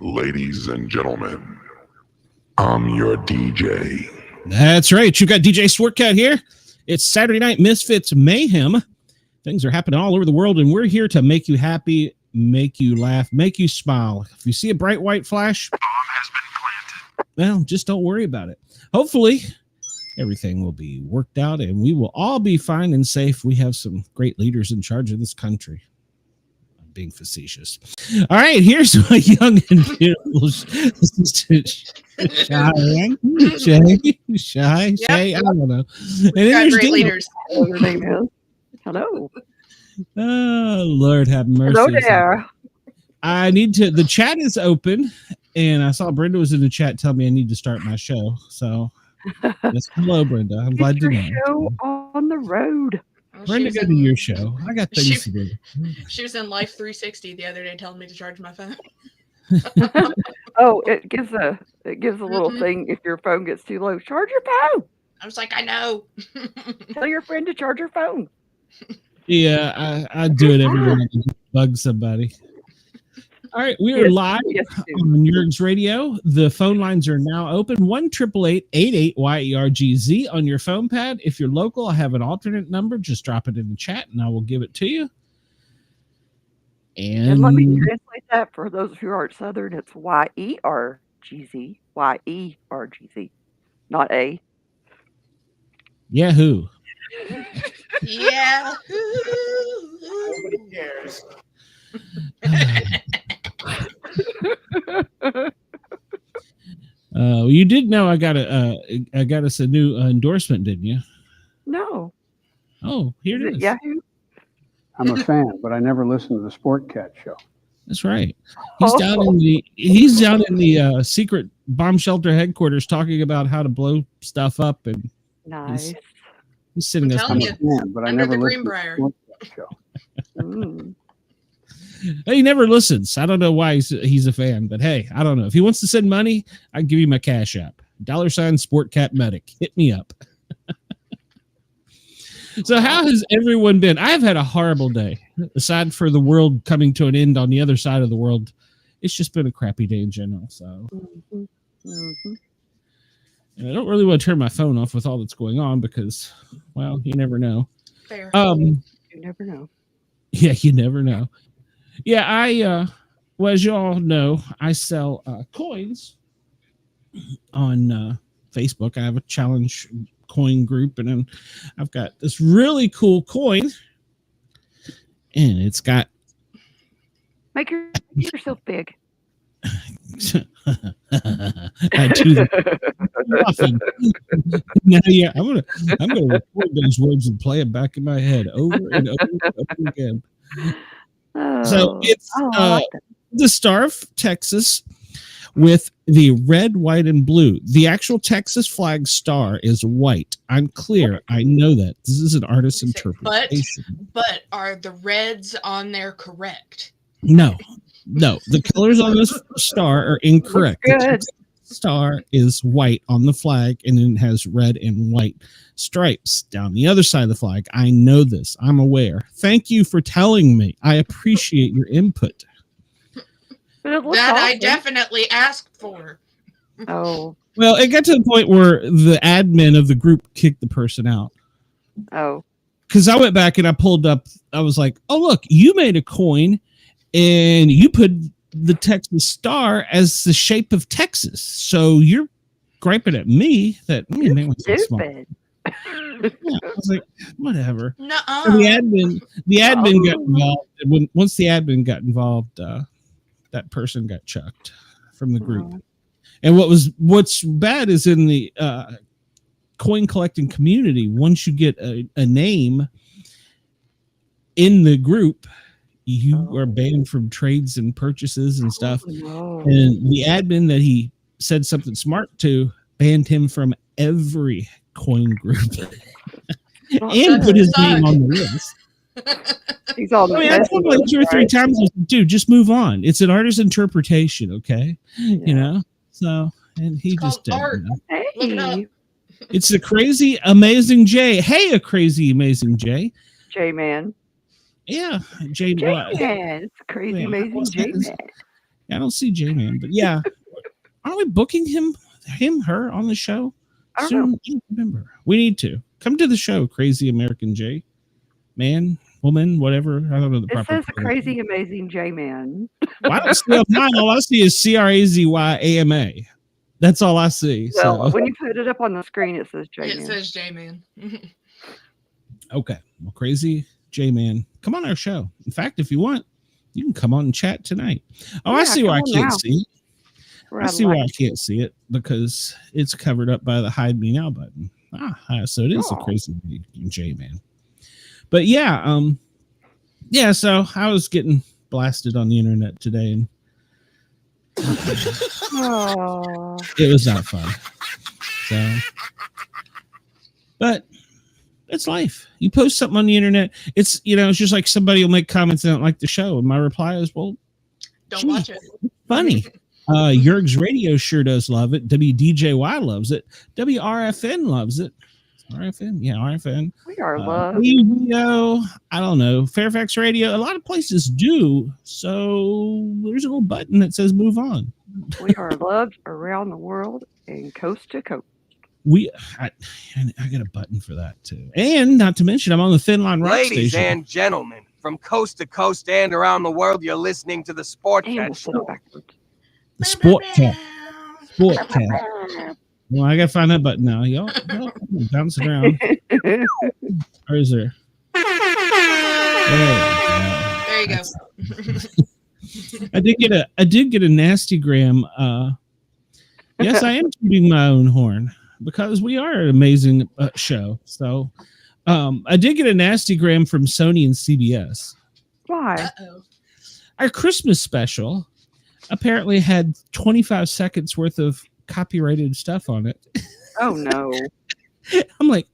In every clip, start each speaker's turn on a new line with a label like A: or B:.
A: Ladies and gentlemen, I'm your DJ.
B: That's right. You got DJ Sportcat here. It's Saturday Night Misfits Mayhem. Things are happening all over the world, and we're here to make you happy, make you laugh, make you smile. If you see a bright white flash,
A: Bomb has been planted.
B: well, just don't worry about it. Hopefully, everything will be worked out, and we will all be fine and safe. We have some great leaders in charge of this country. I'm being facetious. All right, here's my young and beautiful Shay. I don't know. And
C: Got great leaders.
D: Your name is. Hello.
B: Oh, Lord have mercy.
D: Hello there.
B: I need to, the chat is open, and I saw Brenda was in the chat telling me I need to start my show. So, yes, hello, Brenda. I'm glad to know.
D: Show on the road.
C: Well,
B: Brenda, go to your show. I got things to do.
C: She was in Life 360 the other day telling me to charge my phone.
D: Oh, it gives a little thing if your phone gets too low. Charge your phone.
C: I was like, I know.
D: Tell your friend to charge your phone.
B: Yeah, I do it every time I bug somebody. All right, we are live on Yerg's Radio. The phone lines are now open. 1-888-88-YERGZ on your phone pad. If you're local, I have an alternate number. Just drop it in the chat, and I will give it to you.
D: And let me translate that for those who aren't Southern. It's YERGZ. YERGZ. Not A.
B: Yahoo.
C: Yeah.
A: Nobody cares.
B: You did know I got us a new endorsement, didn't you?
D: No.
B: Oh, here it is.
D: Yahoo.
E: I'm a fan, but I never listen to the Sportcats show.
B: That's right. He's down in the secret bomb shelter headquarters talking about how to blow stuff up, and
D: Nice.
B: he's sitting us.
C: I'm telling you,
E: Fan, but I
C: under
E: never
C: the
E: listen to
C: Greenbrier.
E: the Sportcats show.
D: Mm.
B: He never listens. I don't know why he's a fan, but hey, I don't know. If he wants to send money, I give you my Cash App. $ Sportcat Medic. Hit me up. So how has everyone been? I've had a horrible day. Aside for the world coming to an end on the other side of the world, it's just been a crappy day in general. So,
D: Mm-hmm. Mm-hmm.
B: and I don't really want to turn my phone off with all that's going on because, well, you never know.
C: Fair.
D: You never know.
B: Yeah, you never know. Yeah, well, as you all know, I sell coins on Facebook. I have a challenge coin group, and then I've got this really cool coin, and it's got
D: Make yourself big.
B: I do that often. Now, yeah, I'm gonna record those words and play it back in my head over and over and over again.
D: Oh,
B: So it's
D: I like that.
B: the Star of Texas with the red, white, and blue. The actual Texas flag star is white. I'm clear. I know that. This is an artist's interpretation.
C: But are the reds on there correct?
B: No. The colors on this star are incorrect.
D: Looks
B: The
D: good.
B: Texas star is white on the flag, and then it has red and white stripes down the other side of the flag. I know this. I'm aware. Thank you for telling me. I appreciate your input.
D: But it looks
C: That I
D: awesome.
C: definitely asked for.
D: Oh.
B: Well, it got to the point where the admin of the group kicked the person out.
D: Oh.
B: Because I went back and I pulled up, I was like, oh, look, you made a coin and you put the Texas star as the shape of Texas. So you're griping at me that make myself small.
D: Stupid.
B: Yeah, I was like, whatever.
C: Nuh-uh.
B: So the admin got involved. And once the admin got involved, that person got chucked from the group.
D: Oh.
B: And what's bad is in the coin collecting community, once you get a name in the group, you are banned from trades and purchases and stuff.
D: Oh, no.
B: And the admin that he said something smart to banned him from every coin group and put his name on the list.
D: He's all
B: I told him like 2 or 3 times, I was like, dude, just move on. It's an artist's interpretation, okay?
D: Yeah.
B: You know? So, and he
C: It's
B: just
C: called art.
B: you know.
C: Look it up.
D: Hey,
B: It's a crazy, amazing Jay. Hey, a crazy, amazing Jay.
D: J-Man.
B: Yeah, Jay.
D: J-Man. It's a crazy,
B: Yeah.
D: amazing J-Man.
B: Yeah, I don't see J-Man, but yeah. Aren't we booking her on the show?
D: I don't
B: Soon?
D: know.
B: I don't remember. We need to. Come to the show, Crazy American J. Man, woman, whatever. I don't know the
D: It
B: proper
D: says the
B: pronoun.
D: crazy, amazing J-Man.
B: Well, I don't see on mine. All I see is CRAZYAMA. That's all I see.
D: Well,
B: So
D: when you put it up on the screen, it says
C: It
D: J-Man.
C: says J-Man.
B: okay. Well, Crazy J-Man, come on our show. In fact, if you want, you can come on and chat tonight. Oh, I
D: Yeah,
B: see why I
D: come on
B: can't
D: now.
B: see it. I see why I can't see it because it's covered up by the hide me now button. So it is a
D: Oh.
B: Crazy J-Man. But yeah, so I was getting blasted on the internet today and
D: Oh,
B: it was not fun. So, but it's life. You post something on the internet, it's it's just like somebody will make comments and don't like the show, and my reply is, well,
C: Don't
B: gee,
C: watch it.
B: funny. Jurg's Radio sure does love it. WDJY loves it. WRFN loves it. RFN, yeah, RFN.
D: we are loved.
B: Radio, I don't know. Fairfax Radio, a lot of places do. So there's a little button that says "Move on."
D: We are loved around the world and coast to coast.
B: I got a button for that too, and not to mention, I'm on the Thin Line Rock
F: Ladies
B: station.
F: and gentlemen, from coast to coast and around the world, you're listening to the
D: And we'll
F: Sportcats
D: put it
F: show.
D: backwards.
B: The Sportcat. Well, I gotta find that button now. Y'all bouncing around. Or is there?
C: There you go.
B: I did get a nasty gram. Yes, I am tooting my own horn because we are an amazing show. So I did get a nasty gram from Sony and CBS.
D: Why?
C: Uh-oh.
B: Our Christmas special apparently had 25 seconds worth of copyrighted stuff on it.
D: Oh no!
B: I'm like,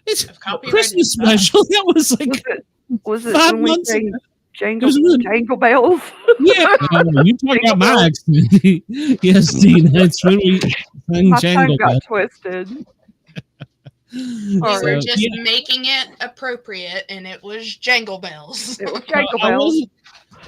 B: it's a
C: Of copyrighted
B: Christmas
C: stuff.
B: special. That was like
D: Was it
B: 5
D: when we
B: months
D: sang
B: ago.
D: Jangle,
B: It was-
D: Jangle Bells?
B: Yeah, you talk about my accent. Yes, Dean, that's when we sang
D: My tongue
B: Jangle
D: got
B: Bell.
D: twisted.
C: We
D: Sorry.
C: were just
B: yeah.
C: making it appropriate, and it was Jangle Bells.
D: It was Jangle
B: I
D: Bells.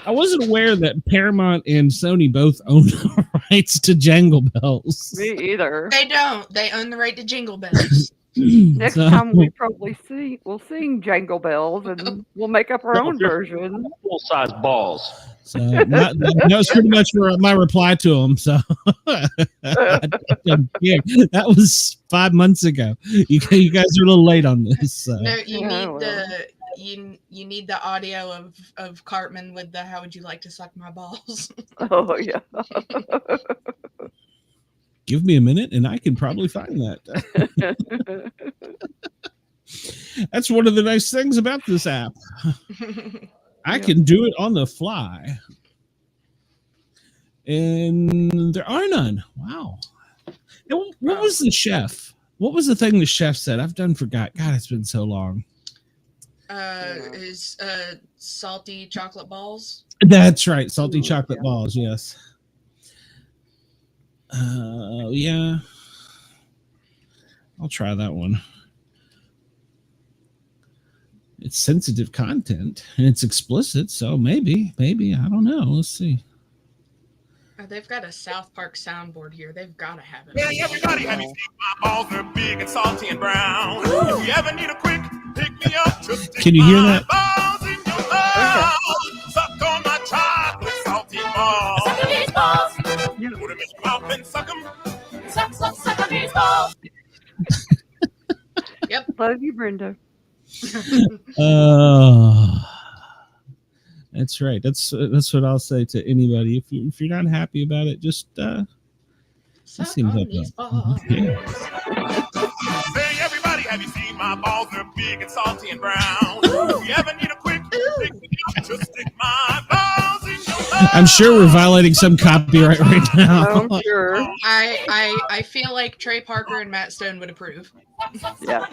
B: wasn't aware that Paramount and Sony both own the rights to Jangle Bells.
D: Me either.
C: They don't. They own the right to Jingle Bells.
D: Next
B: So-
D: time we probably we'll sing Jangle Bells and we'll make up our own version.
G: Full size balls.
B: So that was pretty much my reply to him. So I don't care. That was 5 months ago. You guys are a little late on this. So.
C: No, you
D: Yeah,
C: need
D: well.
C: you need the audio of Cartman with the "How would you like to suck my balls?"
D: Oh yeah.
B: Give me a minute, and I can probably find that. That's one of the nice things about this app. I can do it on the fly. And there are none. Wow. Now, what was the chef? What was the thing the chef said? I've forgot. God, it's been so long.
C: Is salty chocolate balls?
B: That's right. Salty
D: Ooh,
B: chocolate
D: yeah.
B: balls. Yes. Yeah. I'll try that one. It's sensitive content and it's explicit, so maybe, I don't know. Let's see.
C: Oh, they've got a South Park soundboard here. They've got to have it.
A: Hey, everybody, have you seen my balls? They're big and salty and brown. If you ever need a quick pick me up, just stick
B: Can you hear
A: my
B: that?
A: balls in your mouth. Suck on my chocolate salty balls. Suck on these balls. Put them in your mouth and suck them. Suck on these balls.
D: Love you, Brenda.
B: That's right. That's what I'll say to anybody. If you're not happy about it, just
C: Suck
B: seems
C: on
B: like
C: these
B: that.
C: balls.
A: Hey, everybody, have you seen my balls? They're big and salty and brown. If you ever need a quick pick me up, just stick my balls in your mouth.
B: I'm sure we're violating some copyright right now.
D: I'm sure.
C: I feel like Trey Parker and Matt Stone would approve.
D: Yeah.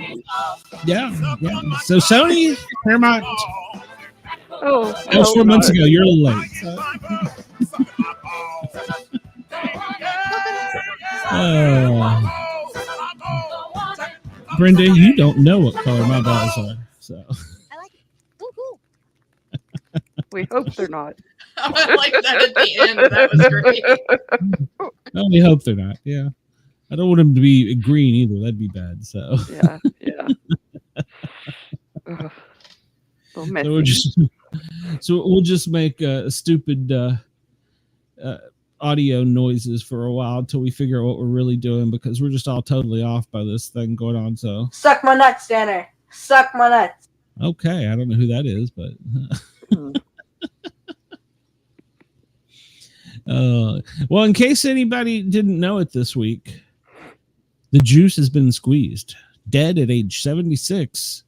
B: Yeah. So Sony, Paramount,
D: Oh.
B: that was 4 months ago. You're a little late. Brenda, you don't know what color my balls are. So
D: We hope they're not.
C: I like that at the end. That was great.
B: I only hope they're not. Yeah. I don't want them to be green either. That'd be bad. So
D: Yeah. Ugh. So messy.
B: we'll just make stupid audio noises for a while until we figure out what we're really doing, because we're just all totally off by this thing going on. So
G: Suck my nuts, Danner. Suck my nuts.
B: okay, I don't know who that is, but well, in case anybody didn't know it this week, the juice has been squeezed. Dead at age 76,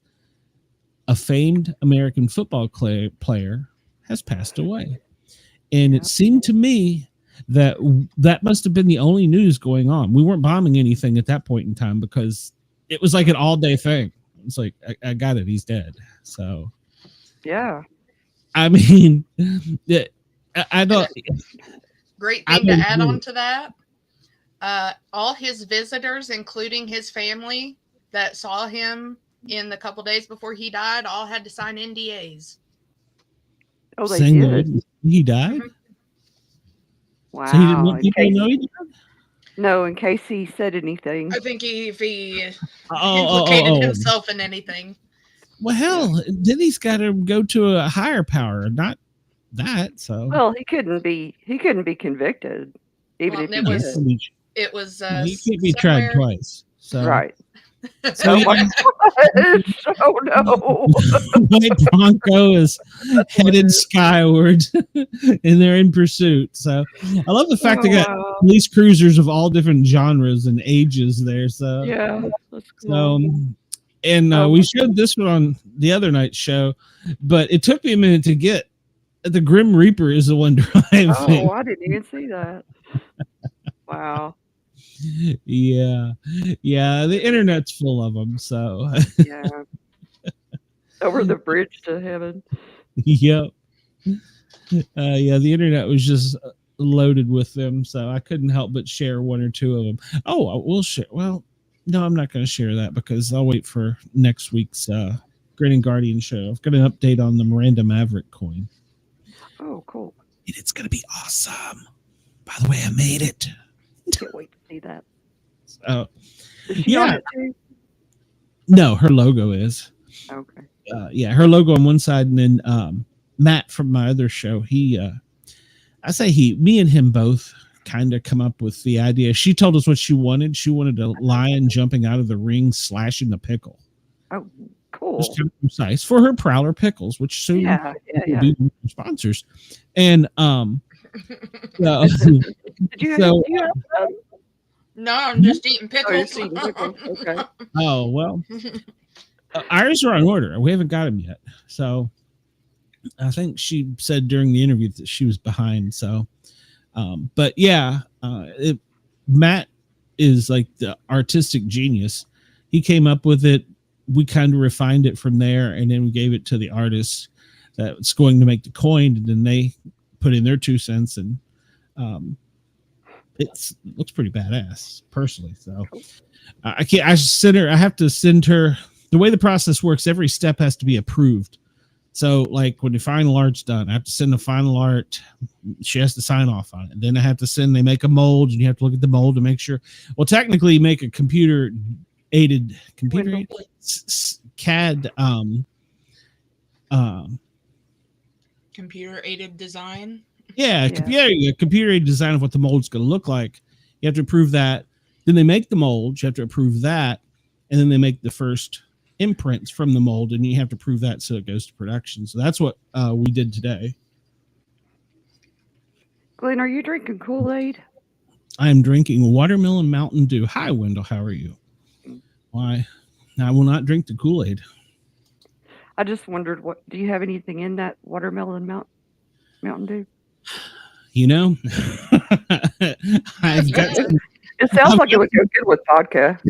B: a famed American football player has passed away. And it seemed to me that must have been the only news going on. We weren't bombing anything at that point in time because it was like an all-day thing. It's like, I got it. He's dead. So,
D: yeah.
B: I mean, I don't.
C: Great thing to add on to that. All his visitors, including his family that saw him in the couple days before he died, all had to sign NDAs.
D: Oh, they did.
B: He died?
C: Mm-hmm.
D: Wow.
B: So he didn't want people to know he died?
D: No, in case he said anything.
C: I think if he implicated himself in anything.
B: Well, hell, then he's got to go to a higher power, not that. So
D: Well, he couldn't be convicted, even if he did.
C: It was
B: he can't be tried twice. So
D: Right.
B: So
D: oh my gosh. Oh no.
B: White Bronco is headed skyward and they're in pursuit. So I love the fact they got police cruisers of all different genres and ages there. So
D: yeah, that's cool.
B: We showed this one on the other night's show, but it took me a minute to get the Grim Reaper is the one driving.
D: Oh, I didn't even see that. Wow.
B: Yeah, the internet's full of them. So
D: yeah, over the bridge to heaven.
B: Yep. The internet was just loaded with them, so I couldn't help but share one or two of them. Oh, I will share. Well, no, I'm not going to share that because I'll wait for next week's Grin and Guardian show. I've got an update on the Miranda Maverick coin.
D: Oh, cool.
B: And it's going to be awesome. By the way, I made it.
D: Can't wait to see that.
B: So,
D: is she on it too?
B: No, her logo is.
D: Okay.
B: Her logo on one side, and then Matt from my other show, me and him both kind of come up with the idea. She told us what she wanted. She wanted a lion jumping out of the ring, slashing the pickle.
D: Oh, cool.
B: Just kind of precise for her Prowler pickles, which soon will be sponsors. And
D: did you have
C: no, I'm just eating pickles.
D: Okay.
B: Oh, well, ours are on order. We haven't got them yet. So I think she said during the interview that she was behind. So, but yeah, Matt is like the artistic genius. He came up with it. We kind of refined it from there, and then we gave it to the artist that's going to make the coin, and then they put in their 2 cents, and it looks pretty badass personally. So I have to send her. The way the process works, every step has to be approved. So like when the final art's done, I have to send the final art. She has to sign off on it. Then I have to they make a mold, and you have to look at the mold to make sure. Well, technically, you make a computer aided CAD
C: computer aided design.
B: Yeah, computer aided design of what the mold's going to look like. You have to approve that. Then they make the mold. You have to approve that, and then they make the first imprints from the mold, and you have to prove that so it goes to production. So that's what we did today.
D: Glenn, are you drinking Kool-Aid?
B: I am drinking watermelon Mountain Dew. Hi, Wendell. How are you? Why? I will not drink the Kool-Aid.
D: I just wondered, do you have anything in that watermelon Mountain Dew?
B: You know, I've got.
D: It sounds like it would go good with vodka.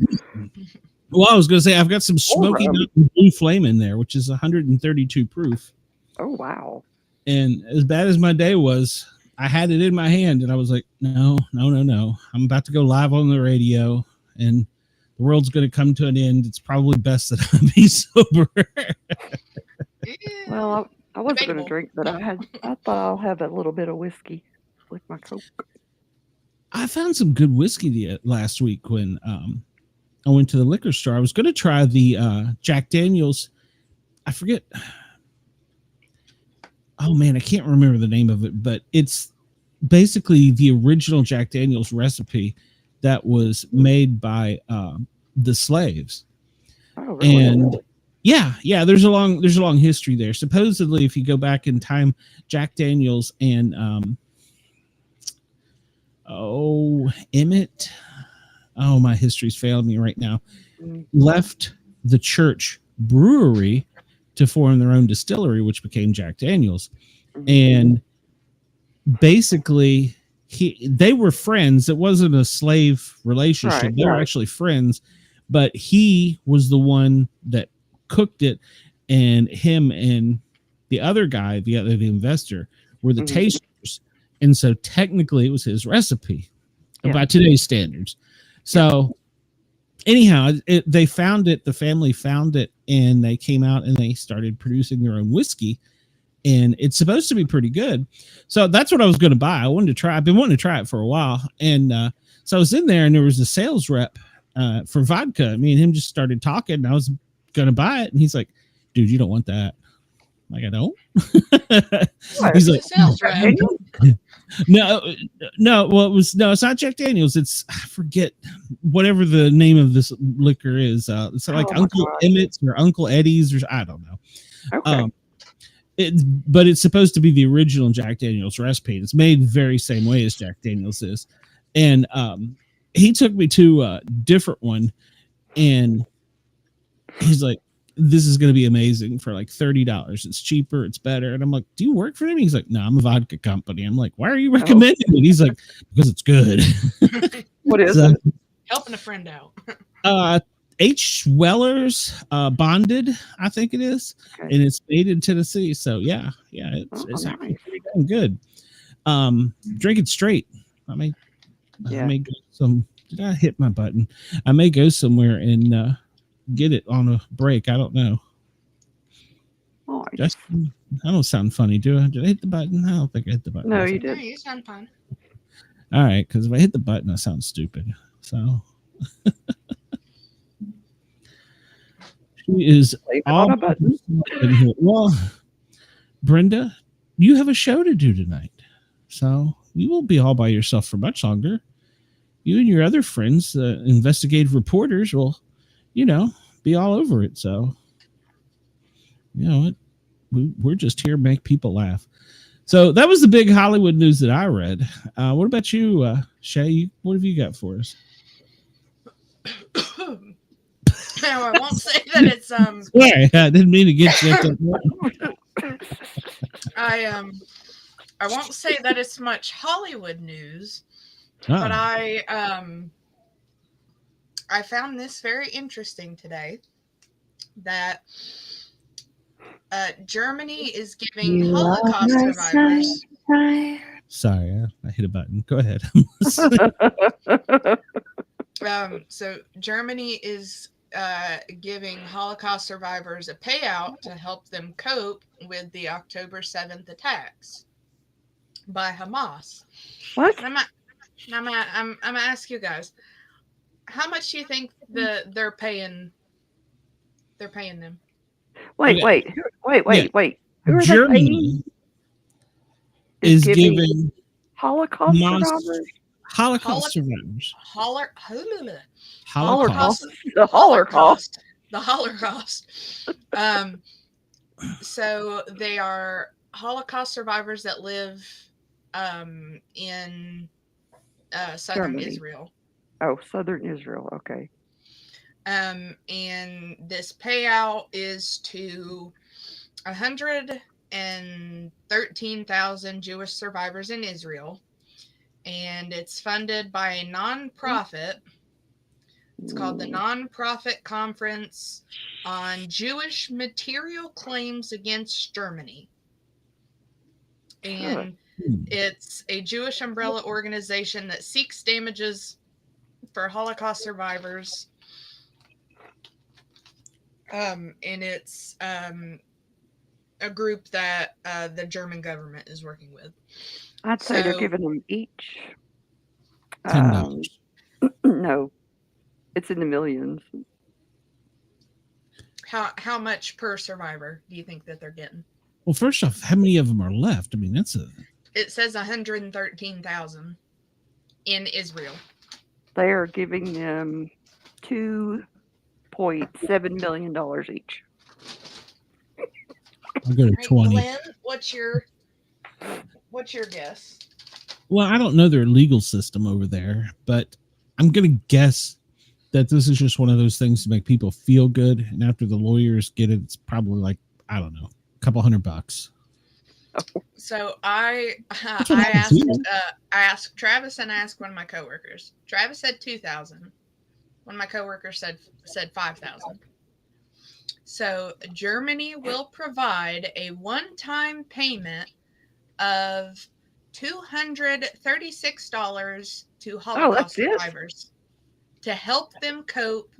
B: Well, I was going to say I've got some Smoky Mountain Blue Flame in there, which is 132 proof.
D: Oh wow!
B: And as bad as my day was, I had it in my hand, and I was like, no. I'm about to go live on the radio, and the world's going to come to an end. It's probably best that I be sober.
D: Well, I wasn't going to
C: Debatable.
D: drink, but I thought I'll have a little bit of whiskey with my Coke.
B: I found some good whiskey last week when I went to the liquor store. I was going to try the Jack Daniels. I forget. Oh man, I can't remember the name of it, but it's basically the original Jack Daniels recipe that was made by the slaves.
D: Oh, really?
B: And yeah, there's a long history there. Supposedly, if you go back in time, Jack Daniels and Emmett. Oh, my history's failing me right now. Left the church brewery to form their own distillery, which became Jack Daniels. And basically, they were friends. It wasn't a slave relationship.
D: Right,
B: they were actually friends, but he was the one that cooked it, and him and the other guy, the investor, were the tasters. And so technically it was his recipe by today's standards. So anyhow, they found it, the family found it, and they came out and they started producing their own whiskey, and it's supposed to be pretty good. So that's what I was going to buy. I wanted to try. I've been wanting to try it for a while. And so I was in there, and there was a sales rep for vodka. Me and him just started talking, and I was going to buy it. And he's like, dude, you don't want that. I'm like, I don't. He's like,
C: sales rep.
B: No, well, it's not Jack Daniels. It's, I forget whatever the name of this liquor is. It's like Uncle Emmett's or Uncle Eddie's, or I don't know.
D: Okay.
B: But it's supposed to be the original Jack Daniels recipe. It's made the very same way as Jack Daniels is. And he took me to a different one, and he's like, this is going to be amazing for like $30. It's cheaper. It's better. And I'm like, do you work for him? He's like, no, I'm a vodka company. I'm like, why are you recommending it? He's like, because it's good.
D: What is it?
C: Helping a friend out.
B: H. Weller's Bonded, I think it is.
D: Okay.
B: And it's made in Tennessee. So yeah, it's actually pretty damn good. Drink it straight. I may go some. Did I hit my button? I may go somewhere and get it on a break. I don't know.
D: Oh,
B: Justin, I don't sound funny, do I? Did I hit the button? I don't think I hit the button.
D: No, you did.
C: No, you sound fine.
B: All right, because if I hit the button, I sound stupid. So she is all button. Well, Brenda, you have a show to do tonight, so you won't be all by yourself for much longer. You and your other friends, investigative reporters, will, be all over it. So, we're just here to make people laugh. So that was the big Hollywood news that I read. What about you, Shay? What have you got for us?
C: Now, I won't say that it's
B: Sorry, I didn't mean to get you.
C: I won't say that it's much Hollywood news, but I found this very interesting today, that Germany is giving Holocaust survivors.
B: Sorry, I hit a button. Go ahead.
C: So Germany is giving Holocaust survivors a payout to help them cope with the October 7th attacks by Hamas.
D: What?
C: I'm gonna ask you guys, how much do you think they're paying them?
D: Wait. Who are
B: Germany is giving
D: Holocaust survivors?
B: Holocaust survivors.
D: The Holocaust.
C: The Holocaust. So they are Holocaust survivors that live in southern
D: Germany.
C: Israel.
D: Oh, southern Israel. Okay.
C: And this payout is to 113,000 Jewish survivors in Israel, and it's funded by a nonprofit. It's called the Nonprofit Conference on Jewish Material Claims Against Germany. And it's a Jewish umbrella organization that seeks damages for Holocaust survivors. And it's a group that the German government is working with.
D: I'd say they're giving them each
B: $10.
D: no, it's in the millions.
C: How much per survivor do you think that they're getting?
B: Well, first off, how many of them are left? I mean,
C: It says 113,000 in Israel.
D: They are giving them $2.7 million each.
B: I'll go to 20.
C: Glenn, what's your guess?
B: Well, I don't know their legal system over there, but I'm going to guess that this is just one of those things to make people feel good. And after the lawyers get it, it's probably like, I don't know, a couple $100.
C: So I asked Travis and I asked one of my coworkers. Travis said 2,000. One of my coworkers said 5,000. So Germany will provide a one-time payment of $236 to Holocaust survivors to help them cope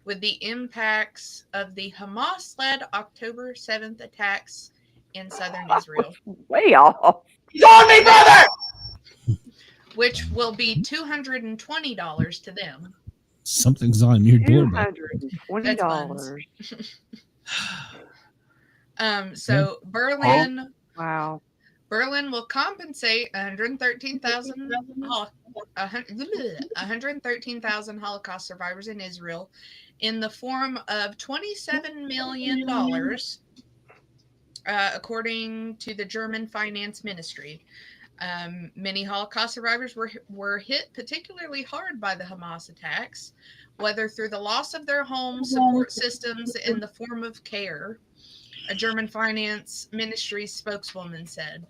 C: with the impacts of the Hamas-led October 7th attacks in southern Israel.
D: Way off.
F: He's on me, brother!
C: Which will be $220 to them.
B: Something's on your doorbell.
D: $220.
C: So Berlin.
D: Oh, wow.
C: Berlin will compensate 113,000 Holocaust survivors in Israel in the form of $27 million, according to the German Finance Ministry. Many Holocaust survivors were hit particularly hard by the Hamas attacks, whether through the loss of their homes, support systems in the form of care. A German Finance Ministry spokeswoman said,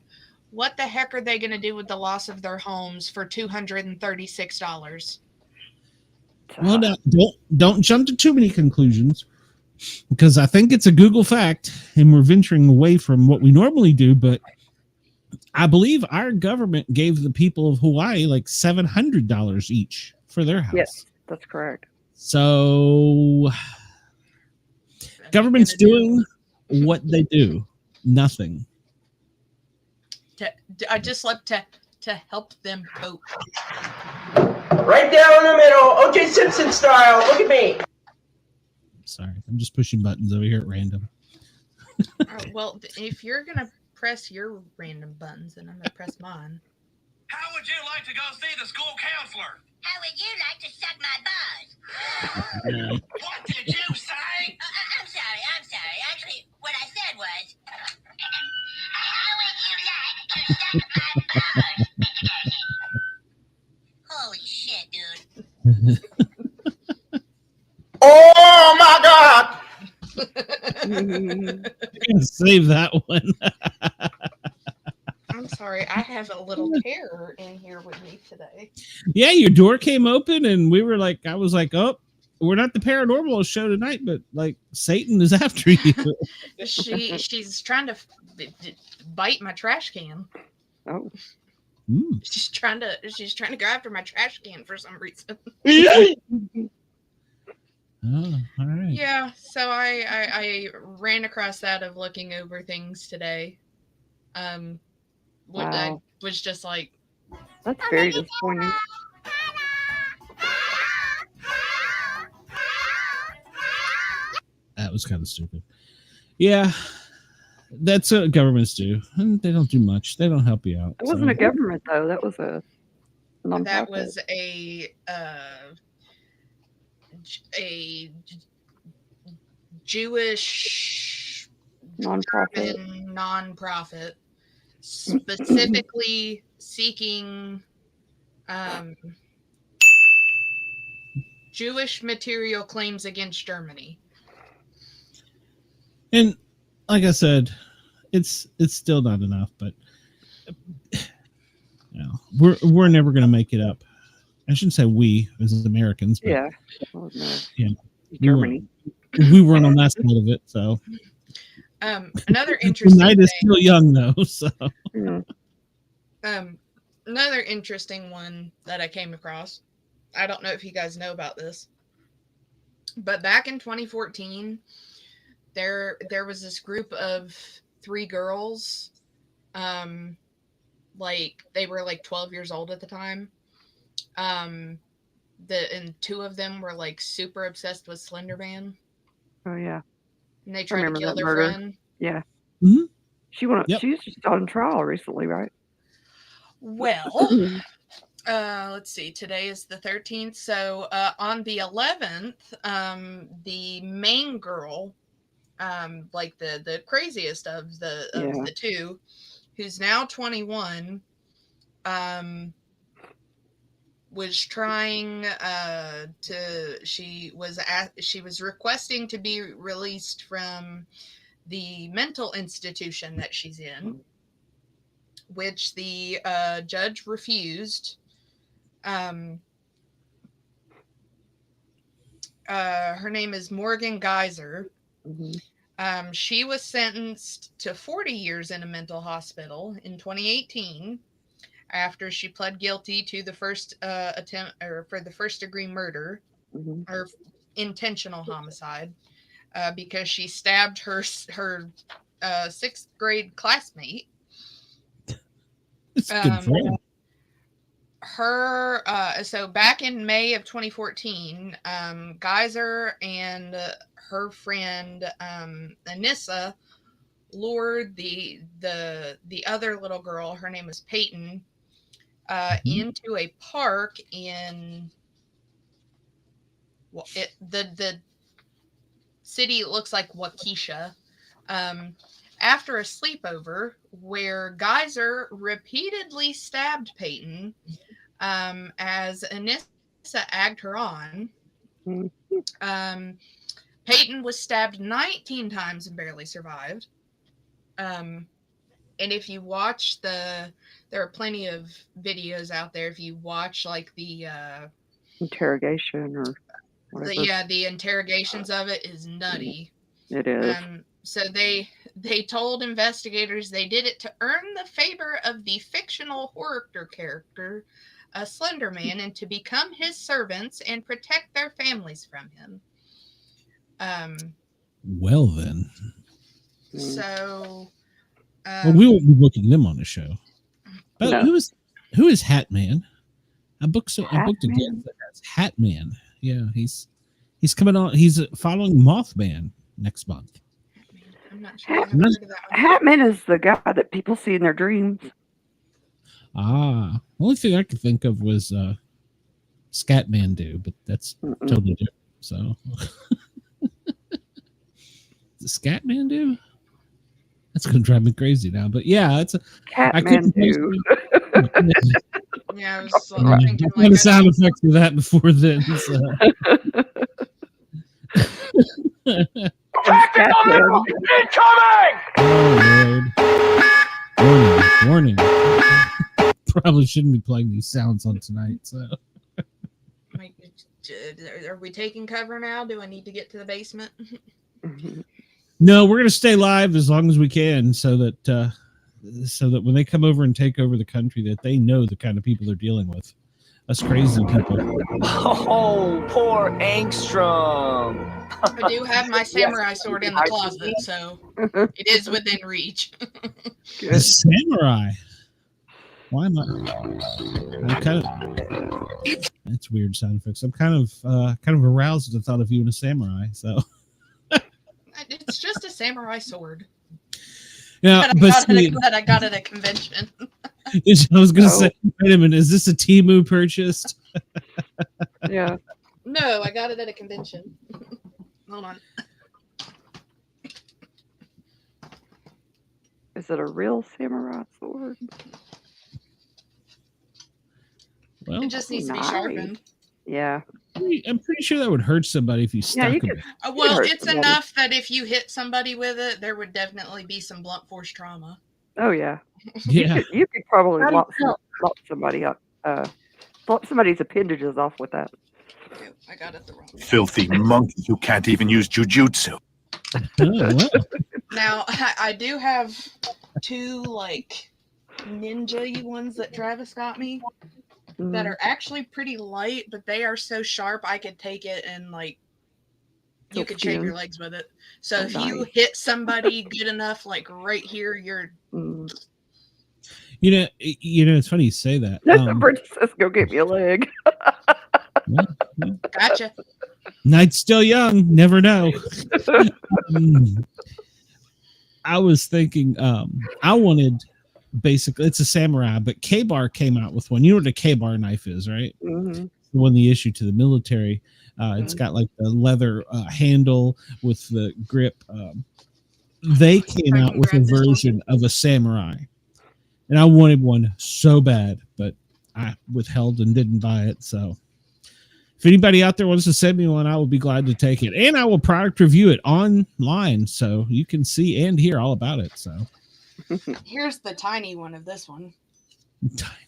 C: "What the heck are they going to do with the loss of their homes for $236?"
B: Well, now, don't jump to too many conclusions, because I think it's a Google fact, and we're venturing away from what we normally do. But I believe our government gave the people of Hawaii like $700 each for their house.
D: Yes, that's correct.
B: So, government's doing what they do. Nothing.
C: I just love to help them cope.
H: Right down the middle, O.J. Simpson style. Look at me.
B: Sorry, I'm just pushing buttons over here at random.
C: Well, if you're gonna press your random buttons, then I'm gonna press mine.
A: How would you like to go see the school counselor?
I: How would you like to suck my balls?
A: What did you say?
I: I'm sorry. Actually, what I said was, how would you like to suck my balls, Mr. Garrison? Holy shit, dude.
H: Oh my God!
B: I'm gonna save that one.
C: I'm sorry, I have a little terror in here with me today.
B: Yeah, your door came open, and I was like, oh, we're not the paranormal show tonight, but like Satan is after you.
C: She's trying to bite my trash can.
D: Oh.
C: She's trying to go after my trash can for some reason.
B: Oh, all right.
C: Yeah, so I ran across that of looking over things today. I was just like,
D: that's very disappointing.
B: That was kind of stupid. Yeah, that's what governments do. And they don't do much. They don't help you out.
D: It wasn't a government, though. That was a nonprofit.
C: That was a Jewish nonprofit specifically seeking Jewish material claims against Germany.
B: And like I said, it's still not enough, but we're never going to make it up. I shouldn't say we as Americans, but
D: yeah,
B: Germany. We weren't on that side of it, so.
C: Another interesting
B: the night is still young, though. So.
C: Another interesting one that I came across. I don't know if you guys know about this, but back in 2014, there was this group of 3 girls. Like they were like 12 years old at the time. And 2 of them were like super obsessed with Slender Man.
D: Oh yeah.
C: And they tried to kill their
D: murder.
C: friend.
D: Yeah.
B: Mm-hmm.
D: She was just on trial recently, right?
C: Well, let's see. Today is the 13th. So on the 11th, the main girl, like the craziest of the 2, who's now 21, was trying she was requesting to be released from the mental institution that she's in, which the judge refused. Her name is Morgan Geyser.
D: Mm-hmm.
C: She was sentenced to 40 years in a mental hospital in 2018 after she pled guilty to the first attempt for the first-degree murder or intentional homicide because she stabbed her 6th grade classmate.
B: It's good for
C: her. So back in May of 2014, Geyser and her friend Anissa lured the other little girl, her name was Peyton, into a park in the city looks like Waukesha, after a sleepover where Geyser repeatedly stabbed Peyton as Anissa egged her on. Peyton was stabbed 19 times and barely survived. And if you watch there are plenty of videos out there. If you watch like the
D: interrogation or whatever.
C: The interrogations of it is nutty.
D: It is.
C: So they told investigators they did it to earn the favor of the fictional horror character, Slender Man, and to become his servants and protect their families from him.
B: Well then.
C: So.
B: Well, we won't be booking them on the show. But
D: No.
B: who is Hat Man? I booked a guest that has Hat Man. Yeah, he's coming on. He's following Mothman next month.
C: I'm not sure. I've heard of that one.
D: Hatman is the guy that people see in their dreams.
B: The only thing I could think of was Scatmandu, but that's totally different. So, the Scatmandu? That's gonna drive me crazy now. But yeah, it's a
D: Catmandu.
C: Yeah, I was
B: thinking like the sound effects for that before then. So.
H: Incoming!
B: Oh, Lord. Warning. Probably shouldn't be playing these sounds on tonight. So,
C: are we taking cover now? Do I need to get to the basement?
B: No, we're going to stay live as long as we can, so that when they come over and take over the country, that they know the kind of people they're dealing with. Us crazy people.
F: Oh, poor Angstrom.
C: I do have my samurai sword in the closet, so it is within reach.
B: The samurai. Why am I'm kind of. That's weird sound effects. I'm kind of aroused at the thought of you in a samurai. So.
C: It's just a samurai sword.
B: Yeah,
C: but I got it at a convention.
B: I was going to say, wait a minute, is this a Temu purchased?
D: Yeah.
C: No, I got it at a convention. Hold on.
D: Is it a real samurai sword?
B: Well,
C: it just needs to be sharpened.
D: Yeah.
B: I'm pretty sure that would hurt somebody if you stuck it.
C: Well, it's enough that if you hit somebody with it, there would definitely be some blunt force trauma.
D: Oh yeah.
B: Yeah.
D: You could probably lop somebody up, lop somebody's appendages off with that.
C: I got it the wrong way.
A: Filthy monkey who can't even use jujutsu.
C: Now I do have 2 like ninja-y ones that Travis got me. That are actually pretty light, but they are so sharp I could take it and like you can shave your legs with it. So if you hit somebody good enough, like right here, you're.
B: You know, it's funny you say that.
D: Bridget says, "Go get me a leg."
C: Gotcha.
B: Night's still young. Never know. I was thinking, I wanted basically it's a samurai, but K-Bar came out with one. You know what a K-Bar knife is, right?
D: Mm-hmm.
B: The one they issue to the military. It's got like the leather handle with the grip. They came out with a version of a samurai, and I wanted one so bad, but I withheld and didn't buy it. So if anybody out there wants to send me one, I will be glad to take it, and I will product review it online so you can see and hear all about it. So
C: here's the tiny one of this one.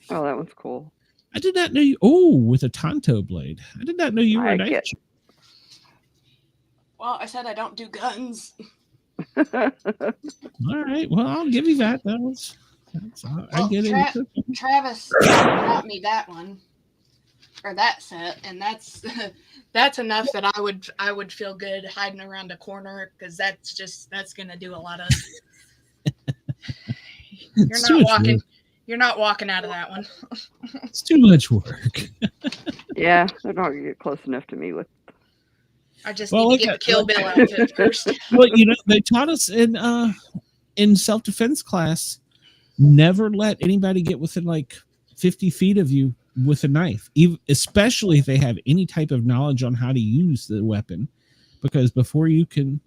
D: Oh, that one's cool.
B: I did not know you. Oh, with a Tonto blade. I did not know you were a knife.
C: Well, I said I don't do guns.
B: All right. Well, I'll give you that. I get it.
C: Travis got me that one or that set, and that's enough that I would feel good hiding around a corner because that's gonna do a lot of. You're not walking out of that one.
B: It's too much work.
D: Yeah, they're not gonna get close enough to me with.
C: I just need to get the Kill Bill outfit first.
B: Well, they taught us in self-defense class, never let anybody get within like 50 feet of you with a knife, especially if they have any type of knowledge on how to use the weapon, because before you can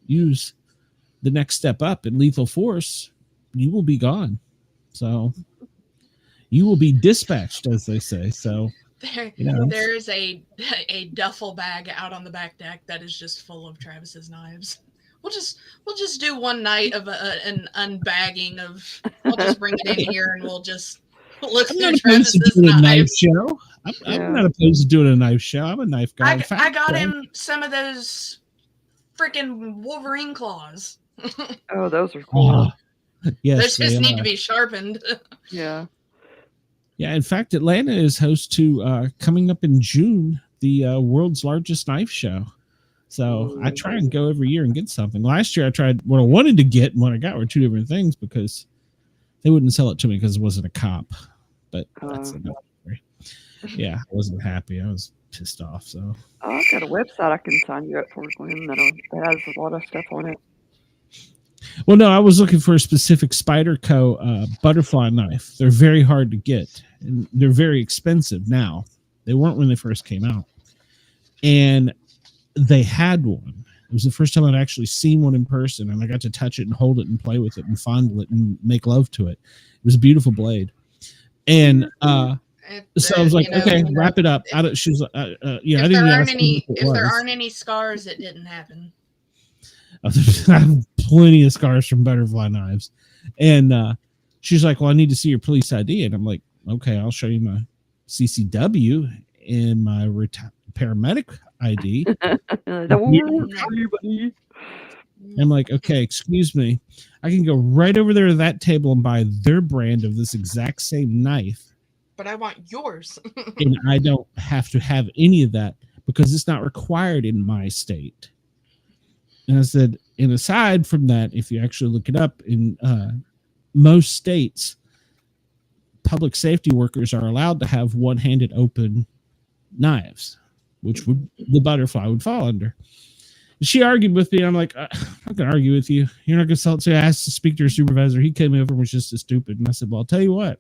B: use the next step up in lethal force, you will be gone. So you will be dispatched, as they say. So
C: there's a duffel bag out on the back deck that is just full of Travis's knives. We'll just do one night of an unbagging of. We'll just bring it in here and we'll just look through Travis's knives.
B: Show. I'm not opposed to doing a knife show. I'm a knife guy.
C: I got him some of those freaking Wolverine claws.
D: Oh, those are cool.
B: Yes,
C: those just need to be sharpened.
D: Yeah.
B: Yeah, in fact, Atlanta is host to coming up in June, the world's largest knife show. So I try and go every year and get something. Last year I tried what I wanted to get and what I got were two different things because they wouldn't sell it to me because it wasn't a cop. But that's another story. Yeah, I wasn't happy. I was pissed off. So
D: I've got a website I can sign you up for, Glenn, that has a lot of stuff on it.
B: Well, no, I was looking for a specific Spyderco butterfly knife. They're very hard to get, and they're very expensive now. They weren't when they first came out. And they had one. It was the first time I'd actually seen one in person, and I got to touch it and hold it and play with it and fondle it and make love to it. It was a beautiful blade. And so I was like, okay, wrap it up. She was I didn't
C: if there aren't any scars, it didn't happen.
B: I have plenty of scars from butterfly knives. And she's like, well, I need to see your police ID. And I'm like, okay, I'll show you my CCW and my paramedic ID. I'm like, okay, excuse me. I can go right over there to that table and buy their brand of this exact same knife.
C: But I want yours.
B: And I don't have to have any of that because it's not required in my state. And I said, and aside from that, if you actually look it up, in most states, public safety workers are allowed to have one-handed open knives, which would the butterfly would fall under. She argued with me. And I'm like, I'm not going to argue with you. You're not going to sell it to me. I asked to speak to your supervisor. He came over and was just as stupid. And I said, well, I'll tell you what.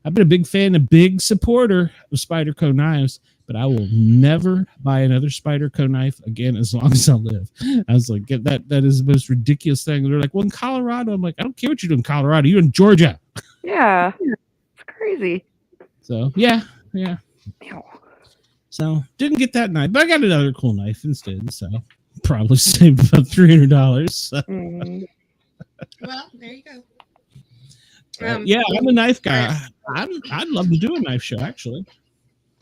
B: I've been a big fan, a big supporter of Spyderco knives, but I will never buy another Spyderco knife again as long as I live. I was like, that is the most ridiculous thing. They're like, well, in Colorado. I'm like, I don't care what you do in Colorado. You're in Georgia.
D: Yeah. It's crazy.
B: So, yeah.
D: Ew.
B: So, didn't get that knife, but I got another cool knife instead. So, probably saved about $300. So.
C: Well, there you go.
B: Yeah, I'm a knife guy. I'd love to do a knife show, actually.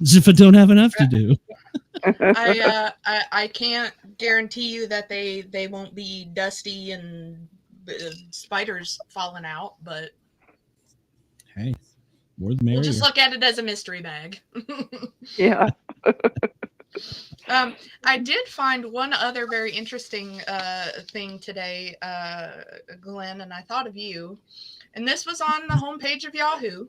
B: As if I don't have enough to do.
C: I can't guarantee you that they won't be dusty and spiders falling out, but
B: hey, more the merrier.
C: We'll just look at it as a mystery bag.
D: Yeah.
C: I did find one other very interesting thing today, Glenn, and I thought of you. And this was on the homepage of Yahoo.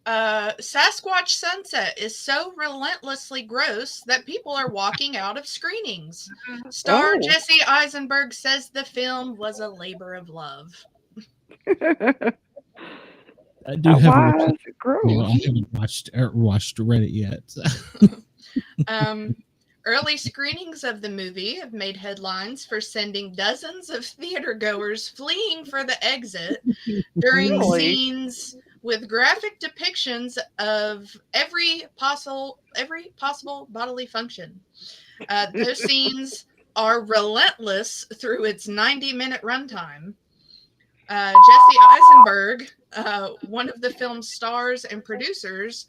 C: Sasquatch Sunset is so relentlessly gross that people are walking out of screenings. Star Jesse Eisenberg says the film was a labor of love.
B: I do
D: Why
B: have
D: is it gross?
B: I haven't watched Reddit yet. So.
C: Early screenings of the movie have made headlines for sending dozens of theater goers fleeing for the exit during scenes with graphic depictions of every possible bodily function. Those scenes are relentless through its 90-minute runtime. Jesse Eisenberg, one of the film's stars and producers,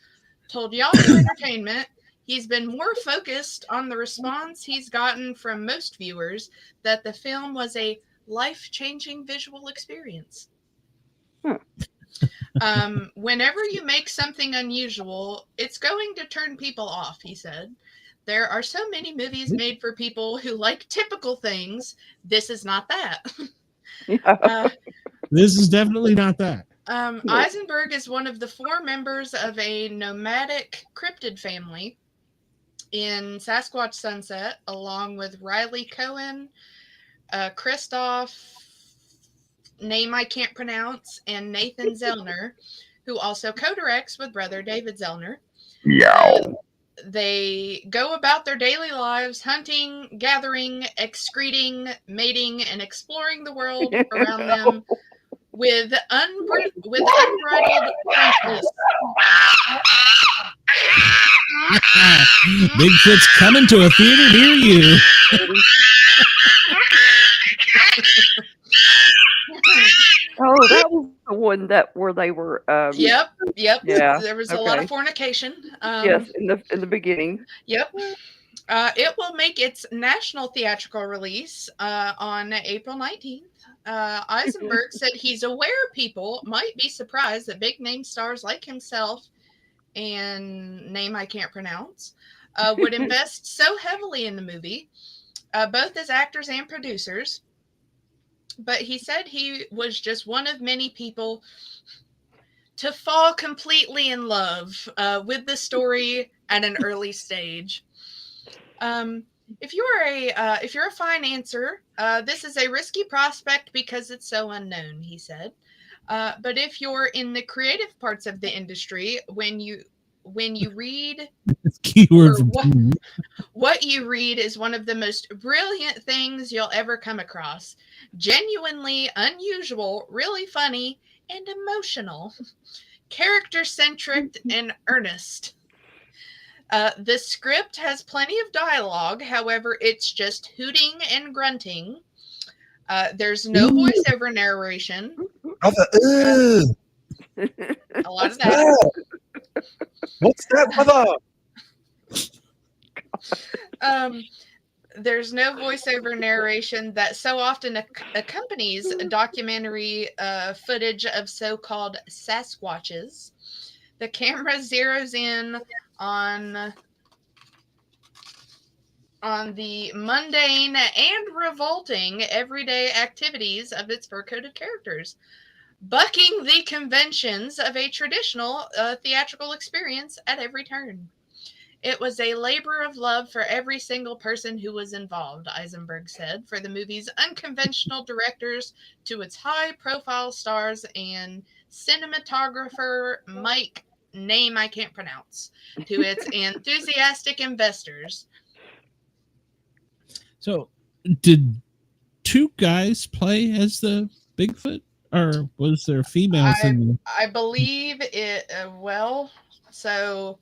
C: told Yahoo Entertainment he's been more focused on the response he's gotten from most viewers that the film was a life-changing visual experience. Whenever you make something unusual, it's going to turn people off, he said. There are so many movies made for people who like typical things. This is not that.
B: This is definitely not that.
C: Eisenberg is one of the 4 members of a nomadic cryptid family in Sasquatch Sunset, along with Riley Cohen, Christoph, name I can't pronounce, and Nathan Zellner, who also co-directs with brother David Zellner. They go about their daily lives hunting, gathering, excreting, mating, and exploring the world around them with unbridled frankness.
B: Bigfoot's coming to a theater near you.
D: Oh, that was the one where they were.
C: Yep.
D: Yeah.
C: There was a lot of fornication.
D: Yes, in the beginning.
C: Yep. It will make its national theatrical release on April 19th. Eisenberg said he's aware people might be surprised that big name stars like himself and name I can't pronounce would invest so heavily in the movie, both as actors and producers. But he said he was just one of many people to fall completely in love with the story at an early stage. If you're a financer, this is a risky prospect because it's so unknown, he said. But if you're in the creative parts of the industry, when you read what you read is one of the most brilliant things you'll ever come across. Genuinely unusual, really funny, and emotional. Character-centric and earnest. The script has plenty of dialogue, however, it's just hooting and grunting. There's no voiceover narration. A lot of that.
A: What's that, brother?
C: There's no voiceover narration that so often accompanies documentary footage of so-called Sasquatches. The camera zeroes in on the mundane and revolting everyday activities of its fur-coated characters, bucking the conventions of a traditional theatrical experience at every turn. It was a labor of love for every single person who was involved, Eisenberg said, for the movie's unconventional directors to its high-profile stars and cinematographer Mike, name I can't pronounce, to its enthusiastic investors.
B: So, did 2 guys play as the Bigfoot, or was there females in the...
C: I believe it, so...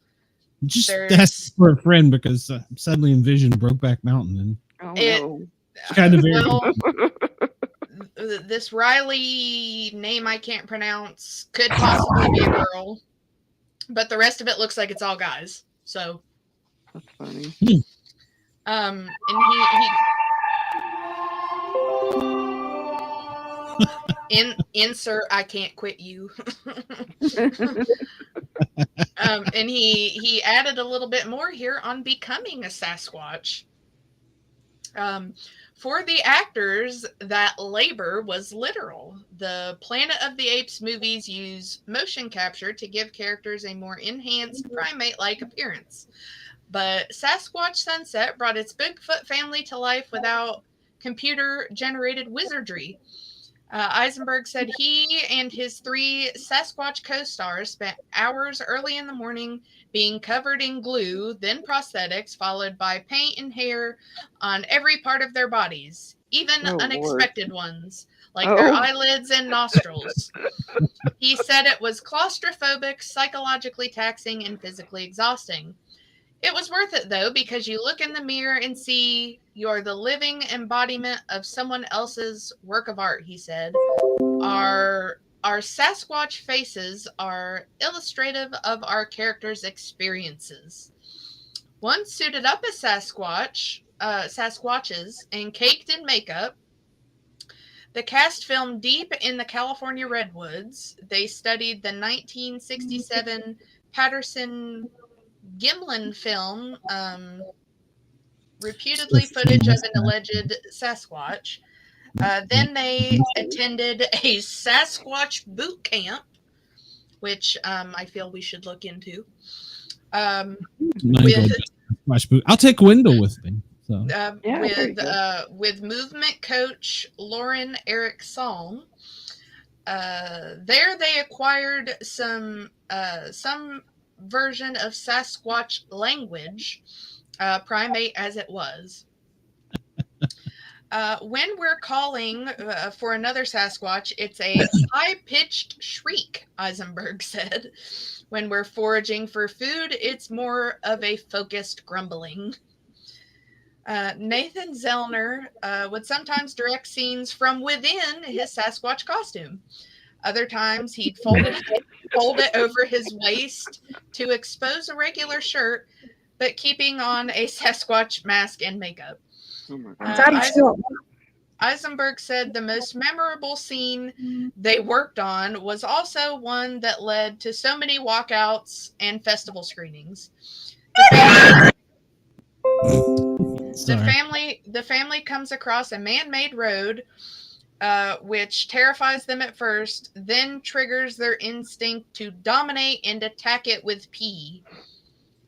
B: Just that's for a friend because I suddenly envisioned Brokeback Mountain and
C: it's
B: kind of
C: this Riley name I can't pronounce could possibly be a girl, but the rest of it looks like it's all guys. So
D: that's funny.
C: And he insert I can't quit you. And he added a little bit more here on becoming a Sasquatch. For the actors, that labor was literal. The Planet of the Apes movies use motion capture to give characters a more enhanced primate-like appearance. But Sasquatch Sunset brought its Bigfoot family to life without computer-generated wizardry. Eisenberg said he and his 3 Sasquatch co-stars spent hours early in the morning being covered in glue, then prosthetics, followed by paint and hair on every part of their bodies, even unexpected ones, like their eyelids and nostrils. He said it was claustrophobic, psychologically taxing, and physically exhausting. It was worth it, though, because you look in the mirror and see you're the living embodiment of someone else's work of art, he said. Our Sasquatch faces are illustrative of our characters' experiences. Once suited up as Sasquatches and caked in makeup, the cast filmed deep in the California redwoods. They studied the 1967 Patterson Gimlin film, reputedly footage of an alleged Sasquatch. Then they attended a Sasquatch boot camp, which I feel we should look into.
B: I'll take Wendell with me. So.
C: With movement coach Lauren Eric Song. There they acquired some version of Sasquatch language, primate as it was. When we're calling for another Sasquatch, it's a high-pitched shriek, Eisenberg said. When we're foraging for food, it's more of a focused grumbling. Nathan Zellner would sometimes direct scenes from within his Sasquatch costume. Other times, he'd fold it over his waist to expose a regular shirt, but keeping on a Sasquatch mask and makeup. Eisenberg said the most memorable scene they worked on was also one that led to so many walkouts and festival screenings. The family comes across a man-made road, which terrifies them at first, then triggers their instinct to dominate and attack it with pee.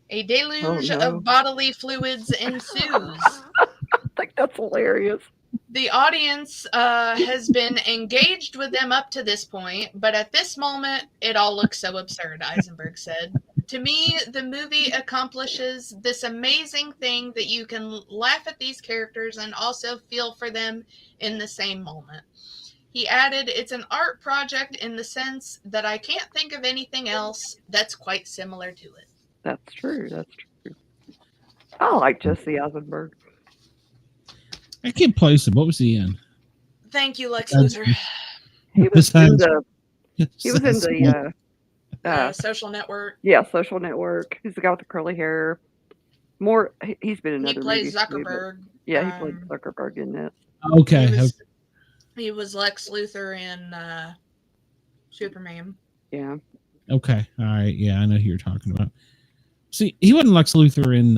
C: A deluge of bodily fluids ensues.
D: I think that's hilarious.
C: The audience has been engaged with them up to this point, but at this moment, it all looks so absurd, Eisenberg said. To me, the movie accomplishes this amazing thing that you can laugh at these characters and also feel for them in the same moment. He added, it's an art project in the sense that I can't think of anything else that's quite similar to it.
D: That's true. That's true. I like Jesse Eisenberg.
B: I can't place him. What was he in?
C: Thank you, Lex Luthor.
D: He was in the
C: Social Network.
D: Yeah, Social Network. He's the guy with the curly hair. He's been in other movies.
C: He plays Zuckerberg.
D: He played Zuckerberg in it.
B: Okay.
C: He was Lex Luthor in Superman.
D: Yeah.
B: Okay. All right. Yeah, I know who you're talking about. See, he wasn't Lex Luthor in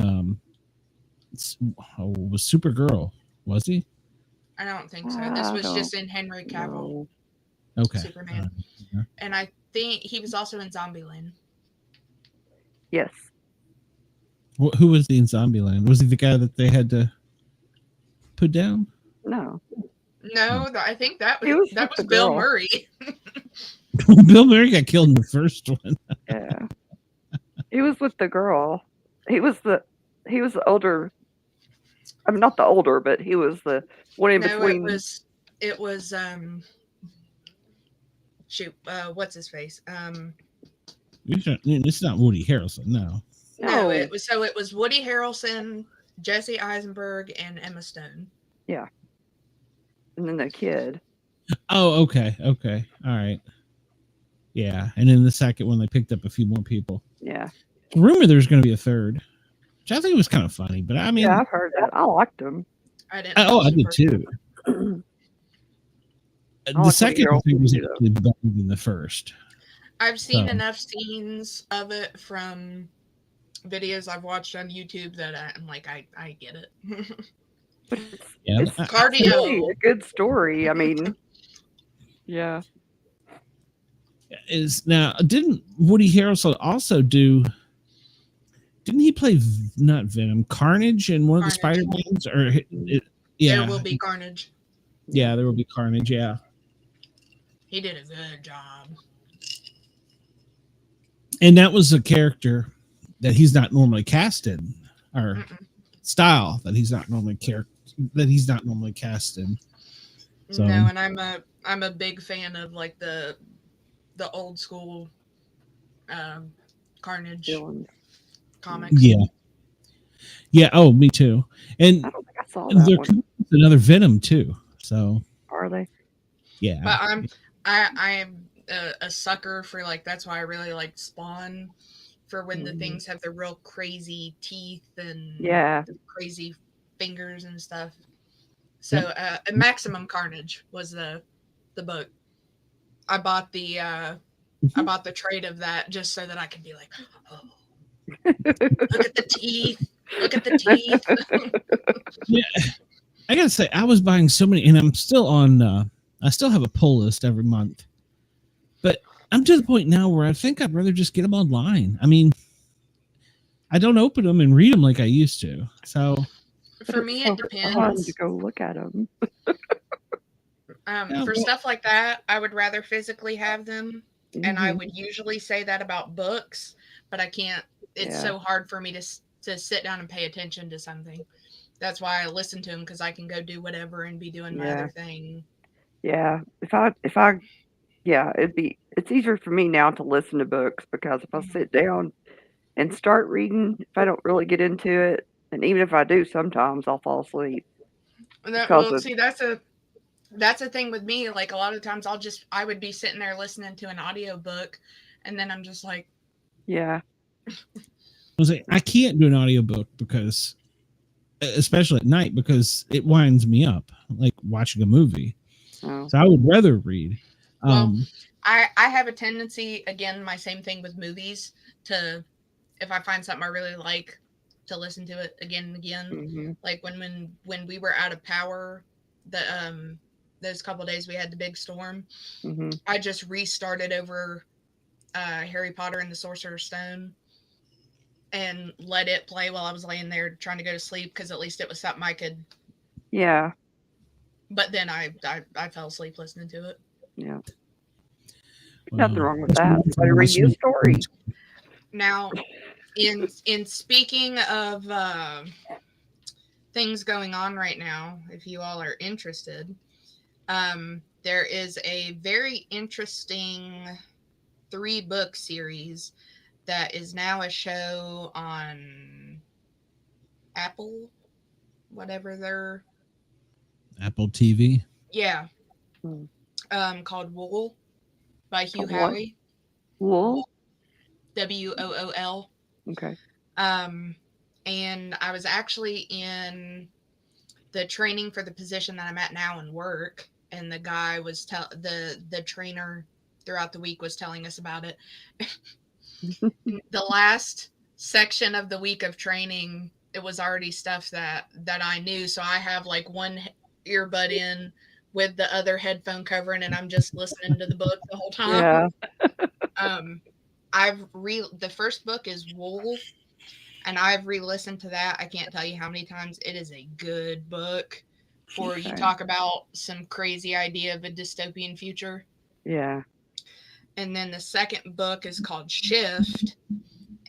B: was Supergirl, was he?
C: I don't think so. This was just in Henry Cavill.
B: Okay.
C: Superman. And I think he was also in Zombieland.
D: Yes.
B: Who was he in Zombieland? Was he the guy that they had to put down?
D: No.
C: No, I think that was Bill Murray.
B: Bill Murray got killed in the first one.
D: Yeah. He was with the girl. He was the older. I mean, not the older, but he was the one in between.
C: It was what's his face?
B: It's not Woody Harrelson, no.
C: No, it was Woody Harrelson, Jesse Eisenberg, and Emma Stone.
D: Yeah. And then the kid.
B: Oh, okay. All right. Yeah, and in the second one, they picked up a few more people.
D: Yeah.
B: Rumor there's going to be a third, which I think was kind of funny, but I mean,
D: yeah, I've heard that. I liked him.
C: I didn't.
B: I did too. The second one was actually better than the first.
C: I've seen
B: So.
C: enough scenes of it from videos I've watched on YouTube that I'm like, I get it.
D: But
B: Yeah,
D: it's
C: Cardio.
D: really a good story. I mean, yeah.
B: is now didn't Woody Harrelson also do? Didn't he play not Venom, Carnage in one of the Spider-Mans? Or yeah,
C: There will be carnage.
B: Yeah, there will be Carnage. Yeah,
C: he did a good job.
B: And that was a character that he's not normally cast in, or style that he's not normally cast in. So.
C: No, and I'm a big fan of like the old school Carnage comics.
B: Yeah. Oh, me too. And
D: I don't think I saw that one.
B: Another Venom too. So
D: are they?
B: Yeah.
C: But I'm a sucker for like, that's why I really like Spawn, for when the things have the real crazy teeth and the crazy fingers and stuff. So Maximum Carnage was the book. I bought the trade of that just so that I could be like, oh, look at the teeth. Look at the teeth.
B: Yeah. I gotta say, I was buying so many, and I'm still on I still have a pull list every month. But I'm to the point now where I think I'd rather just get them online. I mean, I don't open them and read them like I used to. So
C: for me, it depends.
D: Fun to go look at them.
C: For stuff like that, I would rather physically have them, and I would usually say that about books, but I can't. It's so hard for me to sit down and pay attention to something. That's why I listen to them, because I can go do whatever and be doing my other thing.
D: Yeah, it's easier for me now to listen to books, because if I sit down and start reading, if I don't really get into it, and even if I do, sometimes I'll fall asleep.
C: See, that's a thing with me. Like, a lot of times I would be sitting there listening to an audiobook, and then I'm just like,
B: I can't do an audiobook because, especially at night, because it winds me up like watching a movie. So I would rather read.
C: I have a tendency, again, my same thing with movies, to, if I find something I really like, to listen to it again and again. Like when we were out of power, those couple of days we had the big storm, I just restarted over Harry Potter and the Sorcerer's Stone and let it play while I was laying there trying to go to sleep, because at least it was something I could.
D: Yeah.
C: But then I fell asleep listening to it.
D: Yeah. Nothing wrong with that. Somebody read you a story.
C: Now, in speaking of things going on right now, if you all are interested, there is a very interesting 3-book series that is now a show on Apple, whatever their
B: Apple TV.
C: Yeah. Called Wool by Hugh Howey.
D: Wool?
C: WOOL.
D: Okay.
C: And I was actually in the training for the position that I'm at now in work, and the guy was the trainer throughout the week was telling us about it. The last section of the week of training, it was already stuff that I knew, so I have like one earbud in with the other headphone covering, and I'm just listening to the book the whole time. The first book is Wool, and I've re-listened to that. I can't tell you how many times. It is a good book. For you talk about some crazy idea of a dystopian future.
D: Yeah.
C: And then the second book is called Shift,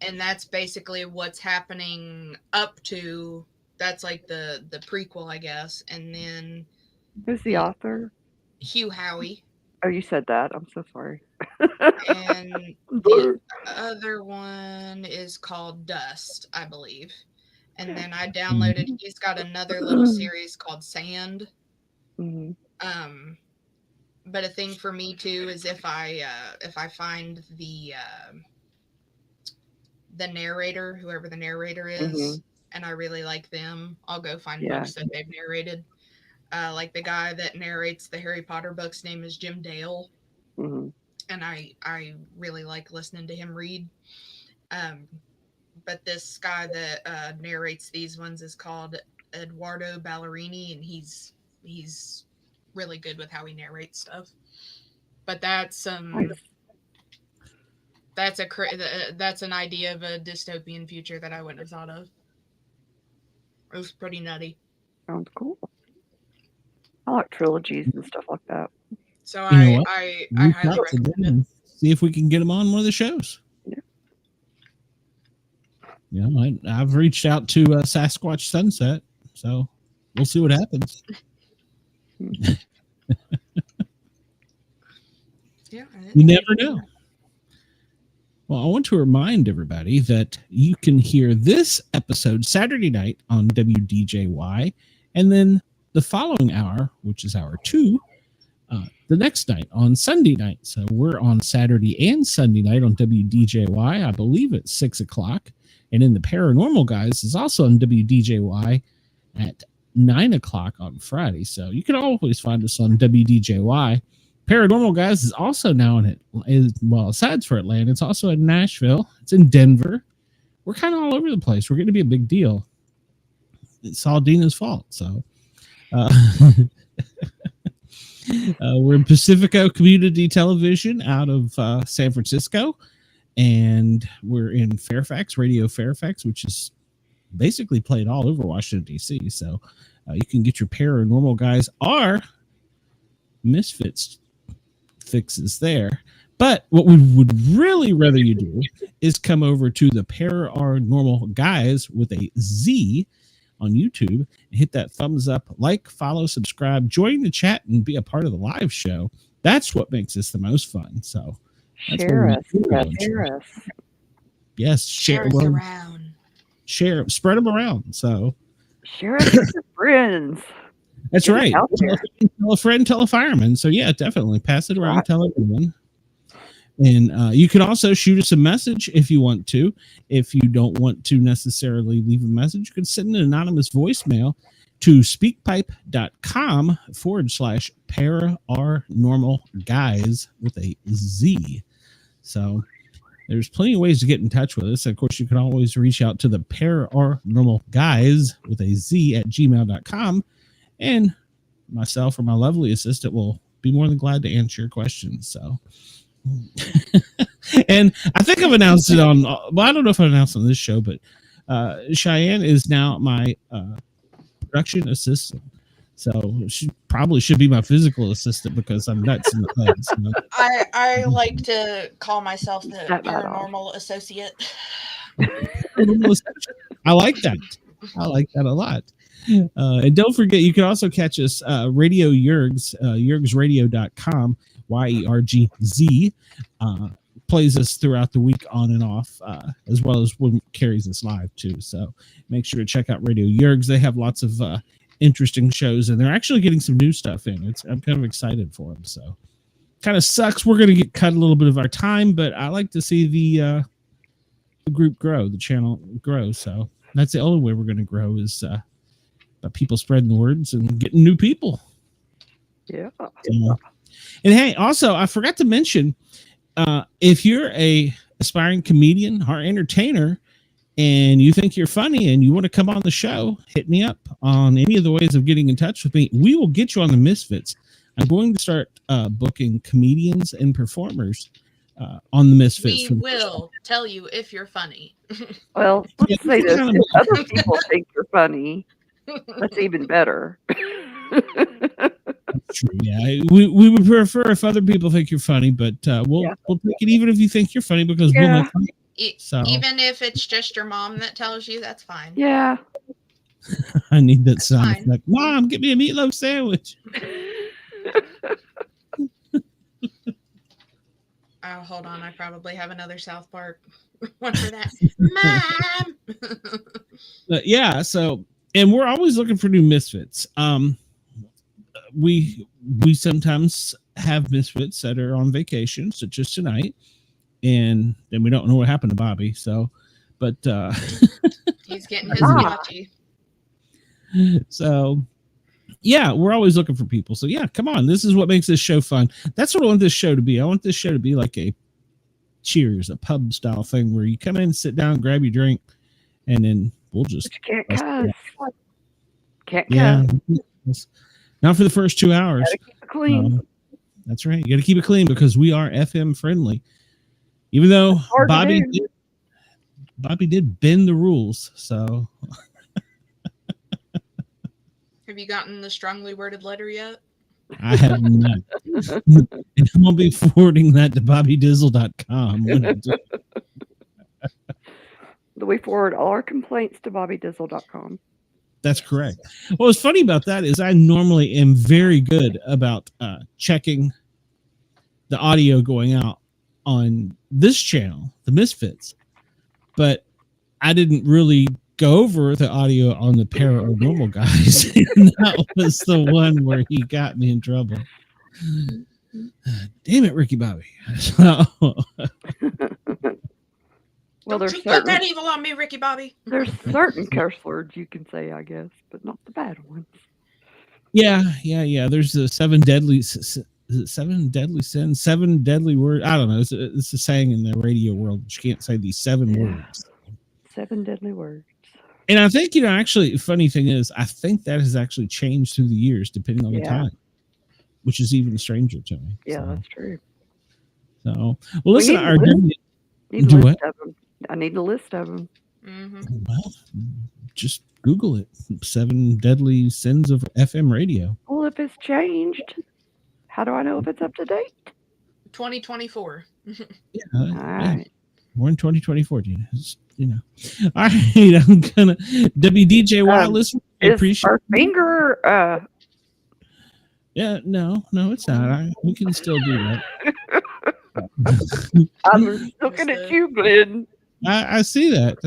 C: and that's basically what's happening up to. That's like the prequel, I guess. And then
D: who's the author?
C: Hugh Howey.
D: Oh, you said that. I'm so sorry.
C: And the other one is called Dust, I believe. And then I downloaded, he's got another little series called Sand. But a thing for me too is if I find the narrator, whoever the narrator is, and I really like them, I'll go find books that they've narrated. Like the guy that narrates the Harry Potter books' name is Jim Dale. and I really like listening to him read. But this guy that narrates these ones is called Eduardo Ballerini, and he's really good with how he narrates stuff. But that's that's an idea of a dystopian future that I wouldn't have thought of. It was pretty nutty.
D: Sounds cool. I like trilogies and stuff like that.
C: So
B: You know what?
C: I
B: Reach
C: highly
B: out to them
C: recommend it.
B: and see if we can get him on one of the shows.
D: Yeah.
B: I've reached out to Sasquatch Sunset, so we'll see what happens.
C: Yeah,
B: You never know. Well, I want to remind everybody that you can hear this episode Saturday night on WDJY, and then the following hour, which is hour 2, the next night on Sunday night. So we're on Saturday and Sunday night on WDJY, I believe at 6 o'clock. And in the Paranormal Guys is also on WDJY at 9 o'clock on Friday. So you can always find us on WDJY. Paranormal Guys is also now aside for Atlanta, it's also in Nashville. It's in Denver. We're kind of all over the place. We're going to be a big deal. It's all Dina's fault. So we're in Pacifico Community Television out of San Francisco. And we're in Fairfax, Radio Fairfax, which is basically played all over Washington, D.C. So you can get your Paranormal Guys or Misfits fixes there. But what we would really rather you do is come over to the Paranormal Guys with a Z on YouTube and hit that thumbs up, like, follow, subscribe, join the chat, and be a part of the live show. That's what makes this the most fun. So
D: Share us.
B: Yes,
C: share us around.
B: Share, spread them around. So
D: share us with your friends.
B: That's right. Tell a friend, tell a fireman. So yeah, definitely pass it around, tell everyone. And you can also shoot us a message if you want to. If you don't want to necessarily leave a message, you can send an anonymous voicemail to speakpipe.com/paranormalguys with a Z. So there's plenty of ways to get in touch with us. Of course, you can always reach out to the Paranormal Guys with a Z at gmail.com. And myself or my lovely assistant will be more than glad to answer your questions. So, and I think I've announced it on, well, I don't know if I announced on this show, but Cheyenne is now my production assistant. So she probably should be my physical assistant because I'm nuts in the head. So.
C: I like to call myself the paranormal associate.
B: I like that. I like that a lot. And don't forget, you can also catch us Radio Yergs, yergsradio.com, YERGZ, plays us throughout the week on and off, as well as when carries us live too. So make sure to check out Radio Yergs. They have lots of interesting shows, and they're actually getting some new stuff in. I'm kind of excited for them. So kind of sucks we're going to get cut a little bit of our time, but I like to see the group grow, the channel grow. So that's the only way we're going to grow is by people spreading the words and getting new people.
D: Yeah.
B: And hey, also I forgot to mention, if you're a aspiring comedian or entertainer and you think you're funny and you want to come on the show, hit me up on any of the ways of getting in touch with me. We will get you on the Misfits. I'm going to start booking comedians and performers on the Misfits.
C: We will tell you if you're funny.
D: Well, let's say this. If other people think you're funny, that's even better.
B: True, yeah. We would prefer if other people think you're funny, but we'll take it even if you think you're funny because we'll make fun. So
C: even if it's just your mom that tells you, that's fine.
D: Yeah.
B: I need that sound effect. Mom, get me a meatloaf sandwich.
C: Oh, hold on. I probably have another South Park one for that. Mom!
B: Yeah, so, and we're always looking for new Misfits. We sometimes have Misfits that are on vacation, such as tonight, and then we don't know what happened to Bobby. So, but
C: he's getting his watchy.
B: So, Yeah, we're always looking for people. So yeah, come on. This is what makes this show fun. That's what I want this show to be. I want this show to be like a Cheers, a pub style thing where you come in, sit down, grab your drink, and then we'll just
D: Can't cuss. Can't cuss.
B: Not for the first 2 hours.
D: Gotta keep it clean.
B: That's right. You got to keep it clean because we are FM friendly. Even though Bobby did bend the rules. So
C: Have you gotten the strongly worded letter yet?
B: I have not. And I'll be forwarding that to BobbyDizzle.com. when I do.
D: We forward all our complaints to BobbyDizzle.com.
B: That's correct. Well, what's funny about that is I normally am very good about checking the audio going out on this channel, the Misfits, but I didn't really go over the audio on the Paranormal Guys. And that was the one where he got me in trouble. Damn it, Ricky Bobby.
D: Well,
C: Don't you put that evil on me, Ricky Bobby.
D: There's certain curse words you can say, I guess, but not the bad ones.
B: Yeah. There's the 7 deadly. Is it 7 deadly sins? 7 deadly words. I don't know. It's a saying in the radio world. You can't say these 7 words.
D: 7 deadly words.
B: And I think, actually, funny thing is, I think that has actually changed through the years, depending on the time, which is even stranger to me.
D: Yeah, that's true.
B: So, well, listen,
D: I need a list of them.
C: Mm-hmm.
B: Well, just Google it. 7 deadly sins of FM radio.
D: Well, if it's changed, how do I know if it's up to date?
C: 2024.
B: Yeah.
D: All right.
B: We're in 2024, Gina. All right, I'm gonna WDJY listen. I appreciate
D: our finger.
B: Yeah, no, it's not. We can still do that.
D: I'm looking at you, Glenn.
B: I see that.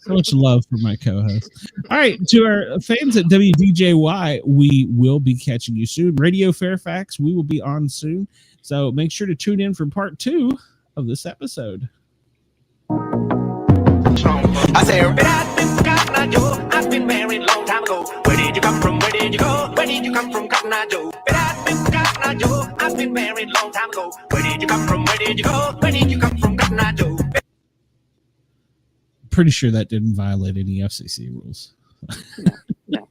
B: So much love for my co-host. All right, to our fans at WDJY, we will be catching you soon. Radio Fairfax, we will be on soon. So make sure to tune in for part 2 of this episode.
A: I say, I've been married long time ago. Where did you come from? Where did you go? Where did you come from, Cotton Eye Joe? I've been married long time ago. Where did you come from? Where did you go? Where did you come from, Cotton Eye Joe?
B: Pretty sure that didn't violate any FCC rules.
D: No.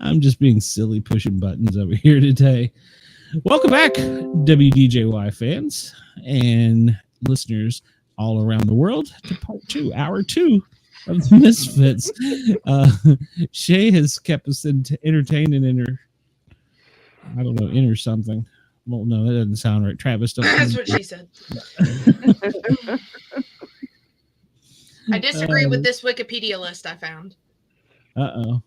B: I'm just being silly pushing buttons over here today. Welcome back, WDJY fans and listeners all around the world, to part 2, hour 2 of the Misfits. Shay has kept us entertained and inner something. Well, no, that doesn't sound right. Travis,
C: that's what she said. I disagree with this Wikipedia list I found.
B: Uh-oh.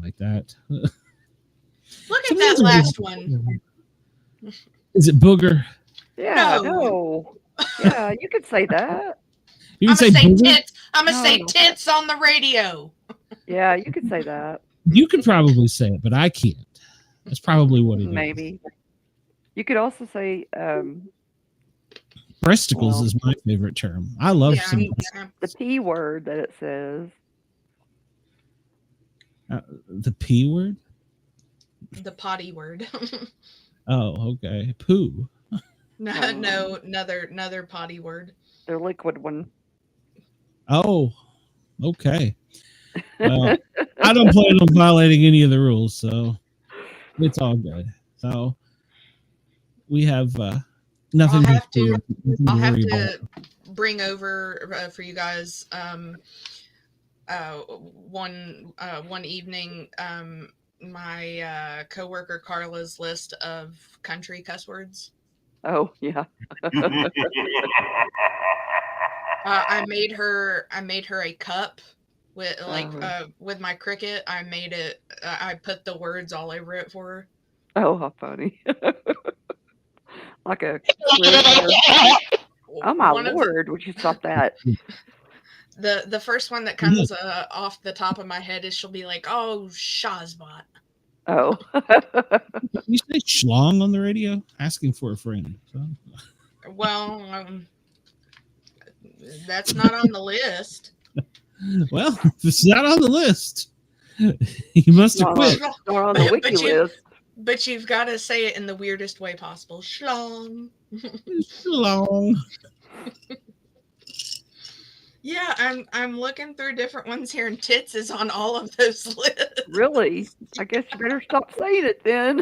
B: Like that.
C: Look at that last one.
B: Is it booger?
D: Yeah, no. Yeah, you could say that.
B: You can say
C: tits. I'm gonna say tits on the radio.
D: Yeah, you could say that.
B: You could probably say it, but I can't. That's probably what it is.
D: Maybe. You could also say
B: breasticles is my favorite term. I love
D: the P word that it says.
B: The P word?
C: The potty word.
B: Oh, okay. Poo.
C: No, another potty word.
D: The liquid one.
B: Oh, okay. Well, I don't plan on violating any of the rules, so it's all good. So we have nothing.
C: I'll have to bring over for you guys one evening my coworker Carla's list of country cuss words.
D: Oh yeah.
C: I made her a cup with with my Cricut. I made it. I put the words all over it for her.
D: Oh, how funny! Like a. Oh my Lord! Would you stop that?
C: The first one that comes off the top of my head is she'll be like, "Oh, Shazbot."
D: Oh.
B: You say schlong on the radio? Asking for a friend. So.
C: Well, That's not on the list.
B: Well, if it's not on the list, you must have quit.
D: Not on the wiki list.
C: But you've got to say it in the weirdest way possible. Schlong.
B: Long.
C: Yeah, I'm looking through different ones here, and tits is on all of those lists.
D: Really? I guess you better stop saying it then.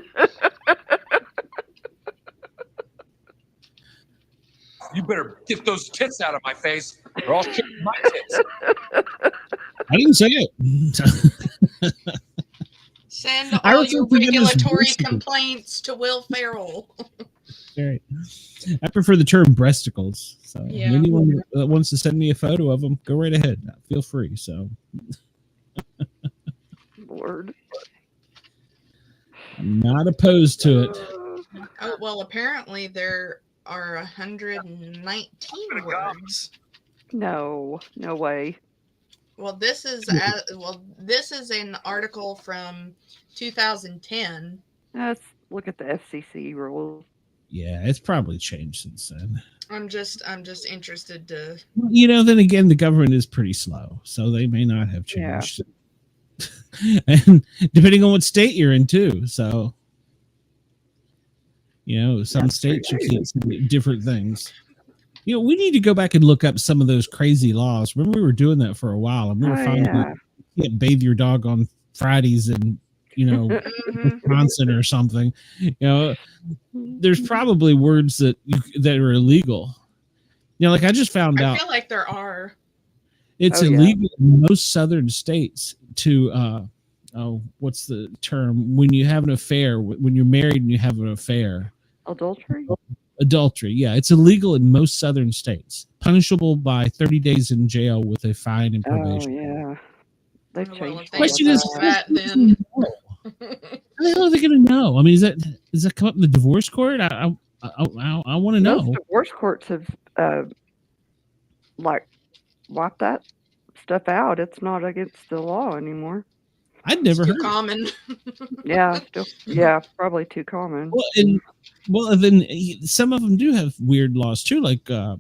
F: You better get those tits out of my face, or I'll show you my tits.
B: I didn't say it.
C: Send
B: I
C: all
B: was
C: your
B: thinking it was
C: regulatory
B: breasticles.
C: complaints to Will Ferrell.
B: Right. I prefer the term breasticles. So
C: Yeah.
B: anyone that wants to send me a photo of them, go right ahead. Feel free. So
D: Lord.
B: I'm not opposed to it.
C: Oh, well, apparently there are 119 words.
D: No way.
C: Well, this is an article from 2010.
D: Let's look at the FCC rules.
B: Yeah, it's probably changed since then.
C: I'm just interested to.
B: Then again, the government is pretty slow, so they may not have changed. And depending on what state you're in, too. So, some states you can't say different things. We need to go back and look up some of those crazy laws. Remember, we were doing that for a while, and we were finding you can't bathe your dog on Fridays in, Wisconsin or something. There's probably words that are illegal. Like I just found out.
C: I feel like there are.
B: It's illegal in most southern states to what's the term when you have an affair, when you're married and you have an affair. Adultery, yeah, it's illegal in most southern states, punishable by 30 days in jail with a fine and probation.
D: Oh yeah, they've changed.
B: Question is,
C: then.
B: How the hell are they going to know? I mean, does that come up in the divorce court? I want to know.
D: Most divorce courts have wiped that stuff out. It's not against the law anymore.
B: I'd never heard.
C: Too common.
D: Probably too common.
B: Well, then some of them do have weird laws too. Like, of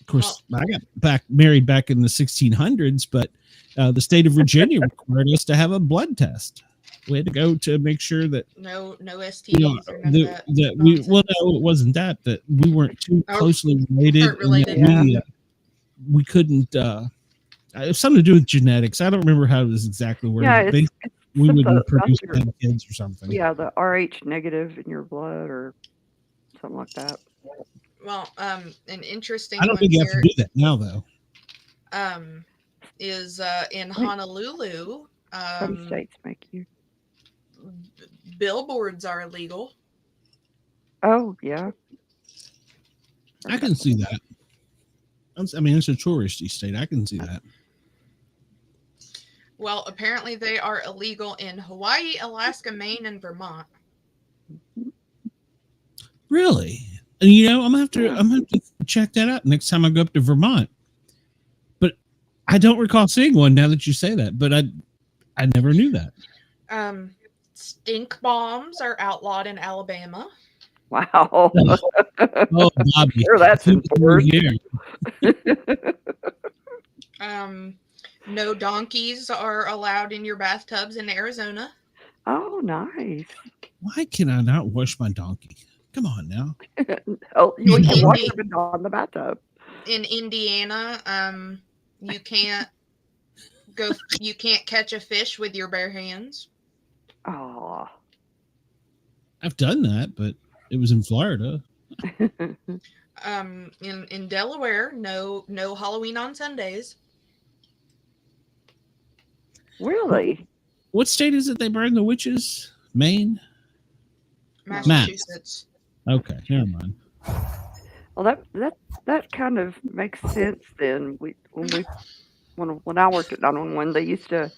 B: course, I got married back in the 1600s, but the state of Virginia required us to have a blood test. We had to go to make sure that
C: no STDs or none of that.
B: No, it wasn't that we weren't too closely related. We couldn't. It was something to do with genetics. I don't remember how it was exactly worded.
D: Yeah,
B: we wouldn't produce 10 kids or something.
D: Yeah, the RH negative in your blood or something like that.
C: Well, an interesting.
B: I don't think you have to do that now, though.
C: Is in Honolulu.
D: Some states make you.
C: Billboards are illegal.
D: Oh yeah,
B: I can see that. I mean, it's a touristy state. I can see that.
C: Well, apparently they are illegal in Hawaii, Alaska, Maine, and Vermont.
B: Really? And I'm gonna have to check that out next time I go up to Vermont. But I don't recall seeing one now that you say that. But I never knew that.
C: Stink bombs are outlawed in Alabama.
D: Wow.
B: Oh, Bobby.
D: Sure, that's important.
C: No donkeys are allowed in your bathtubs in Arizona.
D: Oh, nice.
B: Why can I not wash my donkey? Come on now.
D: You can wash them on the bathtub.
C: In Indiana, you can't catch a fish with your bare hands.
D: Oh.
B: I've done that, but it was in Florida.
C: In Delaware, no Halloween on Sundays.
D: Really?
B: What state is it they burn the witches? Maine?
C: Massachusetts.
B: Okay, never mind.
D: Well, that kind of makes sense then. When I worked at 911, they used to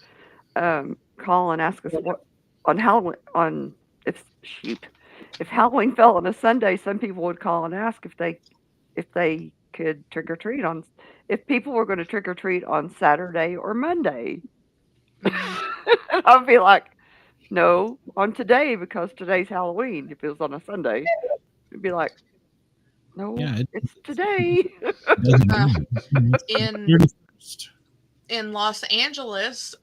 D: call and ask us what on Halloween if Halloween fell on a Sunday, some people would call and ask if they could trick or treat if people were going to trick or treat on Saturday or Monday. I'd be like, no, on today because today's Halloween. If it was on a Sunday, it'd be like, No,
B: Yeah,
D: it's today.
B: doesn't
C: Uh,
B: matter.
C: in
B: 31st.
C: in Los Angeles,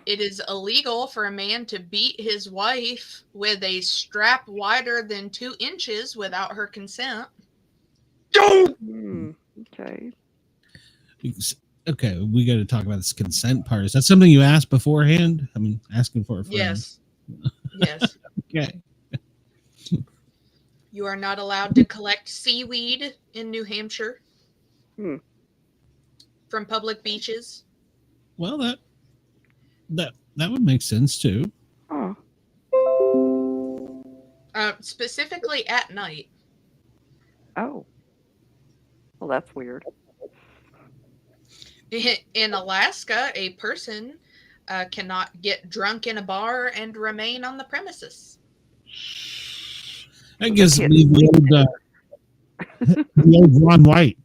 C: it is illegal for a man to beat his wife with a strap wider than 2 inches without her consent.
D: Okay.
B: Okay, we got to talk about this consent part. Is that something you asked beforehand? I mean, asking for a friend.
C: Yes. Yes.
B: Okay.
C: You are not allowed to collect seaweed in New Hampshire
D: Hmm.
C: from public beaches.
B: Well, that would make sense too.
D: Oh.
C: Specifically at night.
D: Oh. Well, that's weird.
C: In Alaska, a person cannot get drunk in a bar and remain on the premises.
B: I guess the old Ron White.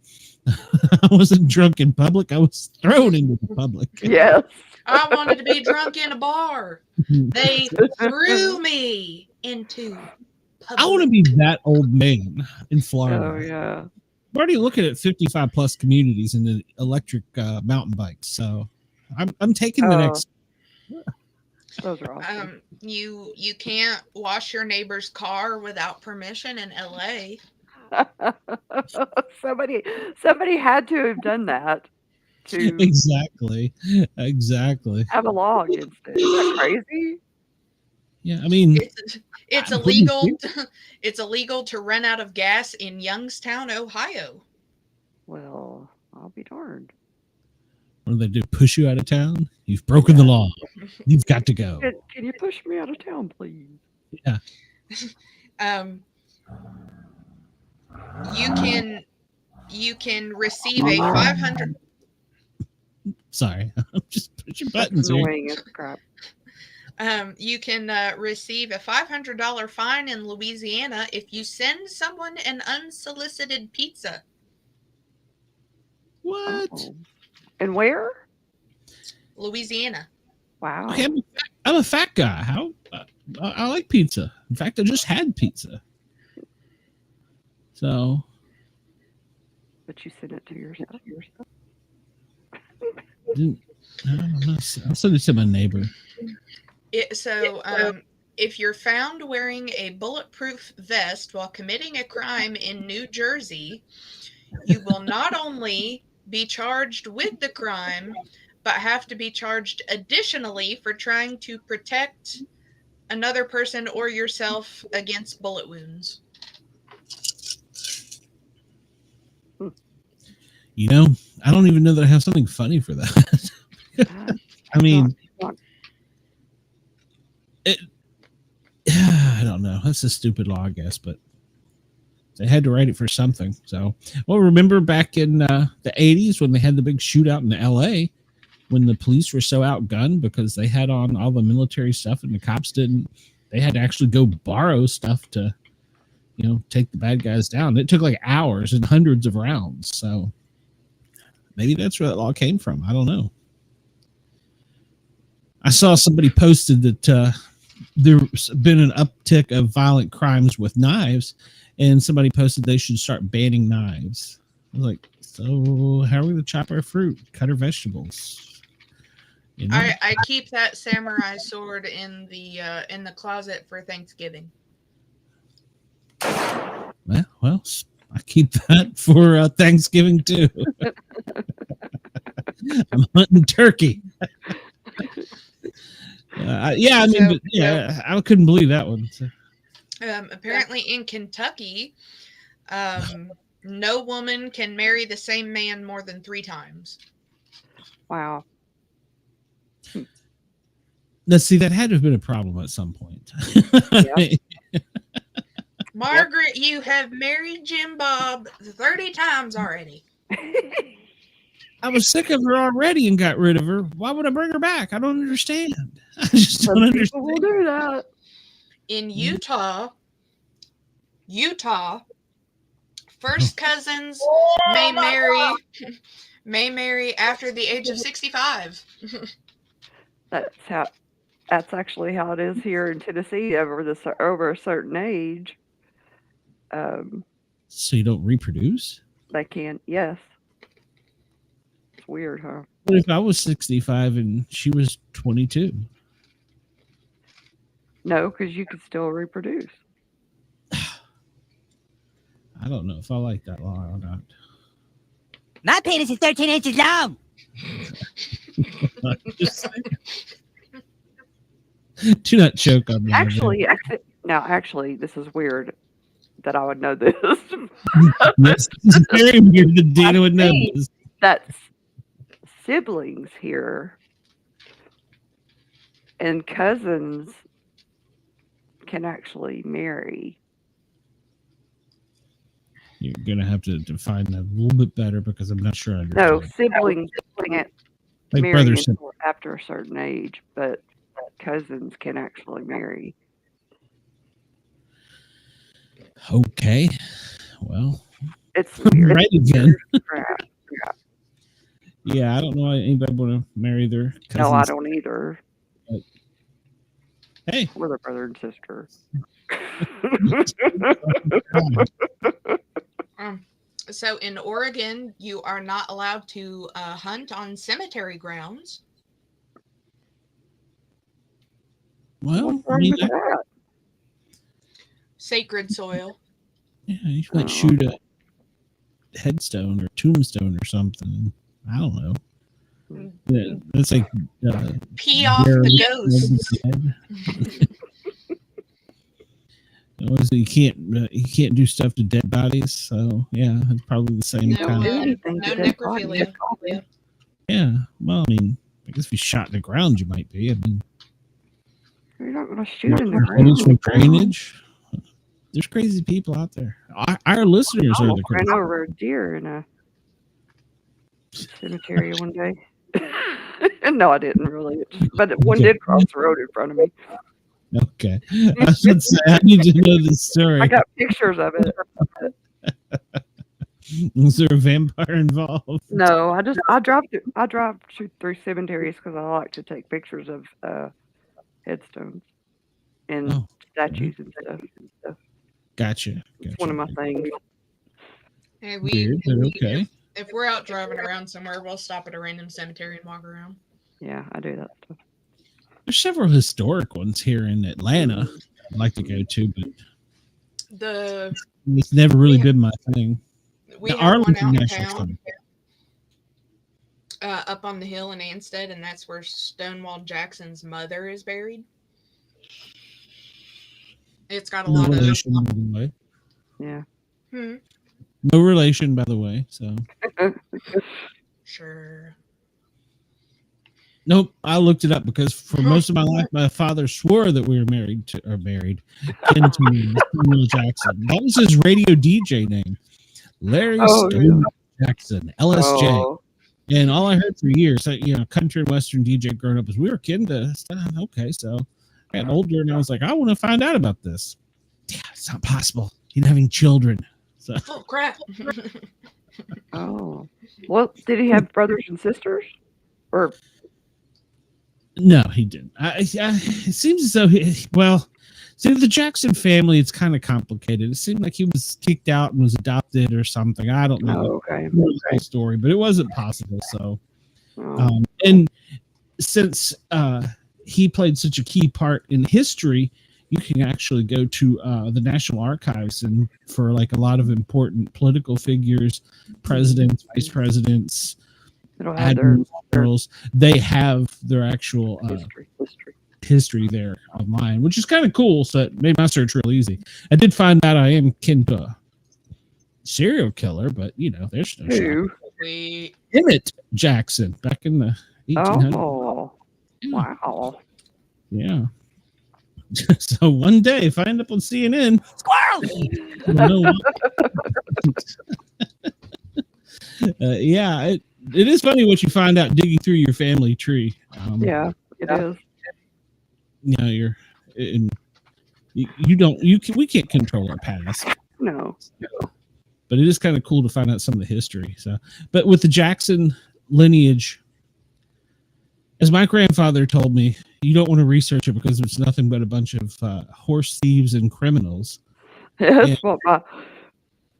B: I wasn't drunk in public. I was thrown into the public.
D: Yes.
C: I wanted to be drunk in a bar. They threw me into public.
B: I want to be that old man in Florida.
D: Oh yeah.
B: I'm already looking at 55 plus communities in the electric mountain bikes. So I'm taking the next.
D: Those are awesome.
C: You can't wash your neighbor's car without permission in LA.
D: Somebody had to have done that to
B: Exactly.
D: have a law against it. Is that crazy?
B: Yeah, I mean,
C: It's illegal. It's illegal to run out of gas in Youngstown, Ohio.
D: Well, I'll be darned.
B: what do they do? Push you out of town? You've broken the law. You've got to go.
D: Can you push me out of town, please?
B: Yeah.
C: You can receive a 500.
B: Sorry, I'm just pushing
D: That's
B: buttons here.
D: annoying as crap.
C: You can receive a $500 fine in Louisiana if you send someone an unsolicited pizza.
B: What?
D: Oh. And where?
C: Louisiana.
D: Wow.
B: Okay, I'm a fat guy. How? I like pizza. In fact, I just had pizza. So.
D: But you sent it to yourself.
B: I don't know. I'll send it to my neighbor.
C: If you're found wearing a bulletproof vest while committing a crime in New Jersey, you will not only be charged with the crime, but have to be charged additionally for trying to protect another person or yourself against bullet wounds.
B: You know, I don't even know that I have something funny for that. I mean, I don't know. That's a stupid law, I guess, but they had to write it for something. So, well, remember back in the 80s when they had the big shootout in LA when the police were so outgunned because they had on all the military stuff and the cops didn't. They had to actually go borrow stuff to, take the bad guys down. It took like hours and hundreds of rounds. So maybe that's where that law came from. I don't know. I saw somebody posted that there's been an uptick of violent crimes with knives, and somebody posted they should start banning knives. I was like, so how are we going to chop our fruit, cut our vegetables?
C: I keep that samurai sword in the closet for Thanksgiving.
B: Well, I keep that for Thanksgiving too. I'm hunting turkey. I couldn't believe that one. So.
C: Apparently in Kentucky, no woman can marry the same man more than 3 times.
D: Wow.
B: Let's see, that had to have been a problem at some point.
D: Yep.
C: Margaret, you have married Jim Bob 30 times already.
B: I was sick of her already and got rid of her. Why would I bring her back? I don't understand. I just don't understand.
D: People will do that.
C: In Utah, first cousins may marry after the age of 65.
D: That's actually how it is here in Tennessee over a certain age.
B: So you don't reproduce?
D: They can, yes. It's weird, huh?
B: What if I was 65 and she was 22?
D: No, because you could still reproduce.
B: I don't know if I like that law or not.
J: My penis is 13 inches long.
B: Just saying. Do not choke on me.
D: Actually, actually, this is weird that I would know this.
B: Yes, it's very weird that Dana would know this.
D: That siblings here and cousins can actually marry.
B: You're going to have to define that a little bit better because I'm not sure I understand.
D: No, siblings can't
B: Like
D: marry
B: brothers.
D: until after a certain age, but cousins can actually marry.
B: Okay. Well,
D: It's weird.
B: right again.
D: Crap.
B: Yeah, I don't know why anybody want to marry their cousins.
D: No, I don't either.
B: But, hey.
D: We're their brother and sister.
C: So in Oregon, you are not allowed to hunt on cemetery grounds.
B: Well,
C: Sacred soil.
B: Yeah, you might shoot a headstone or tombstone or something. I don't know. Yeah, that's like
C: pee off the ghosts.
B: You can't do stuff to dead bodies, so yeah, it's probably the same kind of.
C: No necrophilia.
B: Yeah, well, I mean, I guess if you shot in the ground, you might be. I mean,
D: you're not going to shoot in the ground.
B: From drainage. There's crazy people out there. Our listeners are the crazy.
D: I ran over a deer in a cemetery one day. No, I didn't really, but one did cross the road in front of me.
B: Okay. I was going to say, I need to know this story.
D: I got pictures of it.
B: Was there a vampire involved?
D: No, I drive through cemeteries because I like to take pictures of headstones and statues and stuff.
B: Gotcha.
D: It's one of my things.
C: Hey,
B: okay.
C: If we're out driving around somewhere, we'll stop at a random cemetery and walk around.
D: Yeah, I do that stuff.
B: There's several historic ones here in Atlanta I'd like to go to, but it's never really been my thing.
C: We have one out in town, up on the hill in Ansted, and that's where Stonewall Jackson's mother is buried. It's got a lot of
B: relation, by the way.
D: Yeah.
B: No relation, by the way. So.
C: Sure.
B: Nope, I looked it up because for most of my life, my father swore that we were married. Ken Stonewall Jackson. That was his radio DJ name, Larry Stonewall Jackson, LSJ.
D: Oh.
B: And all I heard for years, country and western DJ growing up, is we were kin to. Okay, so I got older and I was like, I want to find out about this. Yeah, it's not possible. He's having children. So.
C: Oh crap!
D: Oh, well, did he have brothers and sisters, or?
B: No, he didn't. It seems as though the Jackson family, it's kind of complicated. It seemed like he was kicked out and was adopted or something. I don't know the whole story, but it wasn't possible. So, and since he played such a key part in history, you can actually go to the National Archives and for like a lot of important political figures, presidents, vice presidents, admirals, they have their actual history there online, which is kind of cool. So it made my search real easy. I did find out I am kin to a serial killer, but there's no shock. Emmett Jackson back in the 1800s.
D: Oh, wow.
B: Yeah. So one day, if I end up on CNN, it is funny what you find out digging through your family tree.
D: Yeah, it is.
B: We can't control our past.
D: No.
B: But it is kind of cool to find out some of the history. So, but with the Jackson lineage, as my grandfather told me, you don't want to research it because it's nothing but a bunch of horse thieves and criminals.
D: That's what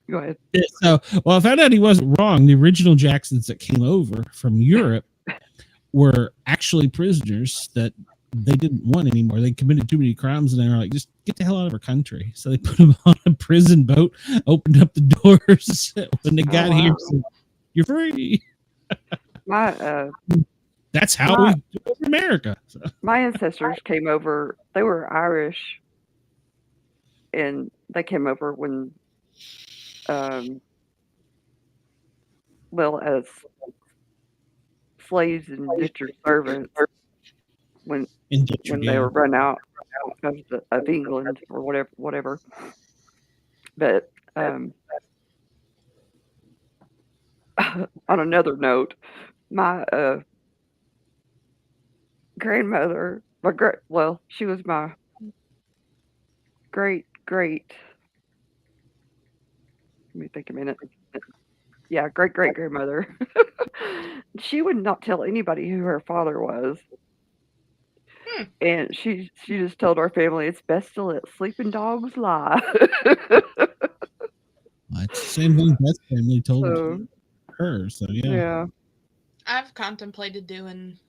D: Go ahead.
B: So, well, I found out he wasn't wrong. The original Jacksons that came over from Europe were actually prisoners that they didn't want anymore. They committed too many crimes, and they were like, just get the hell out of our country. So they put them on a prison boat, opened up the doors when they got here. Said, you're free. That's how we do it in America. So.
D: My ancestors came over. They were Irish, and they came over when, well, as slaves and indentured servants when they were run out of England or whatever. But on another note, my grandmother, she was my great. Let me think a minute. Yeah, great grandmother. She would not tell anybody who her father was. And she just told our family it's best to let sleeping dogs lie.
B: That's the same thing Beth's family told her. So yeah.
C: I've contemplated doing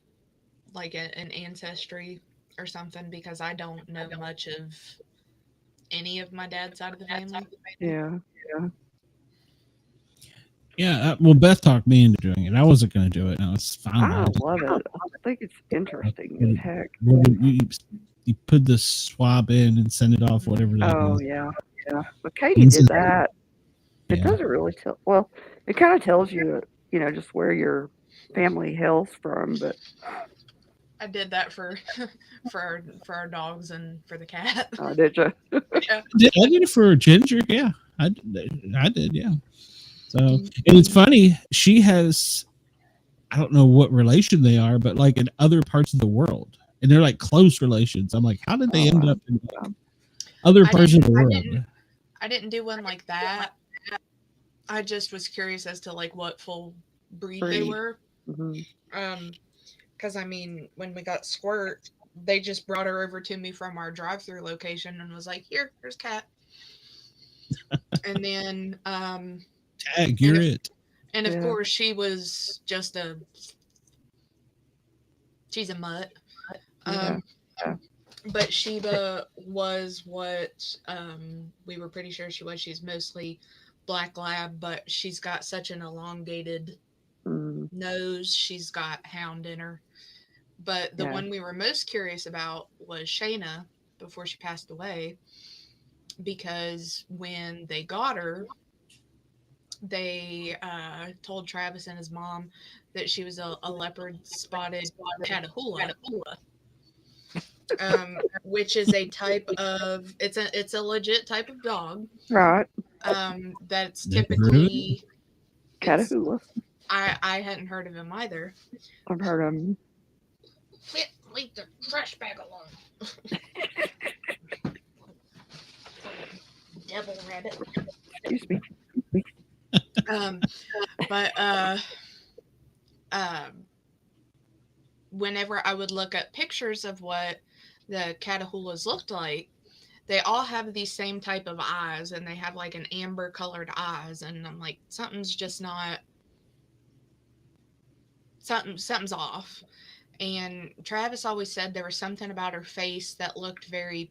C: like an ancestry or something because I don't know much of any of my dad's side of the family.
B: Yeah, well, Beth talked me into doing it. I wasn't going to do it. No, it's fine.
D: I love it. I think it's interesting as heck.
B: You put the swab in and send it off, whatever that is.
D: Oh, yeah. But Katie did that. It doesn't really tell. Well, it kind of tells you, just where your family hails from. But
C: I did that for our dogs and for the cat.
D: Oh, did you?
C: Yeah.
B: I did it for Ginger. Yeah, I did. Yeah. So, and it's funny, she has, I don't know what relation they are, but like in other parts of the world, and they're like close relations. I'm like, how did they end up in other parts of the world?
C: I didn't do one like that. I just was curious as to like what full breed they were. Because I mean, when we got Squirt, they just brought her over to me from our drive-through location and was like, here's Cat. And then
B: tag, you're it.
C: And of course, she was just she's a mutt. But Sheba was what we were pretty sure she was. She's mostly black lab, but she's got such an elongated nose. She's got hound in her. But the one we were most curious about was Shayna before she passed away, because when they got her, they told Travis and his mom that she was a leopard spotted Catahoula, which is a type of it's a legit type of dog,
D: right?
C: That's typically
D: Catahoula.
C: I hadn't heard of him either.
D: I've heard of him.
C: Leave the trash bag alone. Devil rabbit.
D: Excuse me.
C: But whenever I would look at pictures of what the Catahoulas looked like, they all have these same type of eyes, and they have like an amber colored eyes, and I'm like, something's off. And Travis always said there was something about her face that looked very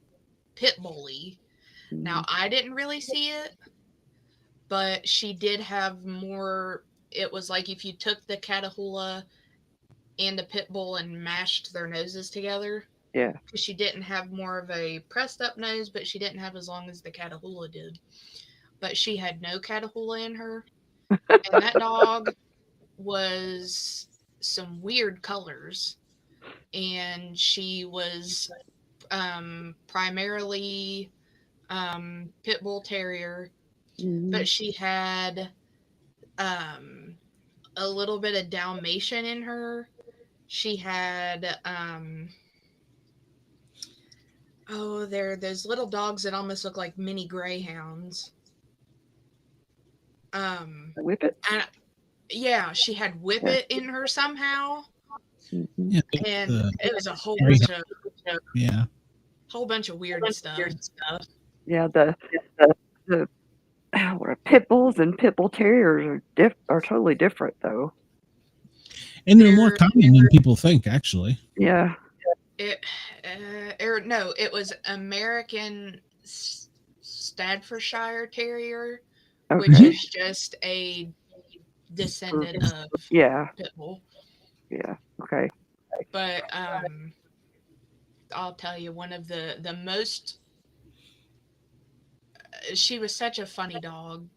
C: pit bully. Now, I didn't really see it, but she did have more. It was like if you took the Catahoula and the pit bull and mashed their noses together.
D: Yeah.
C: Because she didn't have more of a pressed up nose, but she didn't have as long as the Catahoula did. But she had no Catahoula in her. And that dog was some weird colors. And she was primarily pit bull terrier, but she had a little bit of Dalmatian in her. She had they're those little dogs that almost look like mini greyhounds.
D: Whippet?
C: Yeah, she had Whippet in her somehow.
B: Yeah,
C: and it was a whole bunch of weird stuff.
D: Yeah, the Pit bulls and pit bull terriers are totally different, though.
B: And they're more common than people think, actually.
D: Yeah.
C: It was American Staffordshire Terrier, which
D: Okay.
C: is just a descendant of
D: Yeah.
C: pit bull.
D: Yeah. Okay.
C: But I'll tell you, one of the most. She was such a funny dog.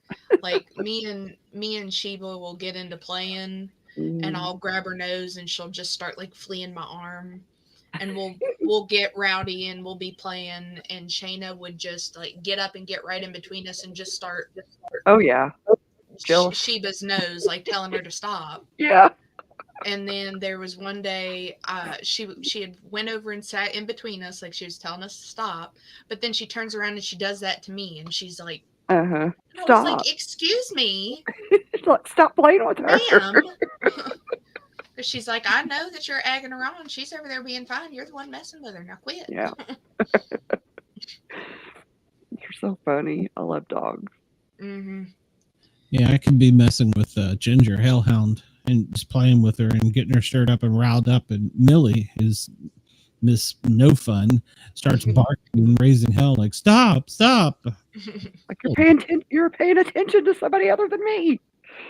C: Like me and Sheba will get into playing, and I'll grab her nose, and she'll just start like fleeing my arm, and we'll get rowdy, and we'll be playing, and Shayna would just like get up and get right in between us and just start.
D: Oh yeah.
C: Sheba's nose, like telling her to stop.
D: Yeah.
C: And then there was one day she had went over and sat in between us, like she was telling us to stop. But then she turns around and she does that to me, and she's like,
D: "Uh-huh,
C: I was
D: stop!"
C: like, "Excuse me,
D: like, stop playing with her,
C: ma'am." She's like, "I know that you're egging her on. She's over there being fine. You're the one messing with her. Now quit."
D: Yeah. You're so funny. I love dogs.
C: Mm-hmm.
B: Yeah, I can be messing with Ginger Hellhound and just playing with her and getting her stirred up and riled up. And Millie is Miss No Fun, starts barking and raising hell like, "Stop, stop."
D: Like you're paying attention to somebody other than me.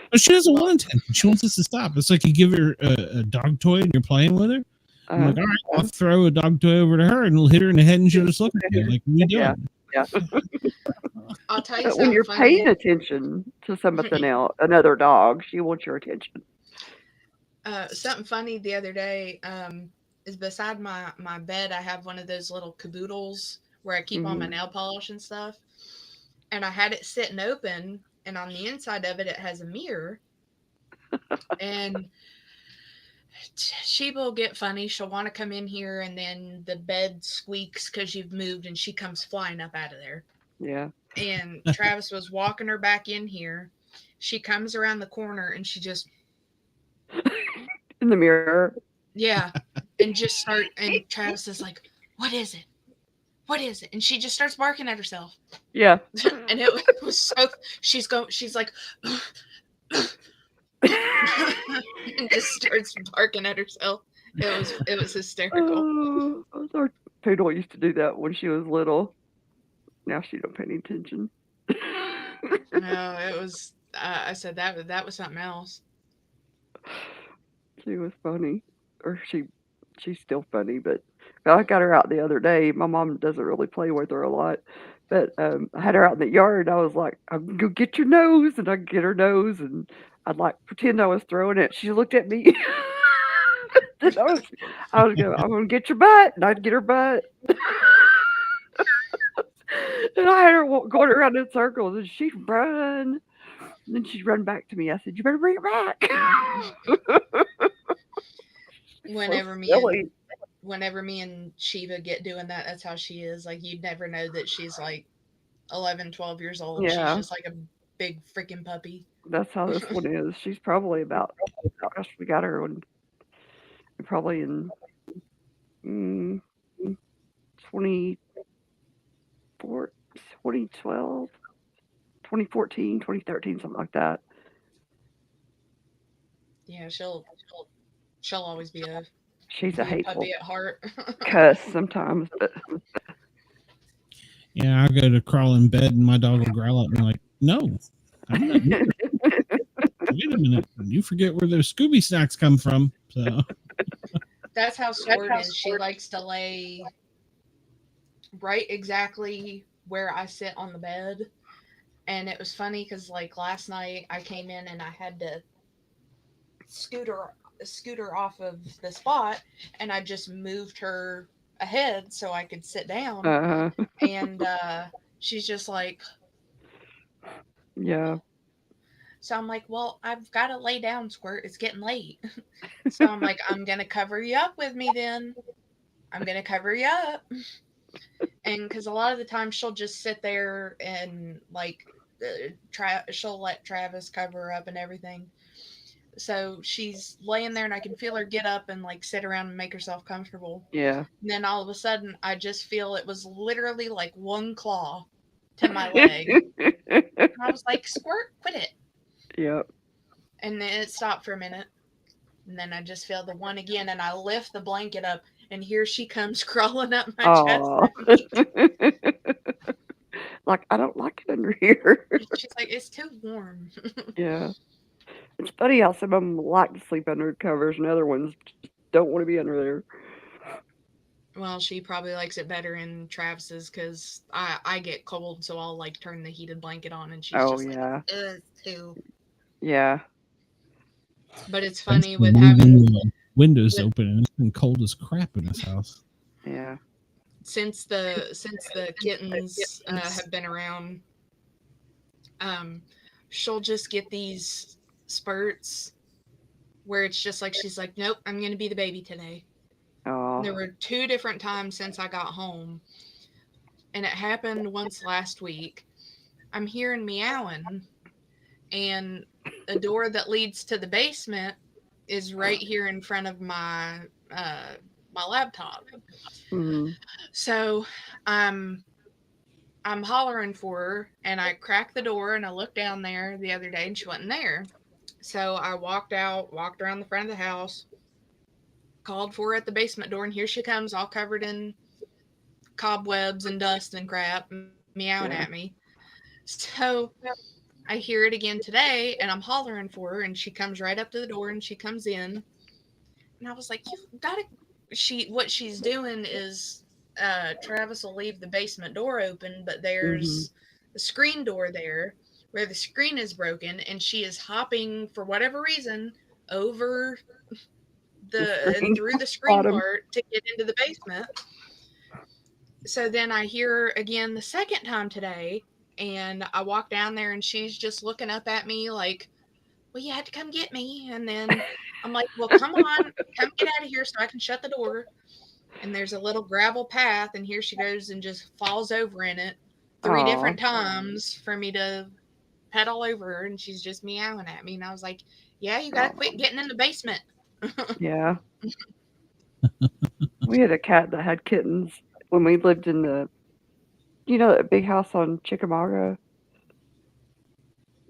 B: But she doesn't want attention. She wants us to stop. It's like you give her a dog toy and you're playing with her. I'm like, all right, I'll throw a dog toy over to her and it'll hit her in the head and she'll just look at me like, "What are you doing?"
D: Yeah.
C: I'll tell you
D: But
C: something
D: when you're
C: funny.
D: paying attention to something else, another dog, she wants your attention.
C: Something funny the other day is beside my bed. I have one of those little caboodles where I keep all my nail polish and stuff. And I had it sitting open, and on the inside of it, it has a mirror. And Sheba will get funny. She'll want to come in here, and then the bed squeaks because you've moved, and she comes flying up out of there.
D: Yeah.
C: And Travis was walking her back in here. She comes around the corner, and she just...
D: in the mirror.
C: Yeah. And Travis is like, "What is it? What is it?" And she just starts barking at herself.
D: Yeah.
C: And it was so, she's like, and just starts barking at herself. It was hysterical.
D: Our poodle used to do that when she was little. Now she don't pay any attention.
C: No, it was, I said that was something else.
D: She was funny. Or she's still funny, but I got her out the other day. My mom doesn't really play with her a lot. But I had her out in the yard. I was like, "I'm go get your nose," and I'd get her nose, and I'd like pretend I was throwing it. She looked at me. And I was going, "I'm gonna get your butt," and I'd get her butt. And I had her going around in circles, and she'd run. And then she'd run back to me. I said, "You better bring it back."
C: Whenever me and Sheba get doing that, that's how she is. Like, you'd never know that she's like 11, 12 years old.
D: Yeah.
C: She's just like a big freaking puppy.
D: That's how this one is. She's probably about, gosh, we got her when probably in 2012, 2014, 2013, something like that.
C: Yeah, she'll always be a
D: hateful
C: puppy at heart.
D: cuss sometimes, but
B: Yeah, I go to crawl in bed and my dog will growl at me like, "No, I'm not doing it." Wait a minute, you forget where those Scooby snacks come from. So
C: That's how Squirt is. She likes to lay right exactly where I sit on the bed. And it was funny because, like, last night I came in and I had to scooter off of the spot, and I just moved her ahead so I could sit down. And she's just like,
D: yeah.
C: So I'm like, "Well, I've got to lay down, Squirt. It's getting late." So I'm like, "I'm going to cover you up with me then. I'm going to cover you up." And because a lot of the time she'll just sit there and, like, she'll let Travis cover her up and everything. So she's laying there and I can feel her get up and, like, sit around and make herself comfortable.
D: Yeah.
C: And then all of a sudden I just feel it was literally like one claw to my leg. I was like, Squirt, quit it.
D: Yep.
C: And then it stopped for a minute. And then I just feel the one again, and I lift the blanket up, and here she comes crawling up my chest.
D: Like, I don't like it under here.
C: She's like, it's too warm.
D: Yeah. It's funny how some of them like to sleep under covers and other ones just don't want to be under there.
C: Well, she probably likes it better in Travis's because I get cold, so I'll like turn the heated blanket on, and she's just like, it's too.
D: Yeah.
C: But it's funny with having
B: windows open and it's been cold as crap in this house.
D: Yeah.
C: Since the kittens have been around, she'll just get these spurts where it's just like she's like, nope, I'm gonna be the baby today.
D: Oh.
C: There were 2 different times since I got home, and it happened once last week. I'm hearing meowing, and a door that leads to the basement is right here in front of my my laptop.
D: Mm-hmm.
C: So I'm hollering for her, and I cracked the door, and I looked down there the other day, and she wasn't there. So I walked around the front of the house, called for her at the basement door, and here she comes, all covered in cobwebs and dust and crap, meowing at me. So I hear it again today, and I'm hollering for her, and she comes right up to the door, and she comes in, and I was like, "You've got to." What she's doing is, Travis will leave the basement door open, but there's the screen door there where the screen is broken, and she is hopping for whatever reason over and through the screen part to get into the basement. So then I hear her again the second time today, and I walk down there, and she's just looking up at me like, well, you had to come get me. And then I'm like, well, come on, come get out of here so I can shut the door. And there's a little gravel path, and here she goes and just falls over in it 3 different times for me to pedal over her, and she's just meowing at me. And I was like, yeah, you got to quit getting in the basement.
D: Yeah. We had a cat that had kittens when we lived in that big house on Chickamauga?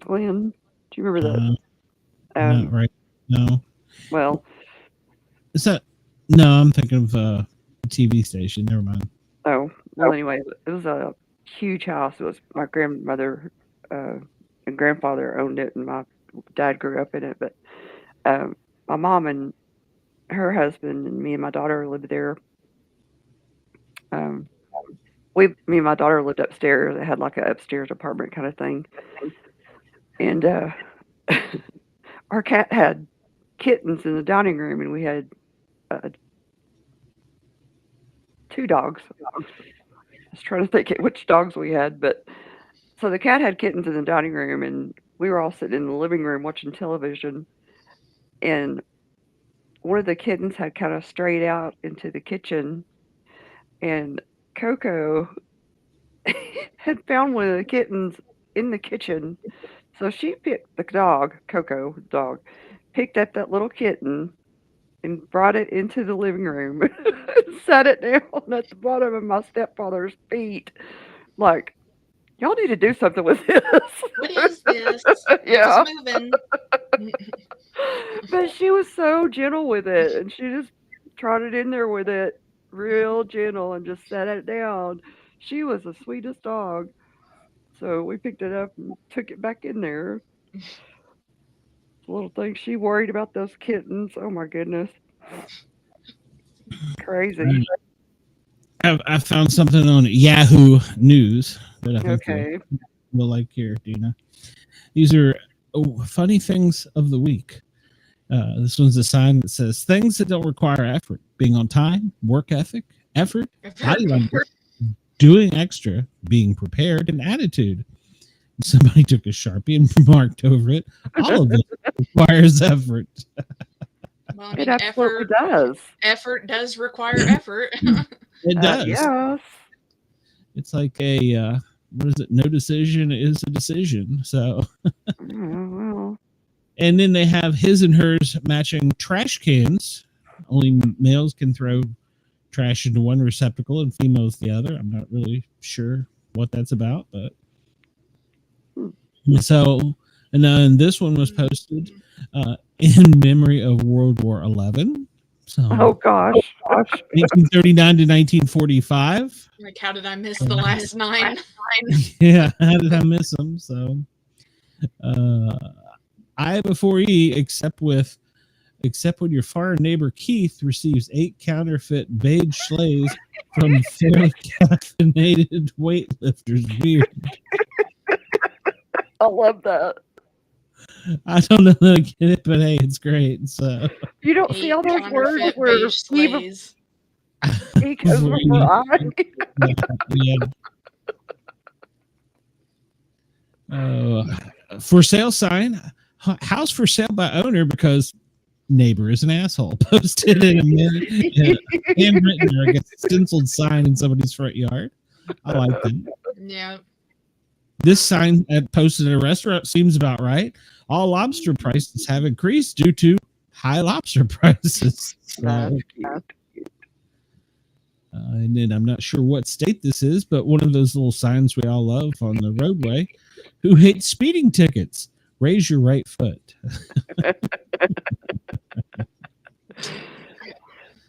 D: Glenn, do you remember that?
B: Not right. No.
D: Well,
B: is that? No, I'm thinking of a TV station. Never mind.
D: Oh, well, anyway, it was a huge house. It was my grandmother and grandfather owned it, and my dad grew up in it. But my mom and her husband and me and my daughter lived there. Me and my daughter lived upstairs. It had like an upstairs apartment kind of thing. And our cat had kittens in the dining room, and we had 2 dogs. I was trying to think which dogs we had, but so the cat had kittens in the dining room, and we were all sitting in the living room watching television, and one of the kittens had kind of strayed out into the kitchen, and Coco had found one of the kittens in the kitchen. So she picked the dog, Coco, the dog, picked up that little kitten and brought it into the living room and sat it down at the bottom of my stepfather's feet. Like, y'all need to do something with this.
C: What is this?
D: Yeah.
C: It's moving.
D: But she was so gentle with it, and she just trotted in there with it real gentle and just set it down. She was the sweetest dog. So we picked it up and took it back in there. Little thing, she worried about those kittens. Oh my goodness. Crazy.
B: I found something on Yahoo News that I think you'll like here, Dina. These are funny things of the week. This one's a sign that says things that don't require effort: being on time, work ethic, effort, body language, doing extra, being prepared, and attitude. Somebody took a Sharpie and marked over it. All of it requires effort.
C: Well, I mean,
D: it absolutely does.
C: Effort does require effort.
B: It does.
D: Yes.
B: It's like a what is it? No decision is a decision. So.
D: Well.
B: And then they have his and hers matching trash cans. Only males can throw trash into one receptacle and females the other. I'm not really sure what that's about, but So, and then this one was posted in memory of World War XI. So,
D: Oh gosh.
B: 1939 to 1945.
C: Like, how did I miss the last 9?
B: Yeah, how did I miss them? So, I before E, except when your foreign neighbor Keith receives 8 counterfeit beige sleighs from fairly caffeinated weightlifters. Weird.
D: I love that.
B: I don't know that I get it, but hey, it's great. So
D: You don't see all those words where he goes before I.
B: For sale sign, house for sale by owner because neighbor is an asshole. Posted in a handwritten or I guess stenciled sign in somebody's front yard. I like that.
C: Yeah.
B: This sign posted at a restaurant seems about right. All lobster prices have increased due to high lobster prices. So, and then I'm not sure what state this is, but one of those little signs we all love on the roadway. Who hates speeding tickets? Raise your right foot.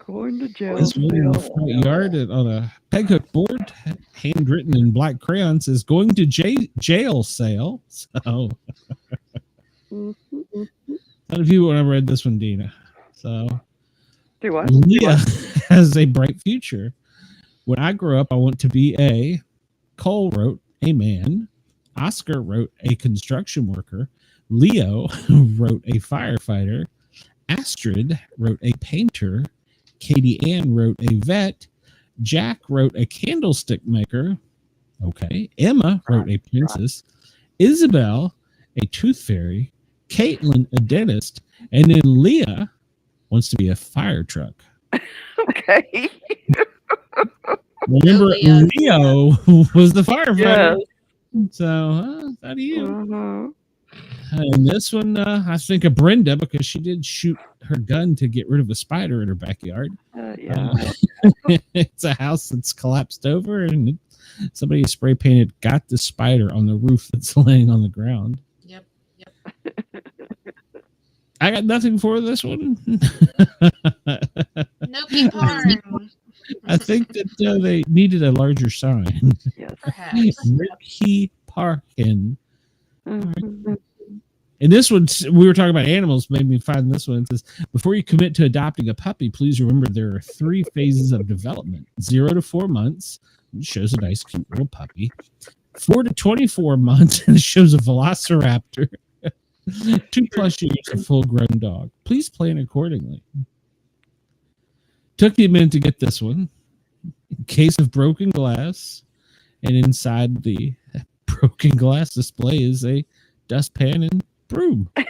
D: Going to jail.
B: This one in the front yard on a peg hook board, handwritten in black crayon, says going to jail sale. So, none of you when I read this one, Dina. So,
D: do what?
B: Leah has a bright future. When I grow up, I want to be a. Cole wrote a man. Oscar wrote a construction worker. Leo wrote a firefighter. Astrid wrote a painter. Katie Ann wrote a vet. Jack wrote a candlestick maker. Okay. Emma wrote a princess. Isabel, a tooth fairy. Caitlin, a dentist. And then Leah wants to be a fire truck.
D: Okay.
B: Remember, Leo was the firefighter. Yes. So, how do you? And this one, I think of Brenda because she did shoot her gun to get rid of a spider in her backyard.
D: Yeah.
B: It's a house that's collapsed over, and somebody spray painted "Got the spider" on the roof that's laying on the ground.
C: Yep.
B: I got nothing for this one.
C: No peeparing.
B: I think that they needed a larger sign.
D: Yes,
C: perhaps.
B: Ricky Parkin. And this one, we were talking about animals, made me find this one. It says, before you commit to adopting a puppy, please remember there are 3 phases of development. 0 to 4 months, it shows a nice, cute little puppy. 4 to 24 months, and it shows a velociraptor. 2+ years, a full-grown dog. Please plan accordingly. Took me a minute to get this one. Case of broken glass, and inside the broken glass display is a dustpan and broom.
D: Okay.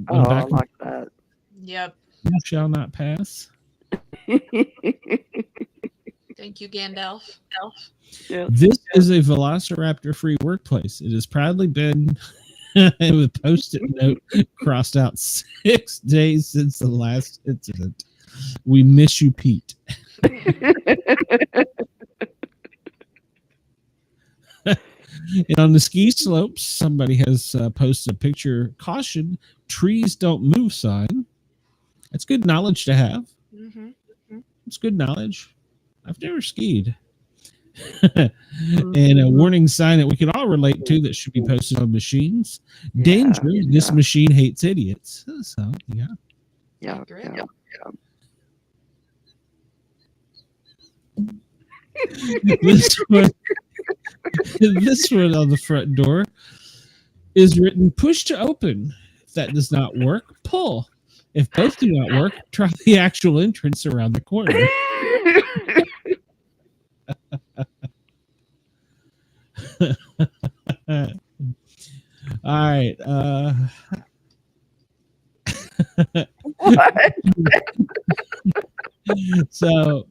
B: I
D: like that.
C: Yep.
B: You shall not pass.
C: Thank you, Gandalf.
D: Yeah.
B: This is a velociraptor-free workplace. It has proudly been with post-it note crossed out 6 days since the last incident. We miss you, Pete. And on the ski slopes, somebody has posted a picture. Caution, trees don't move sign. That's good knowledge to have.
C: Mm-hmm.
B: It's good knowledge. I've never skied. And a warning sign that we can all relate to that should be posted on machines. Danger, this machine hates idiots. So, yeah.
D: Yeah.
B: This one on the front door is written, push to open. If that does not work, pull. If both do not work, try the actual entrance around the corner. All right.
D: What?
B: So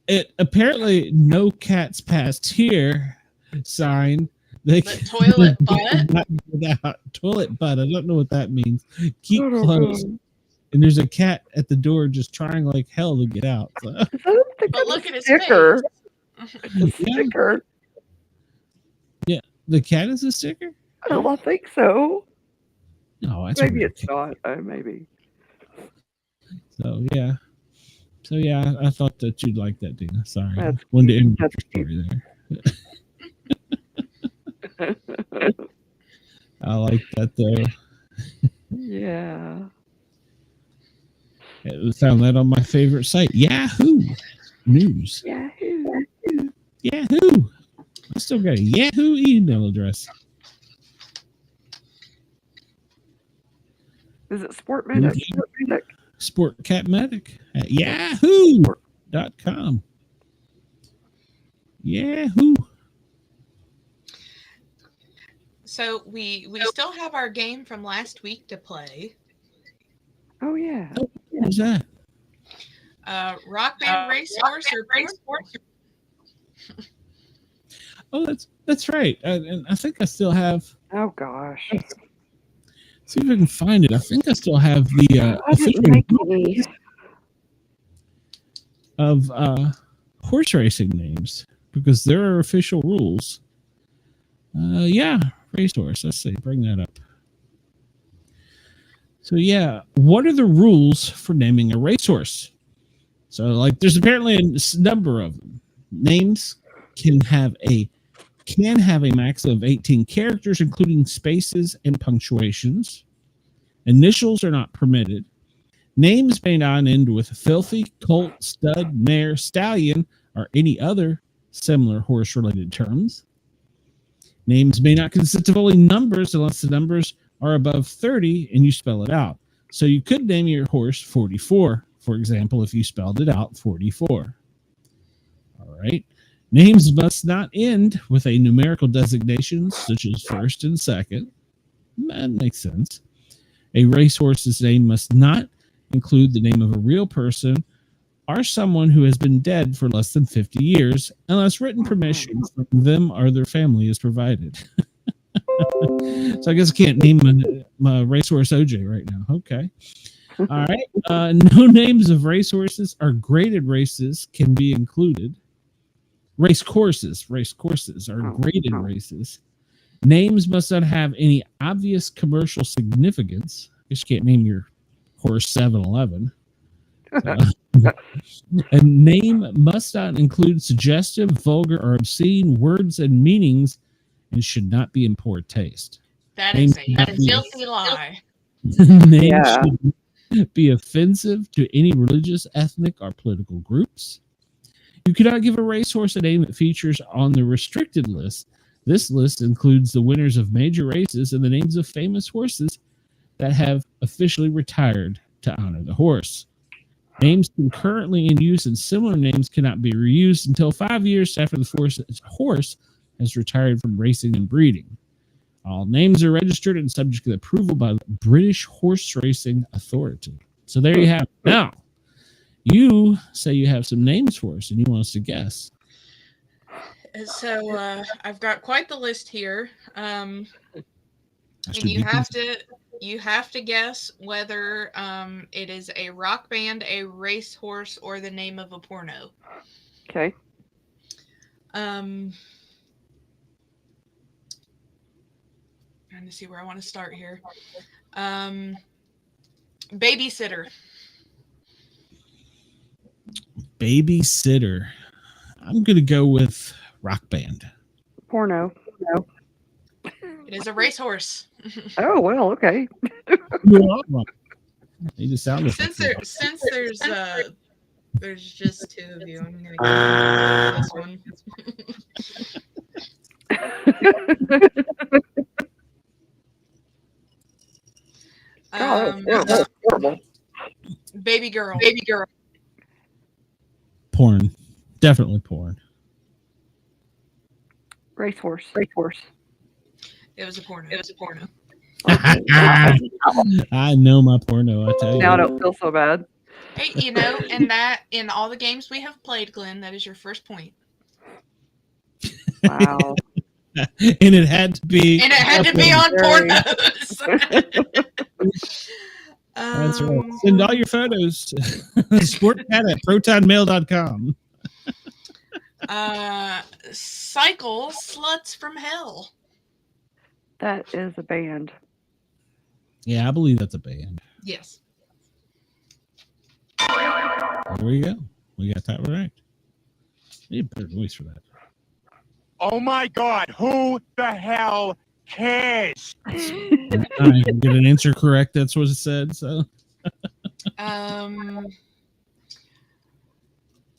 B: it apparently no cats passed here sign. They
C: toilet butt.
B: Toilet butt. I don't know what that means. Keep close. and there's a cat at the door just trying like hell to get out. So.
C: But look at his
D: sticker.
C: face.
D: It's a sticker.
B: Yeah, the cat is a sticker.
D: I think so.
B: No, that's
D: Maybe
B: weird.
D: it's not. Maybe.
B: So yeah, I thought that you'd like that, Dina. Sorry,
D: That's
B: wanted to end your story there. I like that though.
D: Yeah.
B: I found that on my favorite site, Yahoo News.
D: Yahoo.
B: Yahoo. I still got a Yahoo email address.
D: Is it Sportmedic?
B: Sportcat Medic at yahoo.com. Yahoo.
C: So we still have our game from last week to play.
D: Oh yeah.
B: What's that?
C: Rockband Racehorse or Racehorse.
B: Oh, that's right. And I think I still have.
D: Oh gosh.
B: See if I can find it. I think I still have the official of horse racing names because there are official rules. Yeah, Racehorse. Let's see. Bring that up. So yeah, what are the rules for naming a racehorse? So like, there's apparently a number of them. Names can have a max of 18 characters, including spaces and punctuations. Initials are not permitted. Names may not end with filthy, colt, stud, mare, stallion, or any other similar horse-related terms. Names may not consist of only numbers unless the numbers are above 30 and you spell it out. So you could name your horse 44, for example, if you spelled it out 44. All right. Names must not end with a numerical designation such as first and second. That makes sense. A racehorse's name must not include the name of a real person or someone who has been dead for less than 50 years unless written permission from them or their family is provided. So I guess I can't name my racehorse OJ right now. Okay. All right. No names of racehorses or graded races can be included. Race courses are graded races. Names must not have any obvious commercial significance. I guess you can't name your horse 7-Eleven. A name must not include suggestive, vulgar, or obscene words and meanings and should not be in poor taste.
C: That is a filthy lie.
B: Names should be offensive to any religious, ethnic, or political groups. You cannot give a racehorse a name that features on the restricted list. This list includes the winners of major races and the names of famous horses that have officially retired to honor the horse. Names currently in use and similar names cannot be reused until 5 years after the horse has retired from racing and breeding. All names are registered and subject to approval by the British Horse Racing Authority. So there you have it. Now, you say you have some names for us and you want us to guess.
C: So I've got quite the list here. And you have to guess whether it is a rock band, a racehorse, or the name of a porno.
D: Okay.
C: Trying to see where I want to start here. Babysitter.
B: Babysitter. I'm going to go with rock band.
D: Porno. No.
C: It is a racehorse.
D: Oh, well, okay.
B: He just sounded
C: Since there's just two of you, I'm gonna go with this one. Baby girl.
B: Porn. Definitely porn.
D: Racehorse.
C: It was a porno.
B: I know my porno, I tell you.
D: Now I don't feel so bad.
C: Hey, you know, in all the games we have played, Glenn, that is your first point.
D: Wow.
B: And it had to be.
C: And it had to be on pornos.
B: That's right. Send all your photos to sportcat@protonmail.com.
C: Cycle Sluts from Hell.
D: That is a band.
B: Yeah, I believe that's a band.
C: Yes.
B: There we go. We got that right. You need a better voice for that.
K: Oh my God, who the hell cares?
B: I get an answer correct. That's what it said. So,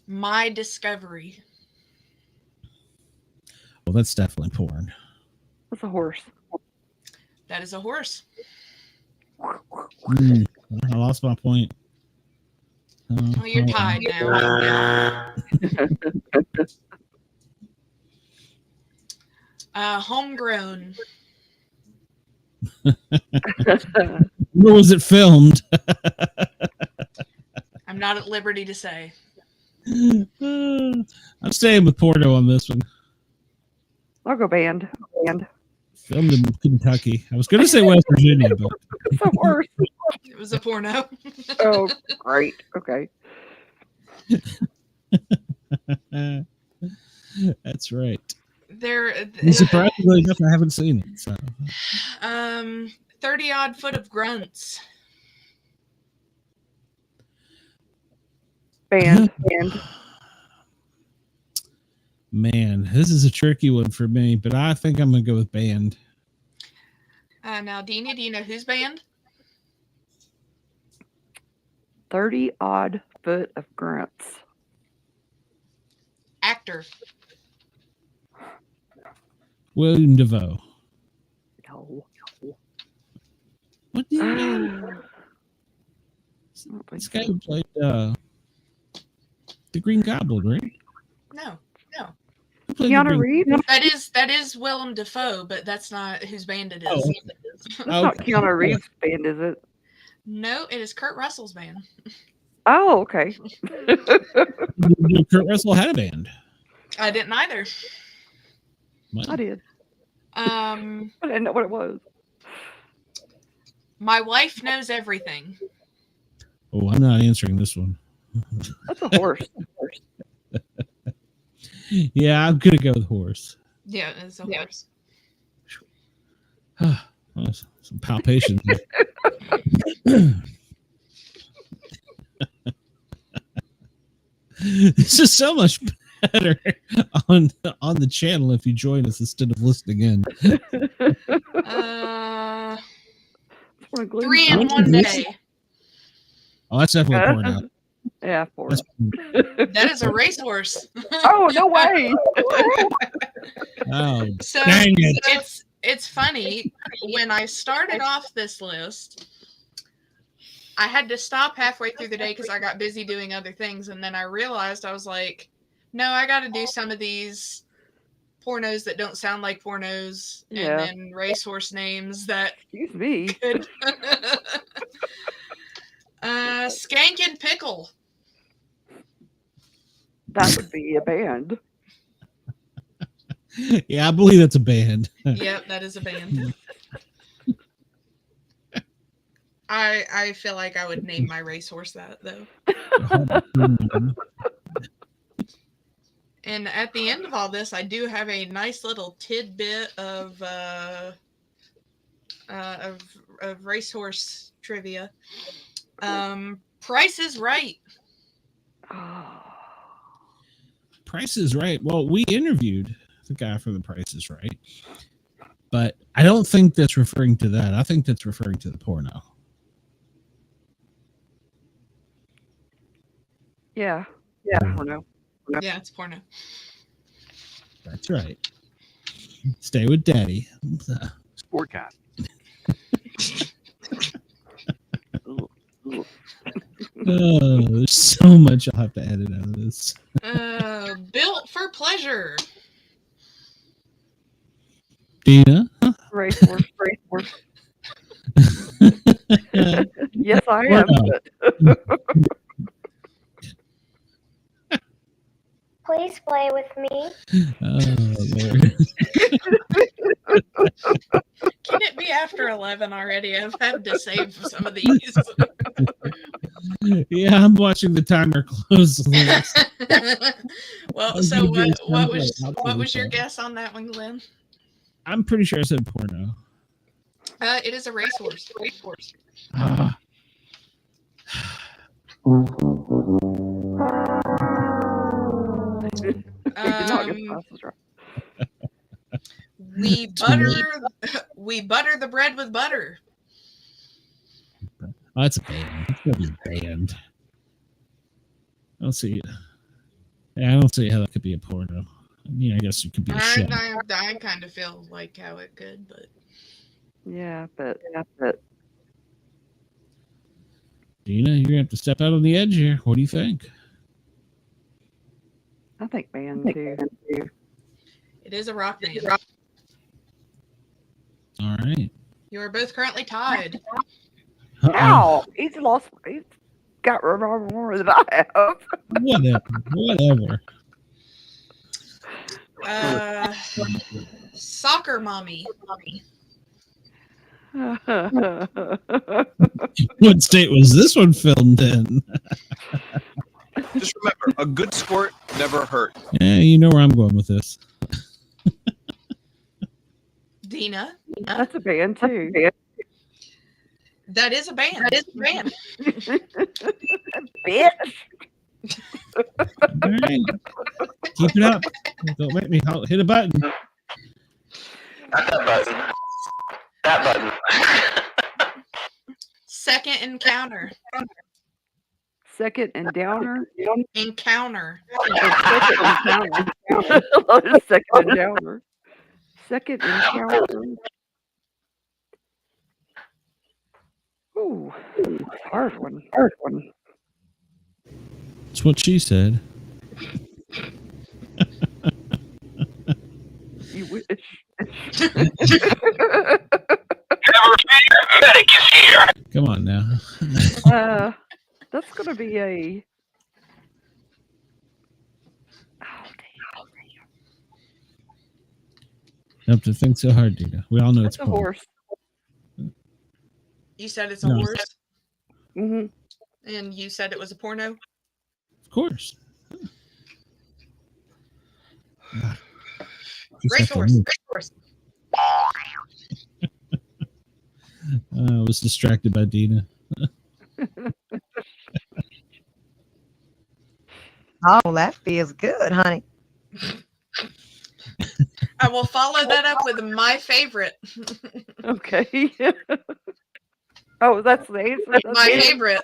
C: My Discovery.
B: well, that's definitely porn.
D: That's a horse.
C: That is a horse.
B: I lost my point.
C: Oh, you're tied now. Homegrown.
B: Where was it filmed?
C: I'm not at liberty to say.
B: I'm staying with Porno on this one.
D: I'll go band.
B: Filmed in Kentucky. I was going to say West Virginia, but
D: It's a horse.
C: It was a porno.
D: Oh, great. Okay.
B: That's right.
C: There.
B: Surprisingly enough, I haven't seen it. So.
C: 30-odd foot of grunts.
D: Band.
B: Man, this is a tricky one for me, but I think I'm going to go with band.
C: Now, Dina, do you know whose band?
D: 30-odd foot of grunts.
C: Actor.
B: William Defoe.
D: No.
B: What do you mean? This guy who played the Green Goblin, right?
C: No.
D: Keanu Reeves?
C: That is Willem Dafoe, but that's not whose band it is.
B: Oh.
D: That's not Keanu Reeves' band, is it?
C: No, it is Kurt Russell's band.
D: Oh, okay.
B: Kurt Russell had a band.
C: I didn't either.
B: What?
D: I did.
C: I
D: didn't know what it was.
C: My Wife Knows Everything.
B: Oh, I'm not answering this one.
D: That's a horse.
B: Yeah, I'm going to go with horse.
C: Yeah, it's a horse.
B: Some palpation. This is so much better on the channel if you join us instead of listening in.
C: 3 in 1 day.
B: Oh, that's definitely Porno.
D: Yeah, Porno.
C: That is a racehorse.
D: Oh, no way.
B: Oh,
C: So
B: dang it.
C: it's funny. When I started off this list, I had to stop halfway through the day because I got busy doing other things. And then I realized, I was like, no, I got to do some of these pornos that don't sound like pornos.
D: Yeah.
C: And then racehorse names that
D: Excuse me.
C: could. Skank and Pickle.
D: That would be a band.
B: Yeah, I believe that's a band.
C: Yep, that is a band. I feel like I would name my racehorse that, though. And at the end of all this, I do have a nice little tidbit of racehorse trivia. Price is Right.
B: Price is Right. Well, we interviewed the guy from The Price is Right, but I don't think that's referring to that. I think that's referring to the porno.
D: Yeah. Porno.
C: Yeah, it's porno.
B: That's right. Stay with Daddy.
K: Sportcats.
B: Oh, there's so much I'll have to edit out of this.
C: Built for Pleasure.
B: Dina?
D: Racehorse. Yes, I am.
L: Please play with me.
B: Oh, Lord.
C: Can it be after 11 already. I've had to save some of these.
B: Yeah, I'm watching the timer closely.
C: Well,
B: I'm
C: so
B: gonna get
C: what
B: some
C: was your
B: outside.
C: guess on that one, Glenn?
B: I'm pretty sure I said porno.
C: It is a racehorse.
B: Ah.
C: We butter the bread with butter.
B: Oh, that's a band. It's gonna be a band. I don't see it. Yeah, I don't see how that could be a porno. I mean, I guess it could be a show.
C: I kind of feel like how it could, but
D: yeah, but
B: Dina, you're gonna have to step out on the edge here. What do you think?
D: I think band too.
C: It is a rock band.
B: All right.
C: You are both currently tied.
D: Ow! He's got more than I have.
B: Whatever.
C: Soccer mommy.
B: What state was this one filmed in?
F: Just remember, a good squirt never hurt.
B: Yeah, you know where I'm going with this.
C: Dina.
D: That's a band too.
C: That is a band.
D: Bitch.
B: All right. Keep it up. Don't make me hit a button.
H: Not that button.
C: Second encounter.
D: Second and downer.
C: Encounter.
D: Second and downer. Second encounter. Ooh, hard one.
B: That's what she said.
D: You wish.
H: Medic is here.
B: Come on now.
D: That's gonna be a.
B: You have to think so hard, Dina. We all know it's
D: a horse.
C: You said it's a horse?
D: Mm-hmm.
C: And you said it was a porno?
B: Of course.
C: Racehorse.
B: I was distracted by Dina.
J: Oh, that feels good, honey.
C: I will follow that up with my favorite.
D: Okay. Oh, that's the answer.
C: My favorite.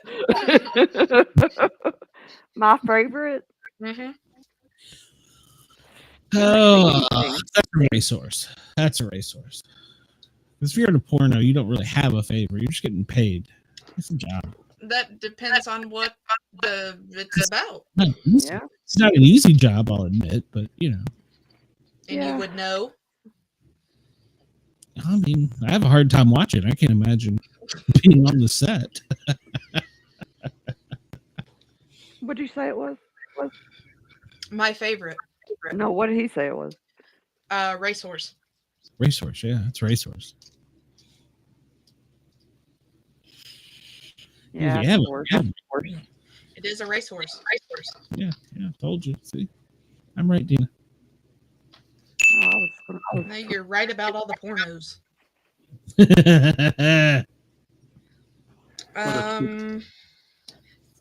D: My favorite.
C: Mm-hmm.
B: Oh, that's a racehorse. That's a racehorse. Because if you're in a porno, you don't really have a favor. You're just getting paid. It's a job.
C: That depends on what it's about.
D: Yeah.
B: It's not an easy job, I'll admit, but you know.
C: And you would know.
B: I mean, I have a hard time watching. I can't imagine being on the set.
D: What did you say it was?
C: My favorite.
D: No, what did he say it was?
C: Racehorse.
B: Racehorse, yeah, it's racehorse.
D: Yeah,
B: yeah,
C: it is a racehorse.
B: Yeah, told you. See, I'm right, Dina.
C: No, you're right about all the pornos.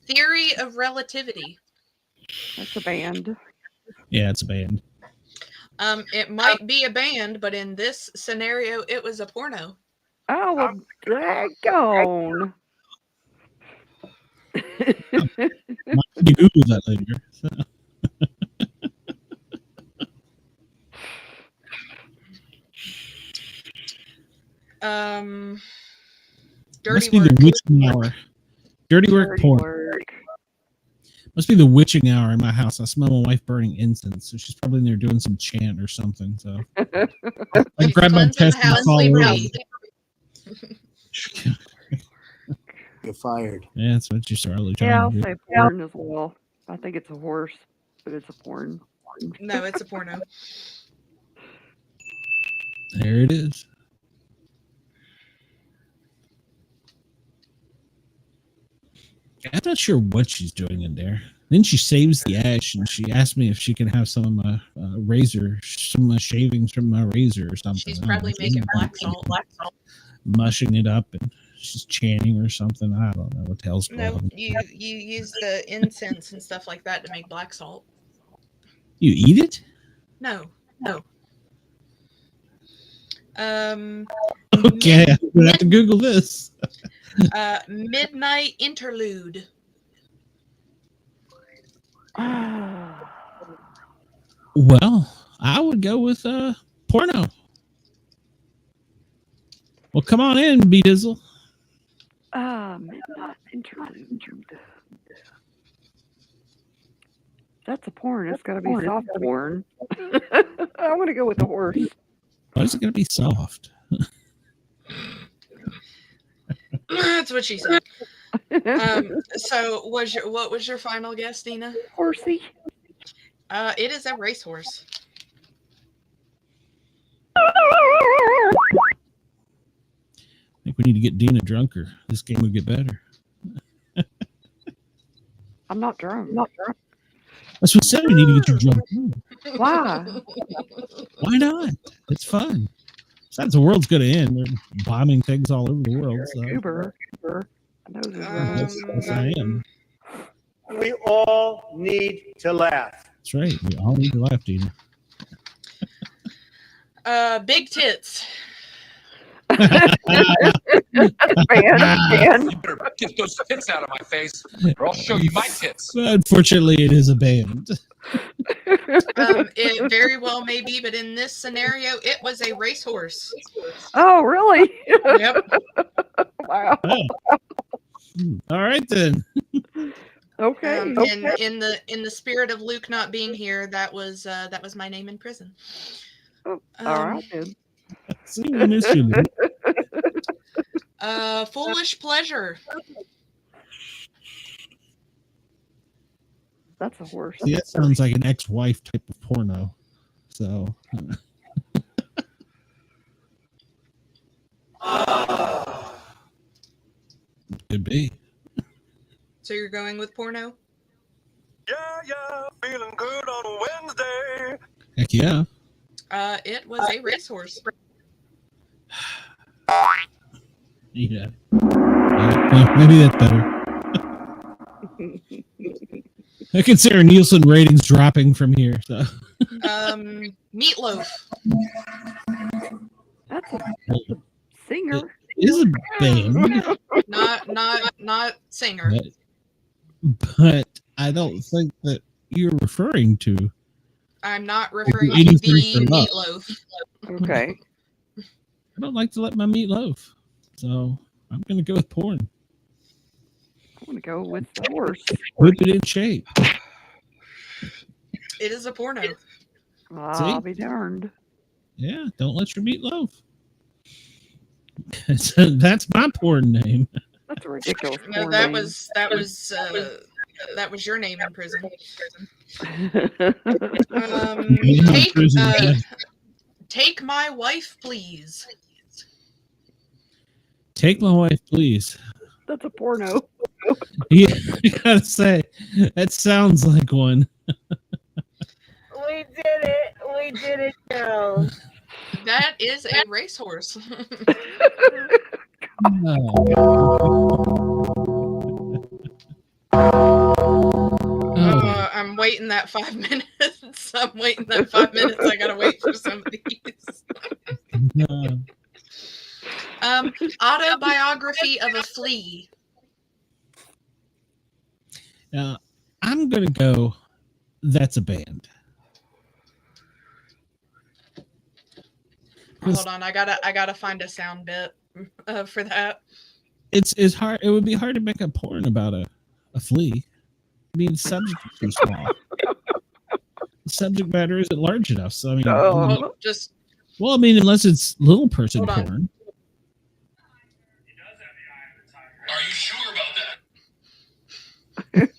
C: Theory of relativity.
D: That's a band.
B: Yeah, it's a band.
C: It might be a band, but in this scenario, it was a porno.
D: Oh, well, daggone.
B: You Google that later. So.
C: Dirty
B: Must be
C: work.
B: the witching hour. Dirty work porn. Must be the witching hour in my house. I smell my wife burning incense, so she's probably in there doing some chant or something. So I grab my chest and fall over.
M: Get fired.
B: Yeah, that's what you started.
D: Yeah, I'll say porn as well. I think it's a horse, but it's a porn.
C: No, it's a porno.
B: There it is. not sure what she's doing in there. Then she saves the ash, and she asked me if she can have some razor, some shavings from my razor or something.
C: She's probably making black salt.
B: Mushing it up, and she's chanting or something. I don't know what the hell's going on.
C: No, you use the incense and stuff like that to make black salt.
B: You eat it?
C: No.
B: Okay, I'm gonna have to Google this.
C: Midnight interlude.
B: Well, I would go with Porno. Well, come on in, B Dizzle.
D: Midnight interlude. That's a porn. It's got to be soft porn. I want to go with the horse.
B: Why is it going to be soft?
C: That's what she said. So, what was your final guess, Dina?
D: Horsey.
C: It is a racehorse.
B: I think we need to get Dina drunker. This game would get better.
D: I'm not drunk.
B: That's what I said. We need to get you drunk.
D: Why?
B: Why not? It's fun. Besides, the world's going to end. They're bombing things all over the world. So.
D: Uber.
B: That's I am.
K: We all need to laugh.
B: That's right. We all need to laugh, Dina.
C: Big tits.
F: You better get those tits out of my face, or I'll show you my tits.
B: Unfortunately, it is a band.
C: It very well may be, but in this scenario, it was a racehorse.
D: Oh, really?
C: Yep.
D: Wow.
B: Oh. All right then.
D: Okay.
C: In the spirit of Luke not being here, that was my name in prison.
D: Oh, all right then.
B: See, we miss you.
C: Foolish pleasure.
D: That's a horse.
B: See, that sounds like an ex-wife type of porno. So. Could be.
C: So you're going with Porno?
K: Yeah, feeling good on a Wednesday.
B: Heck yeah.
C: It was a racehorse.
B: Yeah. Maybe that's better. I consider Nielsen ratings dropping from here. So.
C: Meatloaf.
D: That's a singer.
B: It is a band.
C: Not singer.
B: But I don't think that you're referring to.
C: I'm not referring to the Meatloaf.
D: Okay.
B: I don't like to let my meat loaf. So I'm going to go with porn.
D: I want to go with the horse.
B: Whip it in shape.
C: It is a porno.
D: I'll be darned.
B: Yeah, don't let your meat loaf. That's my porn name.
D: That's a ridiculous.
C: No, that was your name in prison. Take my wife, please.
B: Take my wife, please.
D: That's a porno.
B: Yeah, I gotta say, that sounds like one.
G: We did it, Joe.
C: That is a racehorse. I'm waiting that 5 minutes. I gotta wait for some of these. Autobiography of a flea.
B: I'm gonna go. That's a band.
C: Hold on, I gotta find a sound bit for that.
B: It's hard. It would be hard to make a porn about a flea. I mean, the subject is too small. The subject matter isn't large enough. So I mean,
C: Well,
B: I mean, unless it's little person porn.
F: Are you sure about that?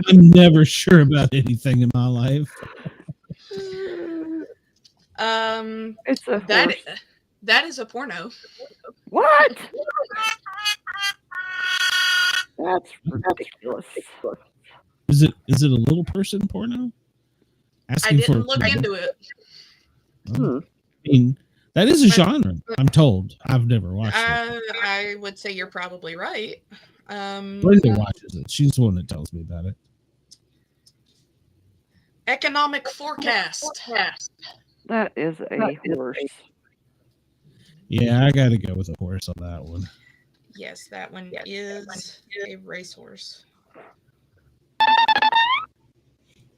B: I'm never sure about anything in my life.
D: It's a
C: that is a porno.
D: What? That's ridiculous.
B: Is it a little person porno?
C: I didn't look into it.
B: I mean, that is a genre, I'm told. I've never watched it.
C: I would say you're probably right.
B: Linda watches it. She's the one that tells me about it.
C: Economic forecast.
D: That is a horse.
B: Yeah, I got to go with a horse on that one.
C: Yes, that one is a racehorse.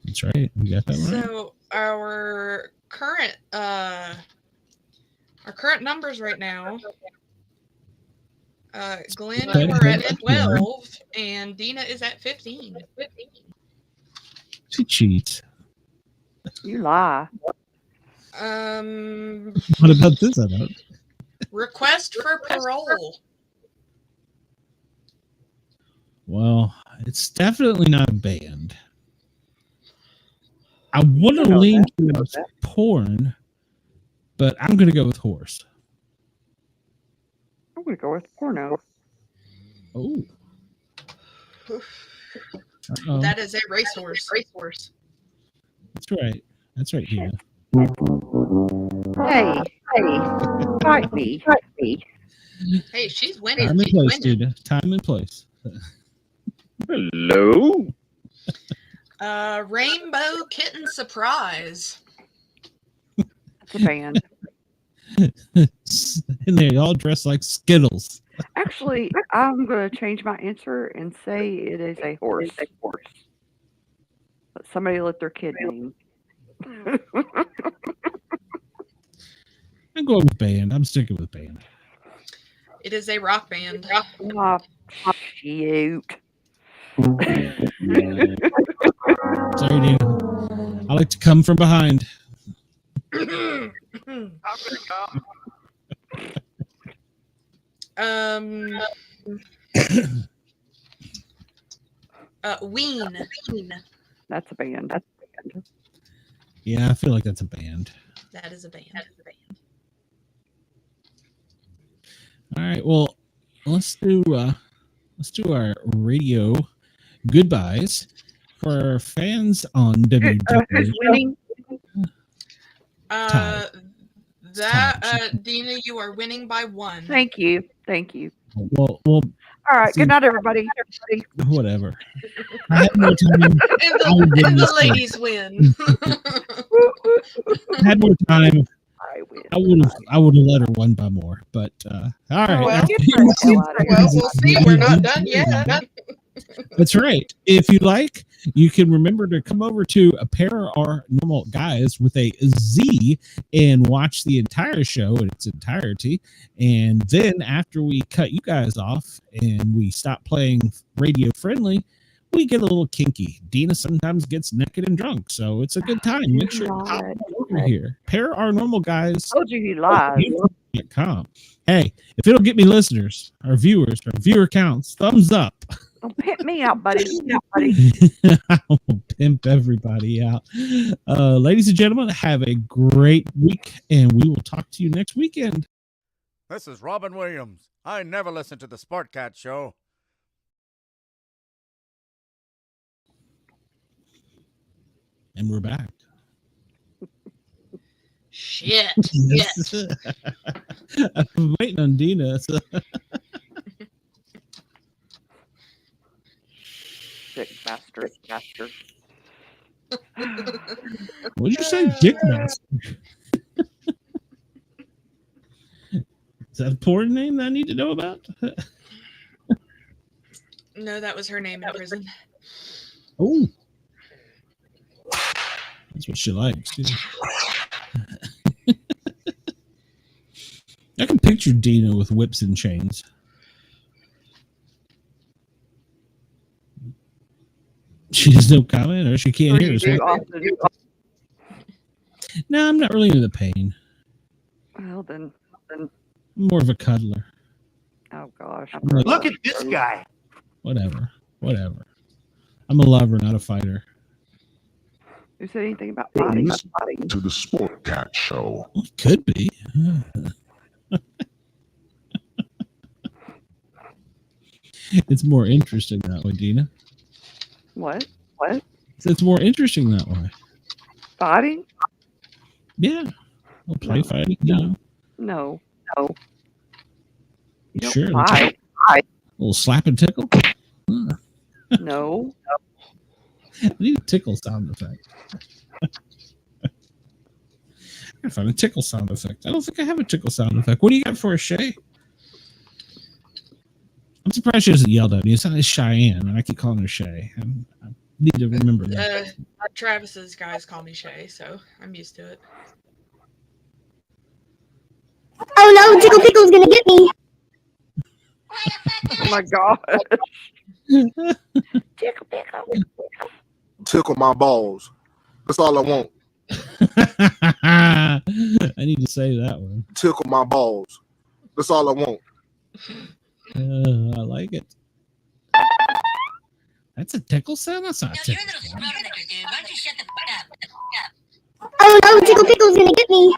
B: That's right. We got that right.
C: So our current numbers right now. Glenn, you are at 12, and Dina is at 15.
B: She cheats.
D: You lie.
B: What about this? I don't.
C: Request for parole.
B: Well, it's definitely not a band. I would have leaned towards porn, but I'm going to go with horse.
D: I'm going to go with porno.
B: Oh.
C: That is a racehorse.
B: That's right. That's right, Dina.
D: Hey, fight me.
C: Hey, she's winning.
B: Time and place, Dina. Time and place.
K: Hello.
C: Rainbow Kitten Surprise.
D: It's a band.
B: And they all dress like Skittles.
D: Actually, I'm going to change my answer and say it is a horse. But somebody let their kid name.
B: I'm going with band. I'm sticking with band.
C: It is a rock band.
D: Oh, shoot.
B: Sorry, Dina. I like to come from behind.
C: Ween.
D: That's a band.
B: Yeah, I feel like that's a band.
C: That is a band.
B: All right. Well, let's do our radio goodbyes for our fans on WWE.
D: Who's winning?
C: Dina, you are winning by 1.
D: Thank you.
B: Well,
D: all right. Good night, everybody.
B: Whatever. I had more time.
C: And the ladies win.
B: I had more time. I would have let her win by more, but all right.
C: Well, we'll see. We're not done yet.
B: That's right. If you like, you can remember to come over to A Pair Are Normal Guys with a Z and watch the entire show in its entirety. And then after we cut you guys off and we stop playing radio friendly, we get a little kinky. Dina sometimes gets naked and drunk, so it's a good time. Make sure to hop over here. Pair Are Normal Guys.
D: Told you he lied.
B: Hey, if it'll get me listeners, our viewers, our viewer counts, thumbs up.
D: Don't pimp me out, buddy.
B: I will pimp everybody out. Ladies and gentlemen, have a great week, and we will talk to you next weekend.
N: This is Robin Williams. I never listen to the Sportcats show.
B: And we're back.
C: Shit.
B: I'm waiting on Dina. So.
D: Dick bastard.
B: What did you say, dick master? Is that a porn name that I need to know about?
C: No, that was her name in prison.
B: Oh. That's what she likes. I can picture Dina with whips and chains. She has no comment, or she can't hear us. No, I'm not really into the pain.
D: Well, then.
B: I'm more of a cuddler.
D: Oh, gosh.
M: Look at this guy.
B: Whatever. I'm a lover, not a fighter.
D: Who said anything about fighting?
O: To the Sportcats show.
B: Well, it could be. It's more interesting that way, Dina.
D: What?
B: It's more interesting that way.
D: Fighting?
B: Yeah. We'll play fighting, you know.
D: No. You don't
B: Sure.
D: fight.
B: A little slap and tickle.
D: No.
B: I need a tickle sound effect. I gotta find a tickle sound effect. I don't think I have a tickle sound effect. What do you got for us, Shay? I'm surprised she hasn't yelled at me. It's not Cheyenne, and I keep calling her Shay. I need to remember that.
C: Travis's guys call me Shay, so I'm used to it.
L: Oh no, Tickle Pickle's gonna get me.
D: Oh my god.
L: Tickle Pickle.
M: Tickle my balls. That's all I want.
B: I need to say that one.
M: Tickle my balls. That's all I want.
B: I like it. That's a tickle sound? That's not a tickle sound.
I: Why don't you shut the fuck up?
L: Oh no, Tickle Pickle's gonna get me.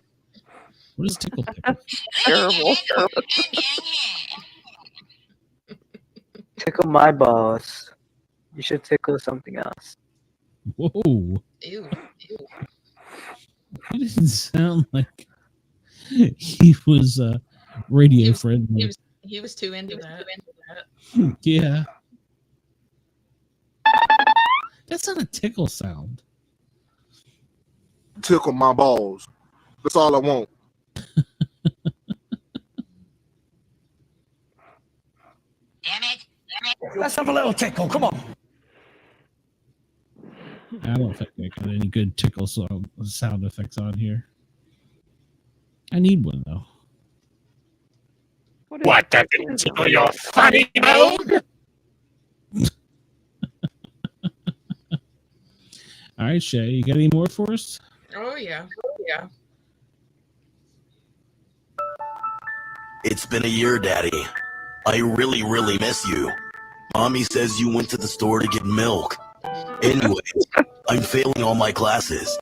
B: What is tickle pickle?
D: Terrible.
P: Tickle my balls. You should tickle something else.
B: Whoa.
C: Ew.
B: He didn't sound like he was radio friendly.
C: He was too into that.
B: Yeah. That's not a tickle sound.
M: Tickle my balls. That's all I want.
I: Damn it.
F: Let's have a little tickle. Come on.
B: I don't think I got any good tickle sound effects on here. I need one though.
K: What doesn't tickle your funny bone?
B: All right, Shay, you got any more for us?
C: Oh yeah.
Q: It's been a year, Daddy. I really, really miss you. Mommy says you went to the store to get milk. Anyway, I'm failing all my classes,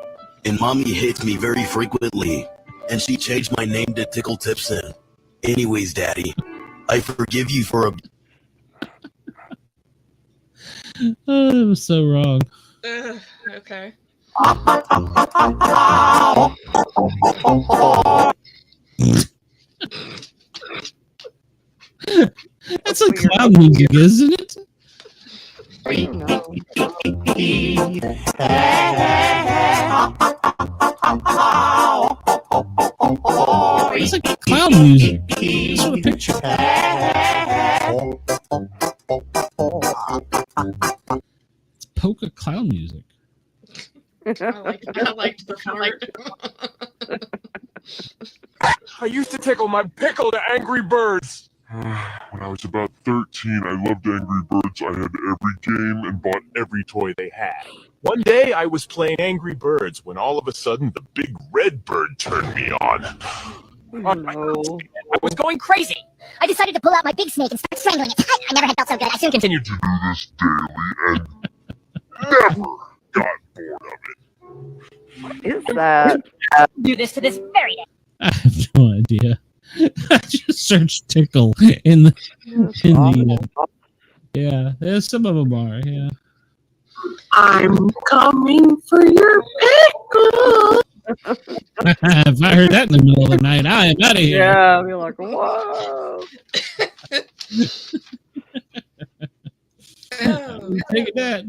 Q: and Mommy hates me very frequently, and she changed my name to Tickle Tipson. Anyways, Daddy, I forgive you for a...
B: Oh, that was so wrong.
C: Okay.
B: That's like clown music, isn't it? It's like clown music. That's what a picture. It's polka clown music.
C: I liked the part.
K: I used to tickle my pickle to Angry Birds.
O: When I was about 13, I loved Angry Birds. I had every game and bought
K: Every toy they had. One day I was playing Angry Birds when all of a sudden the big red bird turned me on.
D: No.
R: I was going crazy. I decided to pull out my big snake and start strangling it. I never had felt so good. I soon continued
O: to do this daily and never got bored of it.
D: What is that?
R: do this to this very day.
B: I have no idea. I just searched tickle in the yeah, some of them are, yeah.
G: I'm coming for your pickle.
B: If I heard that in the middle of the night, I am out of here.
D: Yeah, I'll be like, whoa.
B: Take that.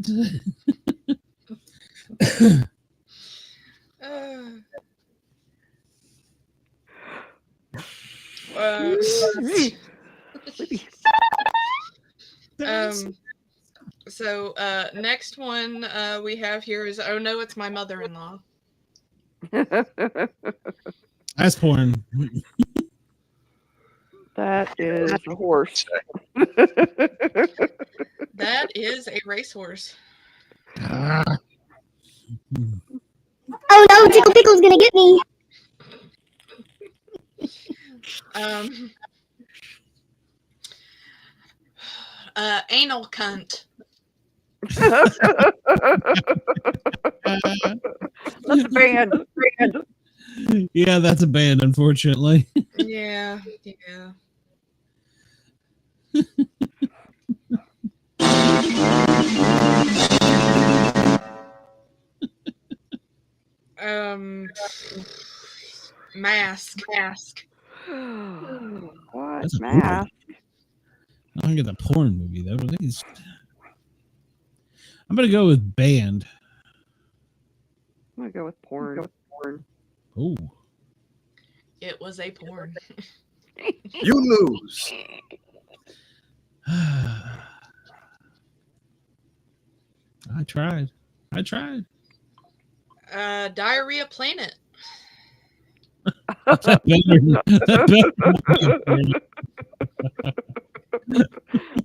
C: So next one we have here is, oh no, it's my mother-in-law.
B: That's porn.
D: That is a horse.
C: That is a racehorse.
L: Oh no, Tickle Pickle's gonna get me.
C: Anal cunt.
D: That's a band.
B: Yeah, that's a band, unfortunately.
C: Yeah. Mask.
D: What?
B: That's a
D: Mask?
B: I don't get the porn movie though. I think I'm gonna go with band.
D: I'm gonna go with porn.
B: Oh,
C: It was a porn.
M: You lose.
B: I tried.
C: Diarrhea Planet.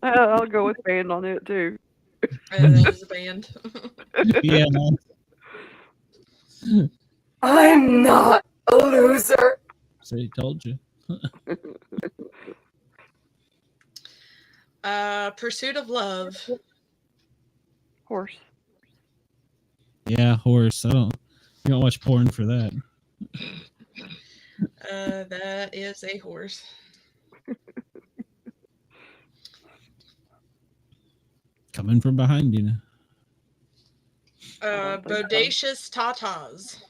D: I'll go with band on it too.
C: That is a band.
B: Yeah.
G: I'm not a loser.
B: See, told you.
C: Pursuit of Love.
D: Horse.
B: Yeah, horse. You don't watch porn for that.
C: That is a horse.
B: Coming from behind you.
C: Bodacious Tatas.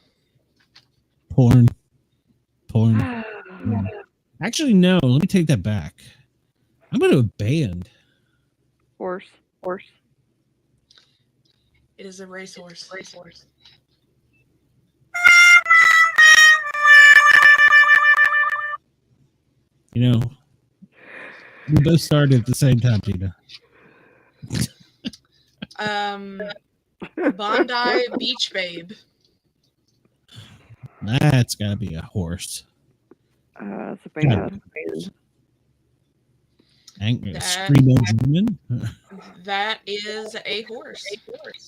B: Porn. Actually, no. Let me take that back. I'm going to a band.
D: Horse.
C: It is a racehorse.
B: You know, we both started at the same time, Gina.
C: Bondi Beach Babe.
B: That's got to be a horse.
D: It's a band.
B: Screaming Woman.
C: That is a horse.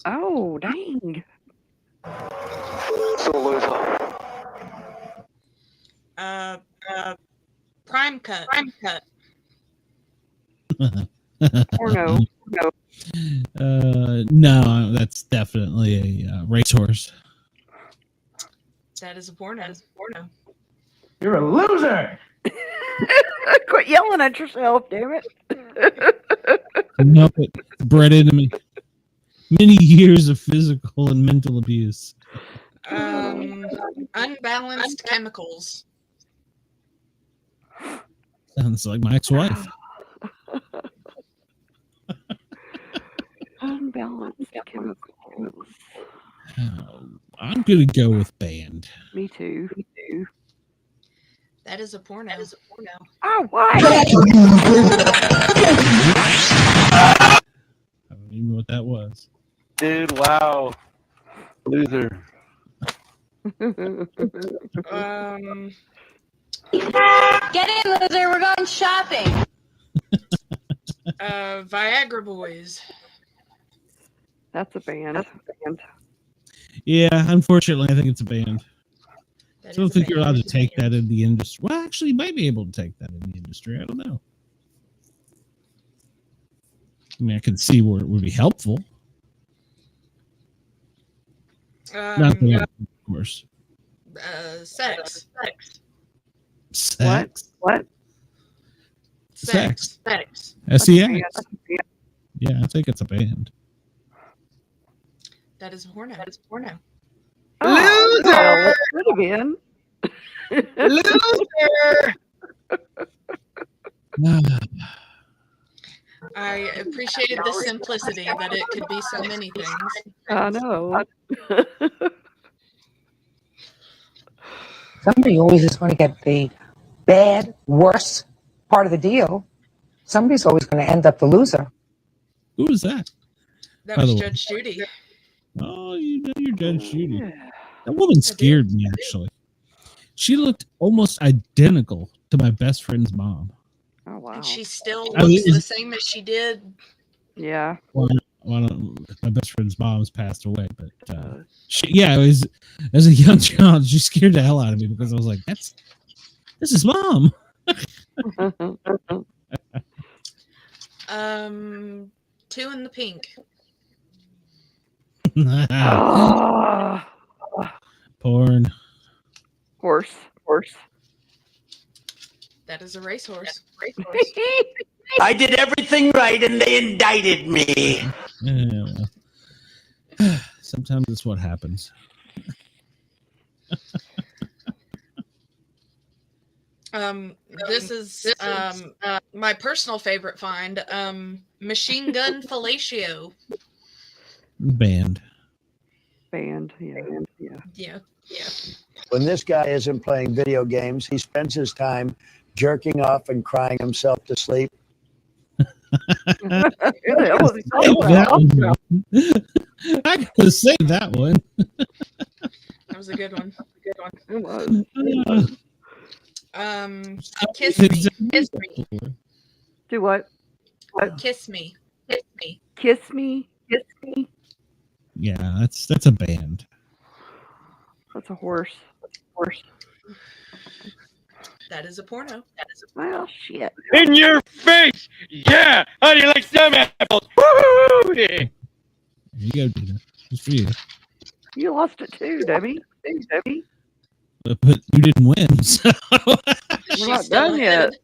D: Oh, dang.
C: Prime Cut.
D: Porno.
B: No, that's definitely a racehorse.
C: That is a porno.
H: You're a loser.
D: Quit yelling at yourself, damn it.
B: Nope, it's bred into me. Many years of physical and mental abuse.
C: Unbalanced Chemicals.
B: Sounds like my ex-wife.
D: Unbalanced chemicals.
B: I'm gonna go with band.
D: Me too.
C: That is a porno.
D: Oh, why?
B: I don't even know what that was.
S: Dude, wow. Loser.
R: Get in, loser. We're going shopping.
C: Viagra Boys.
D: That's a band.
B: Yeah, unfortunately, I think it's a band. I don't think you're allowed to take that in the industry. Well, actually, you might be able to take that in the industry. I don't know. I mean, I can see where it would be helpful. Not that, of course.
C: Sex.
D: What?
B: Sex.
C: Sex.
B: SEX. Yeah, I think it's a band.
C: That is a porno.
D: Loser! Could have been.
H: Loser!
C: I appreciated the simplicity that it could be so many things.
D: I know.
J: Somebody always is going to get the bad, worse part of the deal. Somebody's always going to end up the loser.
B: Who was that?
C: That was Judge Judy.
B: Oh, you know you're Judge Judy. That woman scared me, actually. She looked almost identical to my best friend's mom.
D: Oh, wow.
C: And she still looks the same as she did.
D: Yeah.
B: Well, my best friend's mom's passed away, but it was as a young child, she scared the hell out of me because I was like, "This is mom."
C: Two in the Pink.
B: Porn.
D: Horse.
C: That is a racehorse.
H: I did everything right and they indicted me.
B: Yeah, well. Sometimes it's what happens.
C: This is my personal favorite find. Machine gun fellatio.
B: Banned.
C: Yeah.
T: When this guy isn't playing video games, he spends his time jerking off and crying himself to sleep.
B: I gotta say that one.
C: That was a good one.
D: It was.
C: Kiss me. Kiss me.
D: Do what?
C: Kiss me. Kiss me.
D: Kiss me. Kiss me.
B: Yeah, that's a band.
D: That's a horse.
C: That is a porno.
D: Well, shit.
S: In your face! Yeah! How do you like some apples? Woo!
B: There you go, Dina. Just for you.
D: You lost it too, Debbie.
B: But you didn't win, so
D: We're not done yet.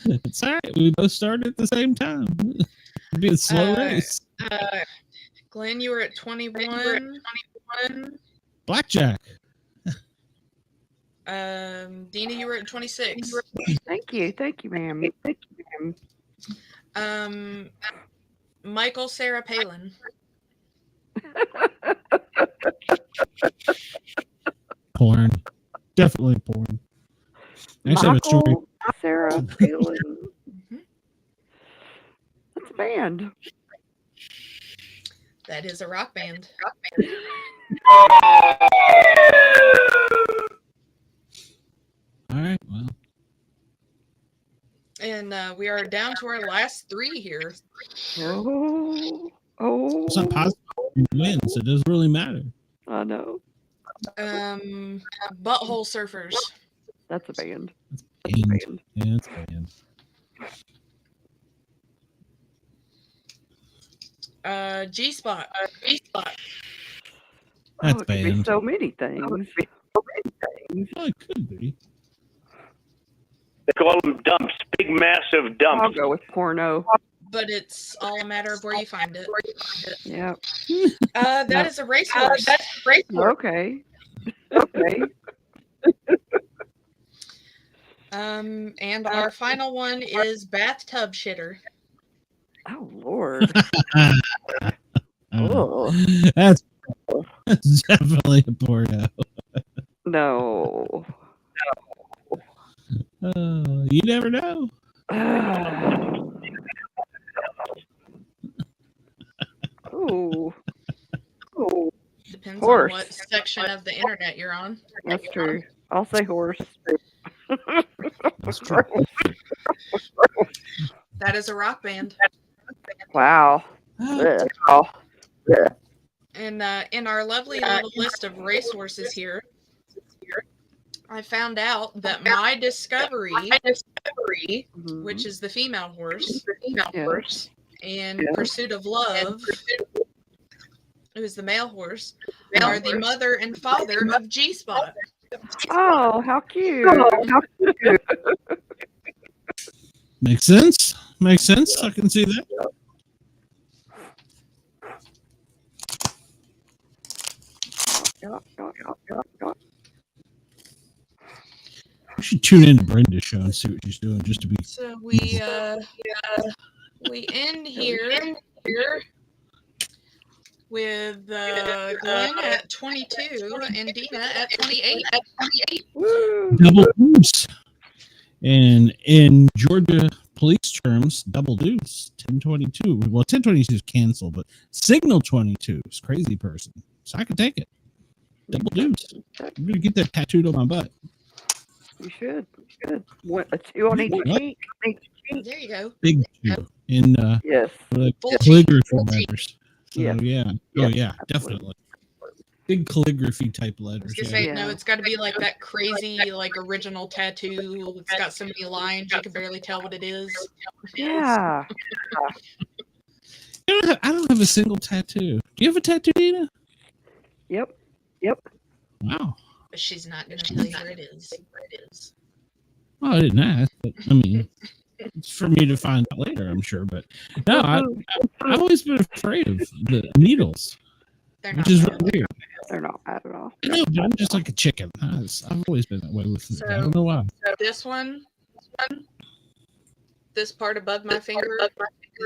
B: It's all right. We both started at the same time. It'd be a slow race.
C: Glenn, you were at 21.
B: Blackjack.
C: Dina, you were at 26.
D: Thank you, ma'am.
C: Michael Sarah Palin.
B: Porn. Definitely porn. I actually have a story.
D: Michael Sarah Palin. That's a band.
C: That is a rock band.
B: All right, well.
C: And we are down to our last three here.
D: Oh.
B: It's not possible to win, so it doesn't really matter.
D: I know.
C: Butthole Surfers.
D: That's a band.
B: Band. Yeah, it's a band.
C: G-Spot.
B: That's
D: it could be
B: band.
D: so many things.
B: Well, it could be.
S: They call them dumps. Big, massive dumps.
D: I'll go with porno.
C: But it's all a matter of where you find it.
D: Yeah.
C: That is a racehorse.
D: Okay.
C: And our final one is bathtub shitter.
D: Oh Lord. Oh.
B: That's definitely a porno.
D: No.
B: You never know.
D: Oh.
C: Depends
D: Horse.
C: on what section of the internet you're on.
D: That's true. I'll say horse.
B: That's true.
C: That is a rock band.
D: Wow.
C: And in our lovely little list of racehorses here, I found out that my Discovery, which is the female horse, and Pursuit of Love, who is the male horse, are the mother and father of G-Spot.
D: Oh, how cute.
B: Makes sense. I can see that. We should tune into Brenda's show and see what she's doing, just to be.
C: So we end here with Glenn at 22 and Dina at 28.
B: Double deuce. And in Georgia police terms, double deuce, 1022. Well, 1022 is canceled, but signal 22 is crazy person. So I can take it. Double deuce. I'm going to get that tattooed on my butt.
D: You should. What, a 2 on each cheek?
C: There you go.
B: Big 2. In
D: yes.
B: calligraphy letters. So,
D: Yeah.
B: yeah. Oh, yeah, definitely. Big calligraphy type letters.
C: I was gonna say, no, it's got to be like that crazy, like original tattoo. It's got so many lines you can barely tell what it is.
D: Yeah.
B: I don't have a single tattoo. Do you have a tattoo, Dina?
D: Yep.
B: Wow.
C: But she's not gonna tell you where it is.
B: Well, I didn't ask, but I mean, for me to find out later, I'm sure. But no, I've always been afraid of the needles, which is really weird.
D: They're not bad at all.
B: No, but I'm just like a chicken. I've always been that way with it. I don't know why.
C: This one, this part above my finger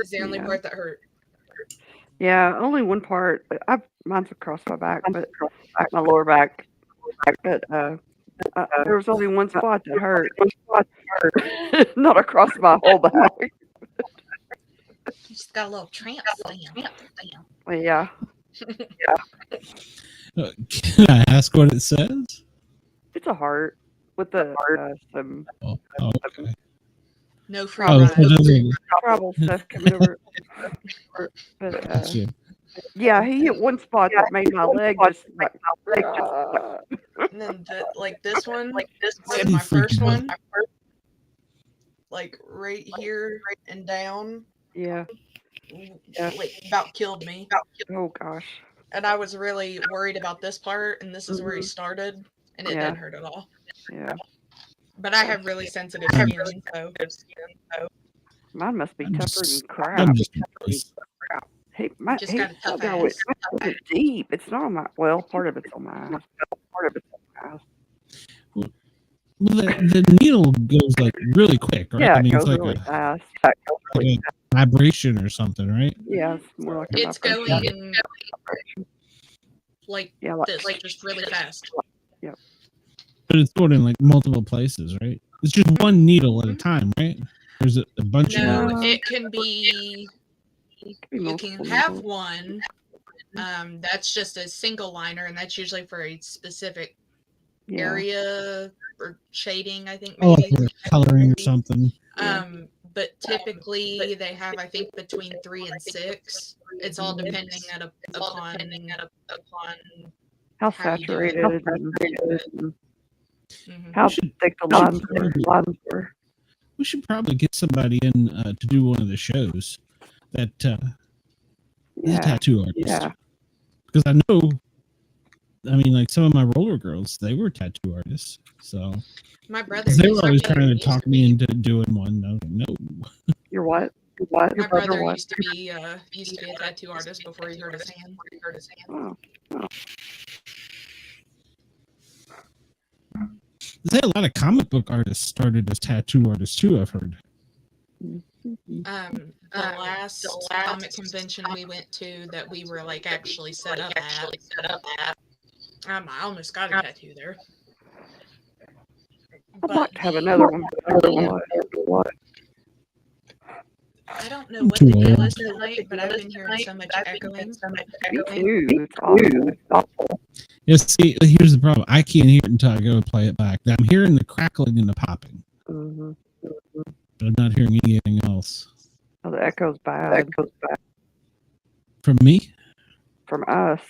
C: is the only part that hurt.
D: Yeah, only one part. Mine's across my back, but my lower back. But there was only one spot that hurt. Not across my whole back.
C: You just got a little tramp.
D: Well, yeah.
B: Can I ask what it says?
D: It's a heart with the some
B: okay.
C: No free
D: travel stuff coming over. But yeah, he hit one spot that made my leg just
C: and then this one was my first one. Like right here and down.
D: Yeah.
C: Like about killed me.
D: Oh gosh.
C: And I was really worried about this part, and this is where he started, and it didn't hurt at all.
D: Yeah.
C: But I have really sensitive skin, so
D: mine must be tougher than crap. Hey,
C: just got a tough ass.
D: It's deep. It's not on my. Well, part of it's on my ass.
B: Well, the needle goes like really quick, right?
D: Yeah,
B: I mean,
D: it
B: it's
D: goes
B: like
D: really
B: a
D: fast.
B: like a vibration or something, right?
D: Yeah, it's more like a
C: it's
D: vibration.
C: going like this, just really fast.
D: Yep.
B: But it's going in like multiple places, right? It's just one needle at a time, right? Or is it a bunch
C: No,
B: of
C: it can be. You can have one. That's just a single liner, and that's usually for a specific area or shading, I think. Maybe.
B: or coloring or something.
C: But typically they have, I think, between 3 and 6. It's all depending upon
D: how saturated and how thick the lines were.
B: We should probably get somebody in to do one of the shows that is a tattoo artist.
D: Yeah.
B: Because I know, I mean, like some of my roller girls, they were tattoo artists. So
C: my brother,
B: they were always trying to talk me into doing one. I was like, no.
D: You're what?
C: My brother used to be a tattoo artist before he hurt his hand.
D: Oh.
B: There's a lot of comic book artists started as tattoo artists too, I've heard.
C: The last comic convention we went to that we were like actually set up at. I almost got a tattoo there.
D: I'd like to have another one.
C: I don't know what the deal is tonight, but I've been hearing so much echoing.
D: Me too. It's awful.
B: Yeah, see, here's the problem. I can't hear it until I go and play it back. I'm hearing the crackling and the popping.
D: Mm-hmm.
B: But I'm not hearing anything else.
D: Oh, the echo's bad.
B: From me?
D: From us.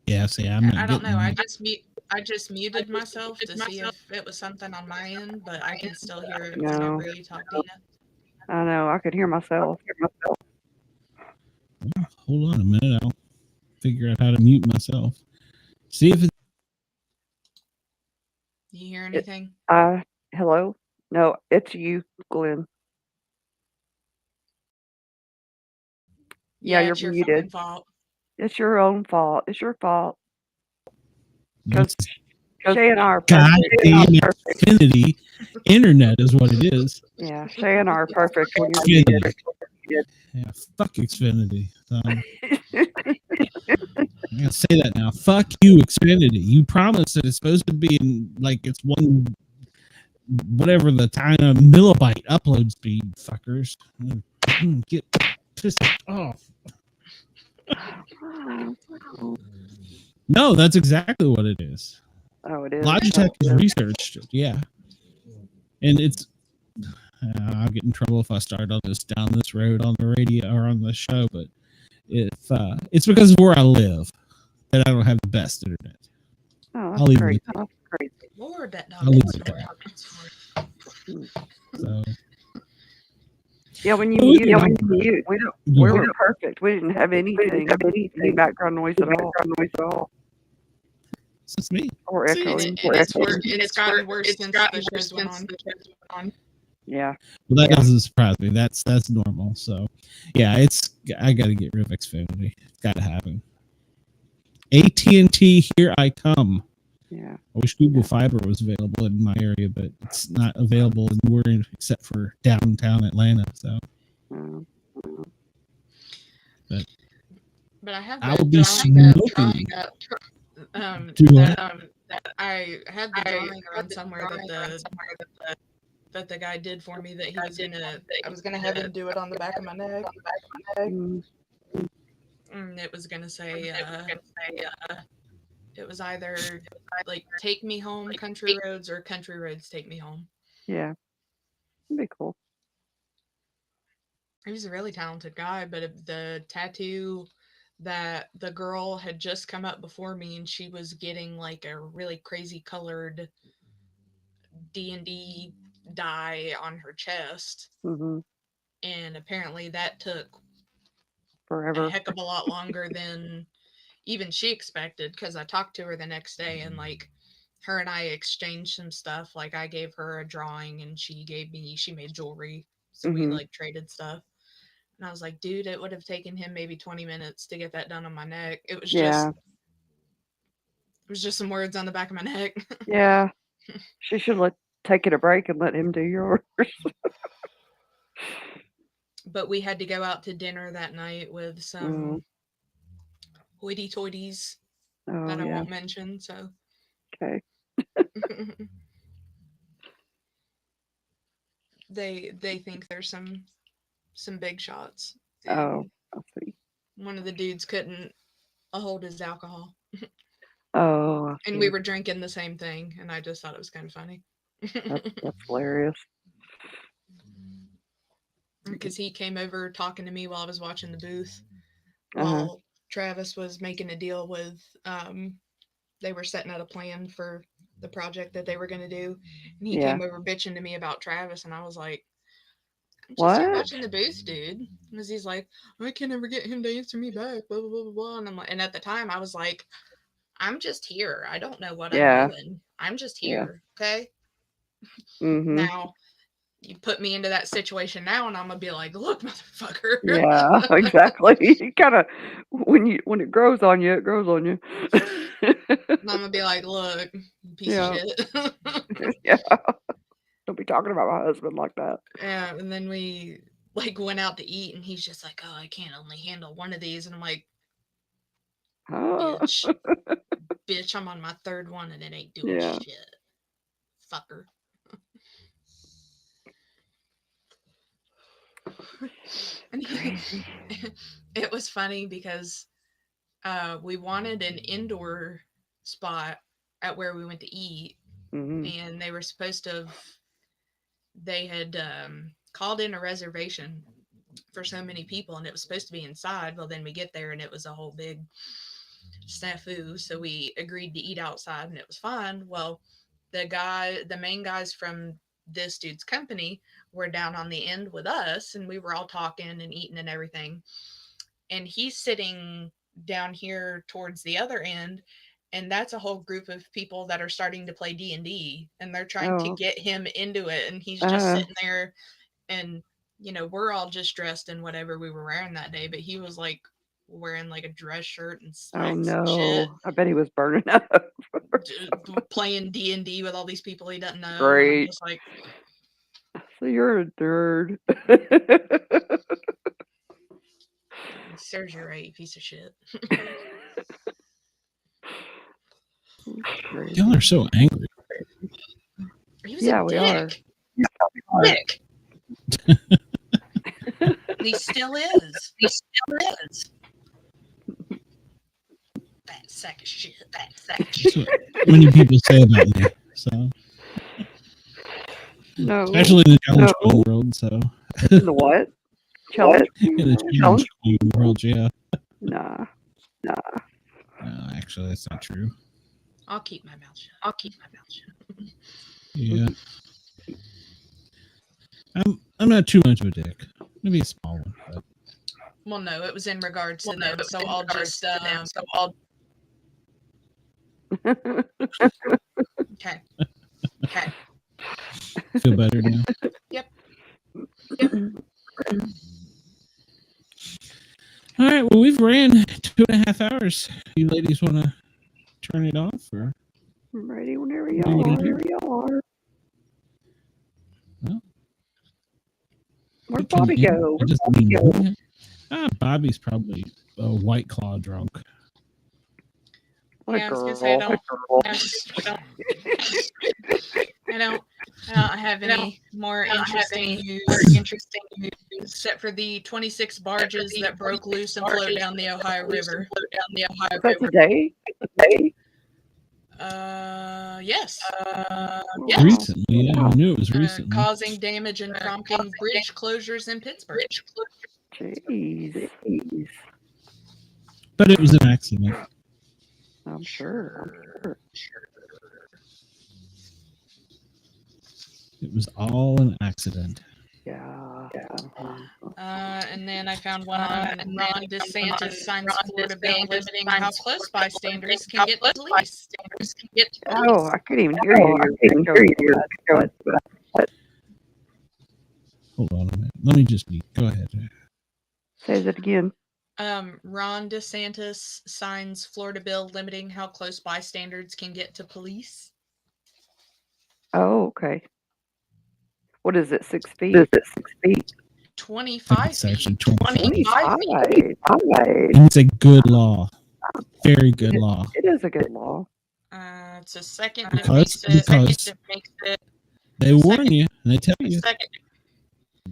B: Yeah, see, I'm not
C: I don't know.
B: getting-
C: I just muted myself to see if it was something on my end, but I can still hear it
D: No.
C: whenever you talk, Dina.
D: I know. I could hear myself.
B: Hold on a minute. I'll figure out how to mute myself. See if it's
C: You hear anything?
D: Hello? No, it's you, Glenn. Yeah,
C: it's
D: you're
C: your
D: muted.
C: fucking fault.
D: It's your own fault. It's your fault.
B: Because
D: Shay and I are
B: goddamn
D: perfect.
B: Xfinity internet is what it is.
D: Yeah, Shay and I are perfect when you're muted.
B: Yeah, fuck Xfinity. I'm gonna say that now. Fuck you, Xfinity. You promised that it's supposed to be in like it's one whatever the time millibyte upload speed, fuckers. Get pissed off. No, that's exactly what it is.
D: Oh, it is.
B: Logitech has researched it, yeah. And it's I'll get in trouble if I start on down this road on the radio or on the show, but if it's because of where I live that I don't have the best internet.
D: Oh,
B: I'll leave
D: great.
B: it.
D: That's great.
C: Lord, that dog
B: I'll leave
C: is
B: it there. So
D: Yeah, when you mute, we were perfect. We didn't have anything, any background noise at all.
B: It's just me.
D: Or
B: See,
D: echoing.
C: It's gotten worse since the shows went on.
D: Yeah.
B: Well, that doesn't surprise me. That's normal. So, yeah, I got to get rid of Xfinity. It's got to happen. AT&T, here I come.
D: Yeah.
B: I wish Google Fiber was available in my area, but it's not available anywhere except for downtown Atlanta. So,
C: but I have
B: I will be smoking.
C: I had the drawing around somewhere that the guy did for me that I was gonna have him do it on the back of my neck. And it was gonna say it was either like "Take Me Home, Country Roads" or "Country Roads, Take Me Home."
D: Yeah. That'd be cool.
C: He was a really talented guy, but the tattoo that the girl had just come up before me, and she was getting like a really crazy colored D&D dye on her chest.
D: Mm-hmm.
C: And apparently that took
D: forever,
C: a heck of a lot longer than even she expected, because I talked to her the next day, and like her and I exchanged some stuff. Like I gave her a drawing and she made jewelry, so we like traded stuff. And I was like, dude, it would have taken him maybe 20 minutes to get that done on my neck. It was just some words on the back of my neck.
D: Yeah. She should take it a break and let him do yours.
C: But we had to go out to dinner that night with some hoity-toities that I won't mention. So
D: okay.
C: They think there's some big shots.
D: Oh, I see.
C: One of the dudes couldn't hold his alcohol.
D: Oh.
C: And we were drinking the same thing, and I just thought it was kind of funny.
D: That's hilarious.
C: Because he came over talking to me while I was watching the booth, while Travis was making a deal with, they were setting out a plan for the project that they were going to do. And he came over bitching to me about Travis, and I was like, I'm just here watching the booth, dude. Because he's like, I can't ever get him to answer me back, blah, blah, blah, blah. And I'm like, and at the time I was like, I'm just here. I don't know what I'm doing. I'm just here. Okay. Now you put me into that situation now, and I'm gonna be like, look, motherfucker.
D: Yeah, exactly. You kind of, when it grows on you, it grows on you.
C: And I'm gonna be like, look, you piece of shit.
D: Yeah. Don't be talking about my husband like that.
C: Yeah. And then we like went out to eat, and he's just like, oh, I can't only handle one of these. And I'm like, bitch, I'm on my third one and it ain't doing shit. Fucker. And it was funny because we wanted an indoor spot at where we went to eat, and they were supposed to they had called in a reservation for so many people, and it was supposed to be inside. Well, then we get there and it was a whole big snafu, so we agreed to eat outside, and it was fine. Well, the main guys from this dude's company were down on the end with us, and we were all talking and eating and everything, and he's sitting down here towards the other end, and that's a whole group of people that are starting to play D&D, and they're trying to get him into it, and he's just sitting there, and we're all just dressed in whatever we were wearing that day, but he was like wearing like a dress shirt and slacks and shit.
D: I bet he was burning up.
C: Playing D&D with all these people he doesn't know.
D: Great.
C: And I'm just like,
D: so you're a nerd.
C: Serves you right, you piece of shit.
B: Y'all are so angry.
C: He was a
D: we
C: dick.
D: are.
C: Dick. He still is. He still is. That sack of shit. That sack of shit.
B: That's what many people say about me. So, especially in the challenge queen world. So,
D: in the what? Challenge?
B: In the challenge queen world, yeah.
D: Nah.
B: No, actually, that's not true.
C: I'll keep my mouth shut.
B: Yeah. I'm not too much of a dick. Maybe a small one. But.
C: Well, no, it was in regards to them. So I'll just Okay. Okay.
B: Feel better now?
C: Yep.
B: All right. Well, we've ran 2.5 hours. You ladies want to turn it off? Or?
D: I'm ready whenever y'all are.
B: Well,
D: where'd Bobby go?
B: Bobby's probably a White Claw drunk.
D: What
C: Yeah,
D: a
C: I
D: girl.
C: was gonna say I don't have any more interesting news except for the 26 barges that broke loose and float down the Ohio River.
D: Is that today?
C: Yes.
B: Recently, yeah, I knew it was recently.
C: Causing damage and prompting bridge closures in Pittsburgh.
D: Jeez.
B: But it was an accident.
D: I'm sure.
B: It was all an accident.
D: Yeah.
C: And then I found one on Ron DeSantis signs Florida bill limiting how close bystanders can get to police.
D: Oh, I couldn't even hear you.
B: Hold on a minute. Let me just go ahead.
D: Say that again.
C: Ron DeSantis signs Florida bill limiting how close bystanders can get to police.
D: Oh, okay. What is it, 6 feet?
C: 25
B: Section
C: feet.
D: 25.
B: It's a good law. Very good law.
D: It is a good law.
C: It's a second
B: Because they warn you and they tell you.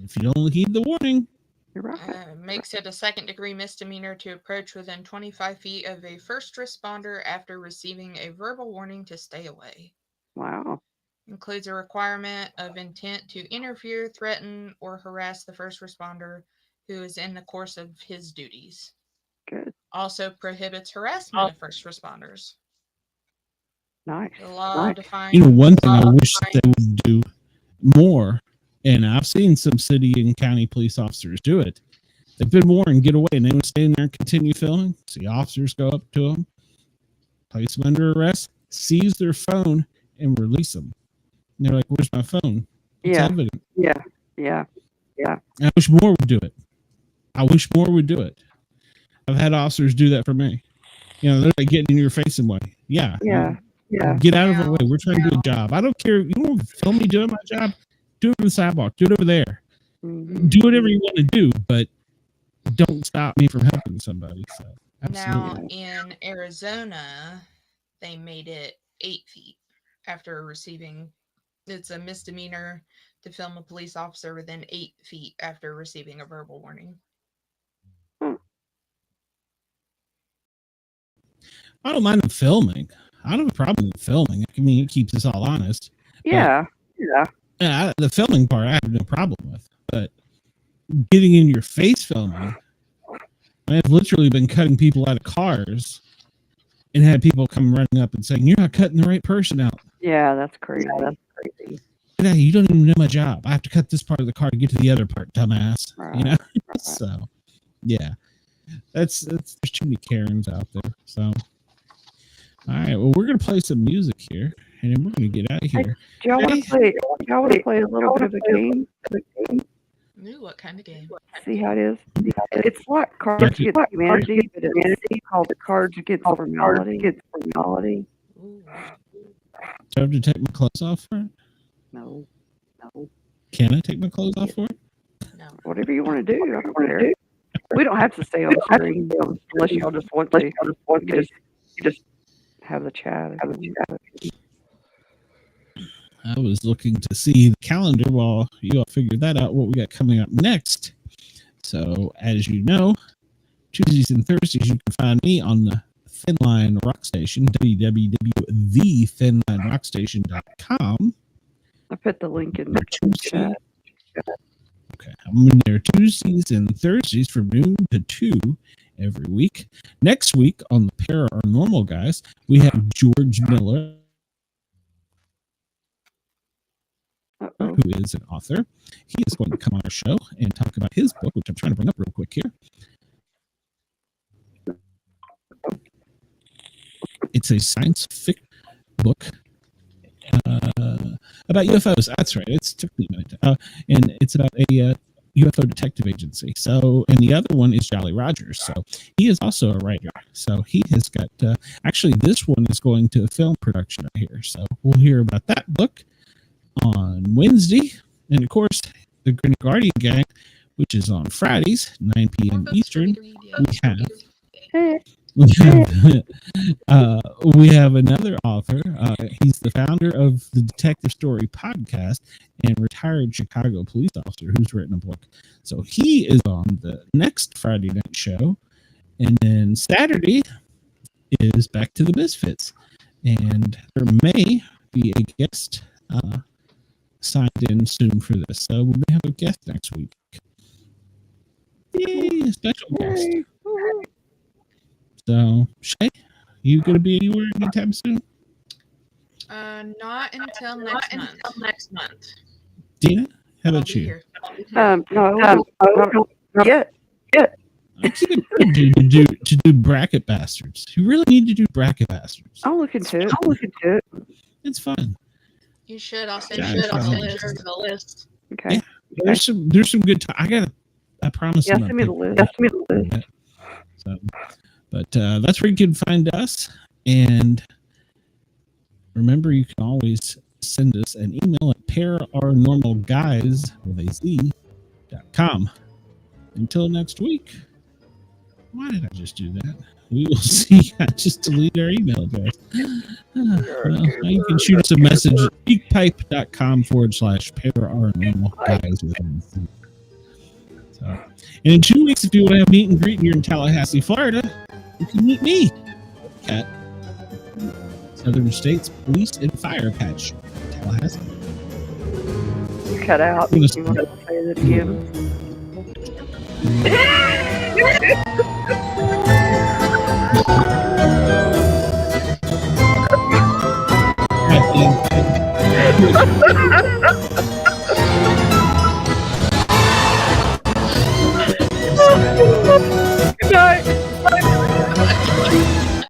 B: If you don't heed the warning,
D: you're right.
C: Makes it a second-degree misdemeanor to approach within 25 feet of a first responder after receiving a verbal warning to stay away.
D: Wow.
C: Includes a requirement of intent to interfere, threaten, or harass the first responder who is in the course of his duties.
D: Good.
C: Also prohibits harassment of first responders.
D: Nice.
C: The law defines.
B: one thing I wish they would do more, and I've seen some city and county police officers do it. They've been warned, get away, and they would stay in there and continue filming. See officers go up to them, place them under arrest, seize their phone, and release them. And they're like, "Where's my phone?" It's evident.
D: Yeah.
B: I wish more would do it. I've had officers do that for me. They're like getting in your face and way. Yeah. Get out of our way. We're trying to do a job. I don't care. You want to film me doing my job? Do it on the sidewalk. Do it over there.
D: Mm-hmm.
B: Do whatever you want to do, but don't stop me from helping somebody. So,
C: now in Arizona, they made it 8 feet after receiving. It's a misdemeanor to film a police officer within 8 feet after receiving a verbal warning.
B: I don't mind them filming. I don't have a problem with filming. I mean, it keeps us all honest.
D: Yeah.
B: The filming part, I have no problem with. But getting in your face filming, I've literally been cutting people out of cars and had people come running up and saying, "You're not cutting the right person out."
D: Yeah, that's crazy.
B: Yeah, you don't even know my job. I have to cut this part of the car to get to the other part, dumbass.
D: Right.
B: So, yeah, there's too many Karens out there. So, all right, well, we're gonna play some music here, and then we're gonna get out of here.
D: Do y'all want to play a little bit of a game?
C: Ooh, what kind of game?
D: See how it is? It's like Cards Against Humanity, but it's called Cards Against Formality.
B: Do I have to take my clothes off for it?
D: No.
B: Can I take my clothes off for it?
C: No.
D: Whatever you want to do. I don't care. We don't have to stay on the screen unless y'all just want to. You just have the chat.
B: I was looking to see the calendar while you all figured that out, what we got coming up next. So, as you know, Tuesdays and Thursdays, you can find me on the Thin Line Rock Station, www.thethinlinerockstation.com.
D: I put the link in the chat.
B: Okay, I'm in there Tuesdays and Thursdays from noon to 2 every week. Next week on the Paranormal Guys, we have George Miller, who is an author. He is going to come on our show and talk about his book, which I'm trying to bring up real quick here. It's a science fiction book about UFOs. That's right. It's took me a minute. And it's about a UFO detective agency. So, and the other one is Jolly Rogers. So he is also a writer. So he has got, actually this one is going to a film production right here. So we'll hear about that book on Wednesday. And of course, the Green Guardian Gang, which is on Fridays, 9 p.m. Eastern. We have another author. He's the founder of the Detective Story podcast and retired Chicago police officer who's written a book. So he is on the next Friday night show. And then Saturday is Back to the Misfits. And there may be a guest signed in soon for this. So we may have a guest next week. Yay, a special guest. So, Shay, you going to be anywhere anytime soon?
C: Not until next month.
B: Dina, how about you?
D: No, not yet.
B: I keep to do Bracket Bastards. You really need to do Bracket Bastards.
D: I'll look into it.
B: It's fun.
C: You should. I'll send you the list.
D: Okay.
B: Yeah, there's some good time. I promise.
D: Yeah, send me the list.
B: So, but that's where you can find us. And remember, you can always send us an email at paranormalguys.com. Until next week. Why did I just do that? We will see. I just deleted our email address. Well, you can shoot us a message at speakpipe.com/paranormalguys. So, and in 2 weeks, if you want to have meet and greet and you're in Tallahassee, Florida, you can meet me at Southern States Police and Fire Patch, Tallahassee.
D: You cut out. You want to say that again?
B: Right,